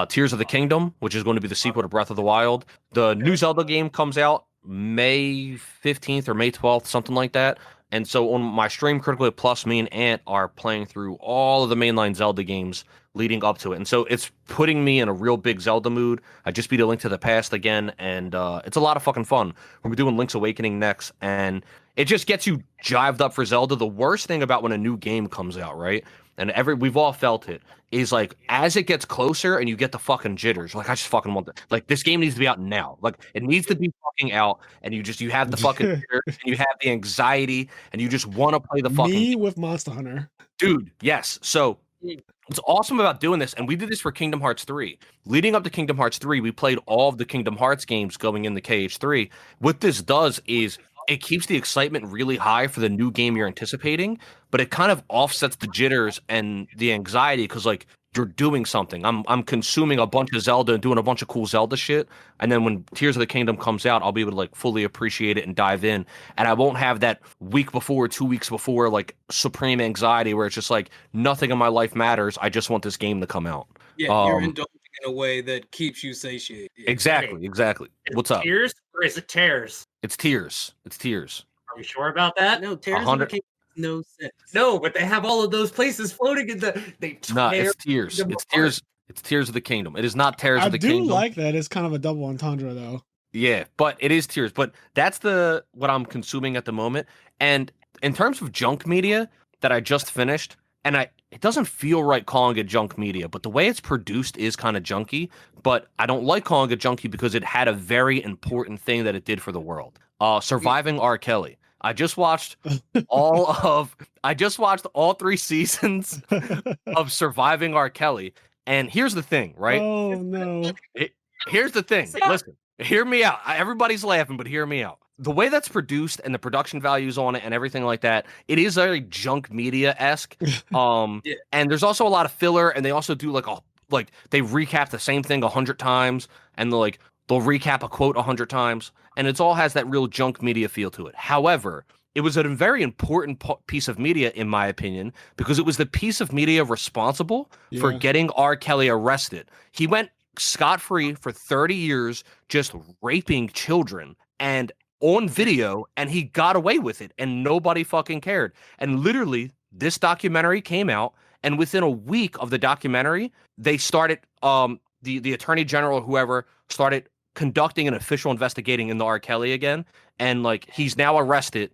Tears of the Kingdom, which is going to be the sequel to Breath of the Wild. The new Zelda game comes out May 15th or May 12th, something like that. And so on my stream, Critically Plus, me and Ant are playing through all of the mainline Zelda games leading up to it. And so it's putting me in a real big Zelda mood. I just beat A Link to the Past again, and it's a lot of fucking fun. We're doing Link's Awakening next, and it just gets you jived up for Zelda. The worst thing about when a new game comes out, right? And we've all felt it, is like as it gets closer and you get the fucking jitters. Like, I just fucking want that. Like, this game needs to be out now. Like, it needs to be fucking out, and you have the fucking jitters, and you have the anxiety, and you just want to play the fucking Me with Monster Hunter. Dude, yes. So what's awesome about doing this, and we did this for Kingdom Hearts 3. Leading up to Kingdom Hearts 3, we played all of the Kingdom Hearts games going into KH3. What this does is it keeps the excitement really high for the new game you're anticipating, but it kind of offsets the jitters and the anxiety because, like, you're doing something. I'm consuming a bunch of Zelda and doing a bunch of cool Zelda shit, and then when Tears of the Kingdom comes out, I'll be able to like fully appreciate it and dive in, and I won't have that week before, 2 weeks before, like supreme anxiety where it's just like nothing in my life matters. I just want this game to come out. Yeah, you're indulging in a way that keeps you satiated. Exactly. What's up? Tears or is it tears? It's tears. Are you sure about that? No, Tears of the Kingdom makes no sense. No, but they have all of those places floating in the. No, it's tears. It's tears. It's Tears of the Kingdom. It is not Tears of the Kingdom. I do like that. It's kind of a double entendre, though. Yeah, but it is tears. But that's what I'm consuming at the moment. And in terms of junk media that I just finished, and it doesn't feel right calling it junk media, but the way it's produced is kind of junky. But I don't like calling it junky because it had a very important thing that it did for the world. Surviving R. Kelly. I just watched all 3 seasons of Surviving R. Kelly. And here's the thing, right? Oh, no. Here's the thing. Listen, hear me out. Everybody's laughing, but hear me out. The way that's produced and the production values on it and everything like that, it is very junk media-esque. And there's also a lot of filler, and they also do they recap the same thing 100 times, and they'll recap a quote 100 times, and it all has that real junk media feel to it. However, it was a very important piece of media, in my opinion, because it was the piece of media responsible for getting R. Kelly arrested. He went scot-free for 30 years just raping children and on video, and he got away with it, and nobody fucking cared. And literally, this documentary came out, and within a week of the documentary, they started, the attorney general, whoever, started conducting an official investigating into R. Kelly again, and he's now arrested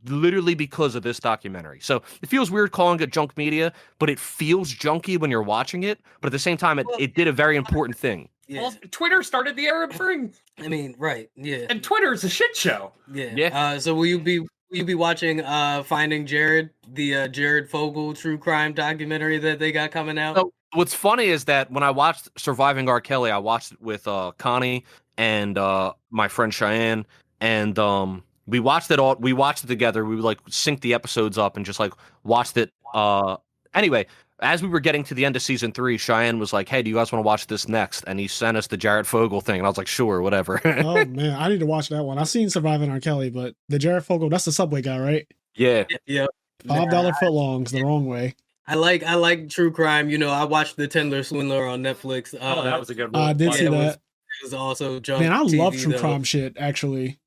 literally because of this documentary. So it feels weird calling it junk media, but it feels junky when you're watching it. But at the same time, it did a very important thing. Yeah. Well, Twitter started the Arab Spring. I mean, right? Yeah. And Twitter is a shit show. Yeah. So will you be watching Finding Jared, the Jared Fogle true crime documentary that they got coming out? So what's funny is that when I watched Surviving R. Kelly, I watched it with Connie and my friend Cheyenne, and we watched it all. We watched it together. We would sync the episodes up and just watched it. Anyway, as we were getting to the end of season 3, Cheyenne was like, "Hey, do you guys want to watch this next?" And he sent us the Jared Fogle thing, and I was like, "Sure, whatever." Oh man, I need to watch that one. I've seen Surviving R. Kelly, but the Jared Fogle, that's the Subway guy, right? Yeah. $5 footlongs the wrong way. I like true crime. I watched The Tender Swindler on Netflix. That was a good one. I did see that. It was also junk. Man, I love TV, true crime shit, actually.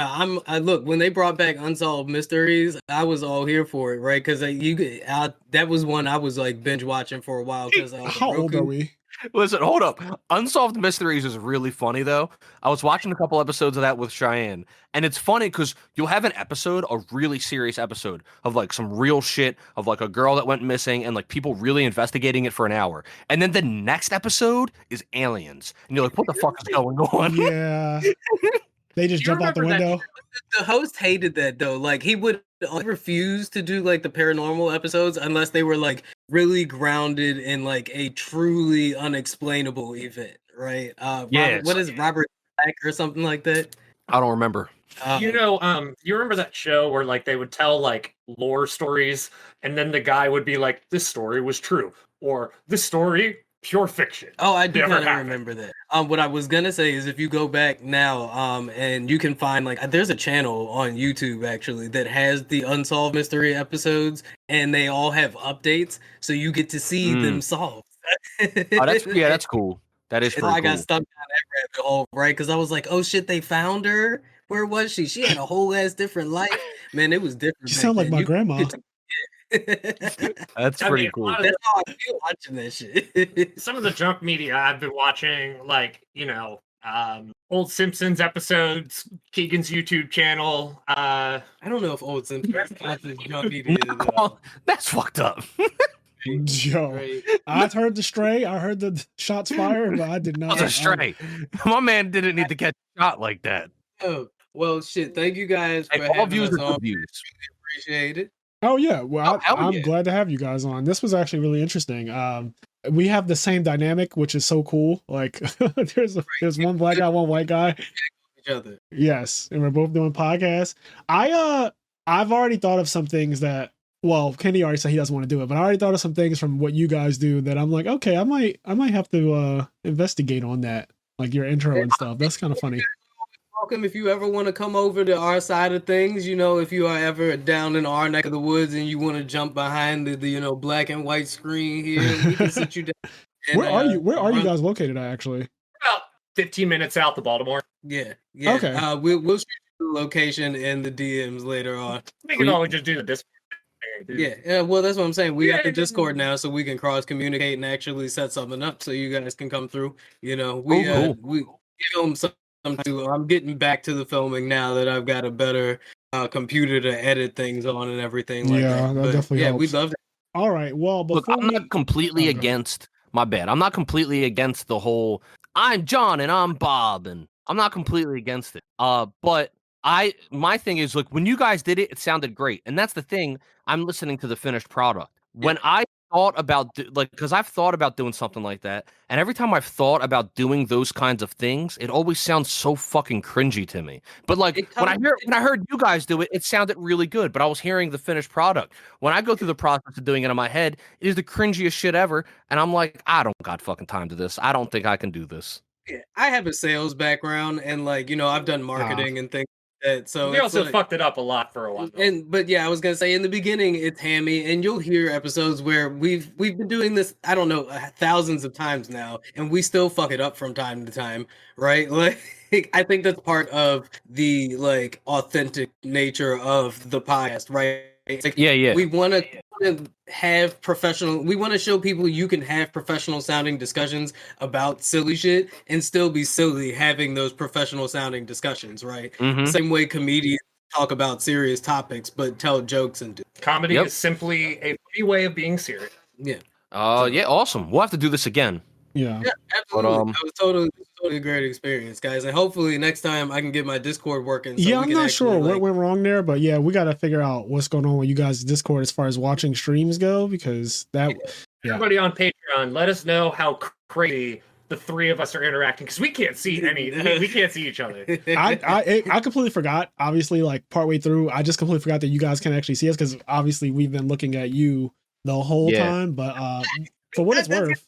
Look, when they brought back Unsolved Mysteries, I was all here for it, right? Because that was one I was binge watching for a while. Because how old are we? Listen, hold up. Unsolved Mysteries is really funny, though. I was watching a couple episodes of that with Cheyenne, and it's funny because you'll have an episode, a really serious episode of some real shit of a girl that went missing and people really investigating it for an hour, and then the next episode is aliens, and you're like, what the fuck is going on? Yeah. They just jump out the window. The host hated that though. Like he would refuse to do like the paranormal episodes unless they were like really grounded in like a truly unexplainable event, right? What is Robert Black or something like that? I don't remember. You remember that show where like they would tell like lore stories, and then the guy would be like, "This story was true," or "This story pure fiction." Oh, I do kind of remember that. What I was gonna say is if you go back now, and you can find like there's a channel on YouTube actually that has the unsolved mystery episodes, and they all have updates, so you get to see them solved. That's cool. That is pretty cool. I got stuck down that rabbit hole, right? Because I was like, oh shit, they found her. Where was she? She had a whole ass different life. Man, it was different. You sound like my grandma. That's pretty cool. That's how I feel watching that shit. Some of the junk media I've been watching, like, old Simpsons episodes, Keegan's YouTube channel. I don't know if old Simpsons junk media is that's fucked up. Joe, right. I heard the stray. I heard the shots fired, but I did not. That was a stray. My man didn't need to catch a shot like that. Oh, well, shit. Thank you guys for having us on. Appreciate it. Oh yeah, well, I'm glad to have you guys on. This was actually really interesting. We have the same dynamic, which is so cool. Like, there's one black guy, one white guy. Each other. Yes, and we're both doing podcasts. I've already thought of some things that. Well, Kenny already said he doesn't want to do it, but I already thought of some things from what you guys do that I'm like, okay, I might have to investigate on that, like your intro and stuff. That's kind of funny. Welcome if you ever want to come over to our side of things. If you are ever down in our neck of the woods and you want to jump behind the black and white screen here, we can sit you down. And, Where are you guys located at, actually? About 15 minutes south of Baltimore. Yeah. Okay. We'll shoot you the location and the DMs later on. We can always just do the Discord. Yeah, well, that's what I'm saying. We got the Discord now, so we can cross communicate and actually set something up so you guys can come through. We film some too. I'm getting back to the filming now that I've got a better computer to edit things on and everything like that. That definitely helps. We love it. All right, well, look, I'm not completely against. My bad. I'm not completely against the whole. I'm John and I'm Bob, and I'm not completely against it. But my thing is, like, when you guys did it, it sounded great, and that's the thing. I'm listening to the finished product. When I thought about because I've thought about doing something like that, and every time I've thought about doing those kinds of things, it always sounds so fucking cringy to me. But like when I heard you guys do it, it sounded really good. But I was hearing the finished product. When I go through the process of doing it in my head, it is the cringiest shit ever, and I'm like, I don't got fucking time to this. I don't think I can do this. Yeah, I have a sales background, and I've done marketing and things. So we also fucked it up a lot for a while. But I was gonna say in the beginning it's hammy, and you'll hear episodes where we've been doing this, I don't know, thousands of times now, and we still fuck it up from time to time, right? Like I think that's part of the authentic nature of the podcast, right? We want to have professional. We want to show people you can have professional sounding discussions about silly shit and still be silly having those professional sounding discussions, right? Mm-hmm. Same way comedians talk about serious topics but tell jokes and do. Comedy is simply a funny way of being serious. Yeah. Yeah, awesome. We'll have to do this again. Yeah, absolutely. That was totally a great experience, guys. And hopefully next time I can get my Discord working. So I'm not sure what went wrong there, but yeah, we got to figure out what's going on with you guys' Discord as far as watching streams go, because everybody on Patreon, let us know how crazy the three of us are interacting, because we can't see we can't see each other. I completely forgot. Obviously, like partway through, I just completely forgot that you guys can actually see us, because obviously we've been looking at you the whole time. But for what it's worth.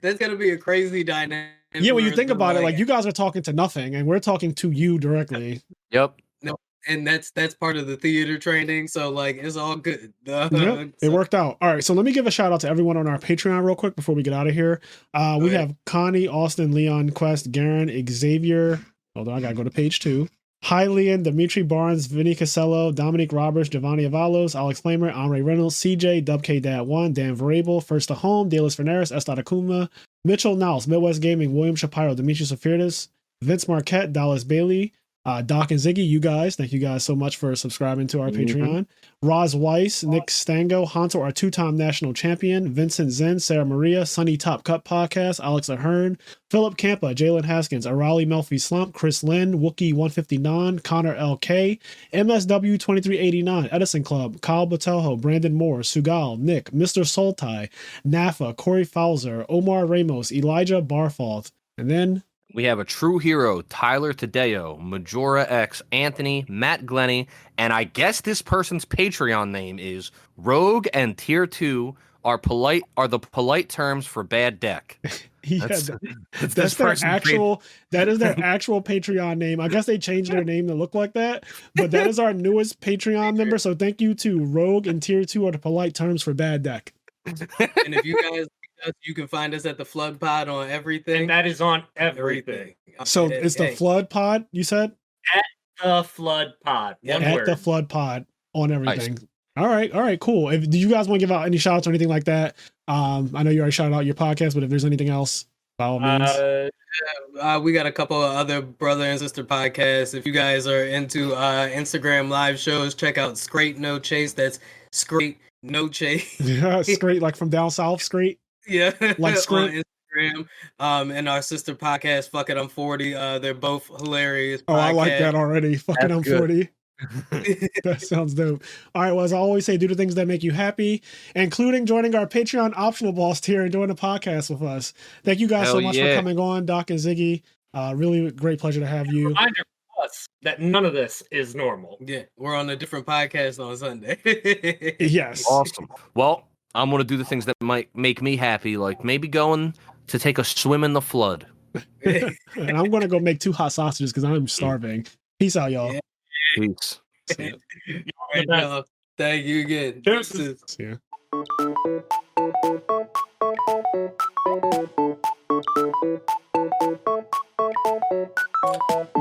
That's gonna be a crazy dynamic. Yeah, when you think about it, like you guys are talking to nothing, and we're talking to you directly. Yep. No, and that's part of the theater training. So it's all good. It worked out. All right, so let me give a shout out to everyone on our Patreon real quick before we get out of here. We have Connie, Austin, Leon, Quest, Garen, Xavier. Hold on, I gotta go to page 2. Hi, Leon, Dimitri Barnes, Vinny Casello, Dominic Roberts, Giovanni Avalos, Alex Flamer, Amre Reynolds, CJ, WK-1, Dan Varable, First to Home, Dalis Ferneris, Estada Akuma, Mitchell Niles, Midwest Gaming, William Shapiro, Demetrius Sophirdis, Vince Marquette, Dallas Bailey, Doc and Ziggy, you guys, thank you guys so much for subscribing to our Patreon. Roz Weiss, Nick Stango, Hanto, our 2-time national champion, Vincent Zen, Sarah Maria, Sunny Top Cut Podcast, Alex Ahern, Philip Campa, Jalen Haskins, Arali Melfi Slump, Chris Lynn, Wookie 159, Connor LK, MSW 2389, Edison Club, Kyle Botelho, Brandon Moore, Sugal, Nick, Mr. Soltai, Nafa, Corey Fowler, Omar Ramos, Elijah Barfault, and then we have a true hero, Tyler Tadeo, Majora X, Anthony, Matt Glenny, and I guess this person's Patreon name is Rogue and Tier 2 are the polite terms for bad deck. Yeah, that's their actual that is their actual Patreon name. I guess they changed their name to look like that, but that is our newest Patreon member. So thank you to Rogue and Tier 2 are the polite terms for bad deck. And if you guys, you can find us at the Flood Pod on everything. And that is on everything. So it's the Flood Pod, you said? At the Flood Pod. At the Flood Pod on everything. Nice. All right, cool. Do you guys want to give out any shout outs or anything like that? I know you already shouted out your podcast, but if there's anything else, by all means. We got a couple of other brother and sister podcasts. If you guys are into Instagram live shows, check out Scrate No Chase. That's Scrate No Chase. Yeah, Scrate, like from down south, Scrate. Yeah, like Scrate. On Instagram. And our sister podcast, Fuck It, I'm 40. They're both hilarious. Oh, I like that already. Fuck It, I'm 40. That sounds dope. All right, well, as I always say, do the things that make you happy, including joining our Patreon optional boss tier and doing a podcast with us. Thank you guys so much for coming on, Doc and Ziggy. Really great pleasure to have you. Reminder for us that none of this is normal. Yeah, we're on a different podcast on Sunday. Yes. Awesome. Well, I'm going to do the things that might make me happy, like maybe going to take a swim in the flood. And I'm going to go make 2 hot sausages because I'm starving. Peace out, y'all. Yeah. Peace. Thank you again. Cheers. See ya.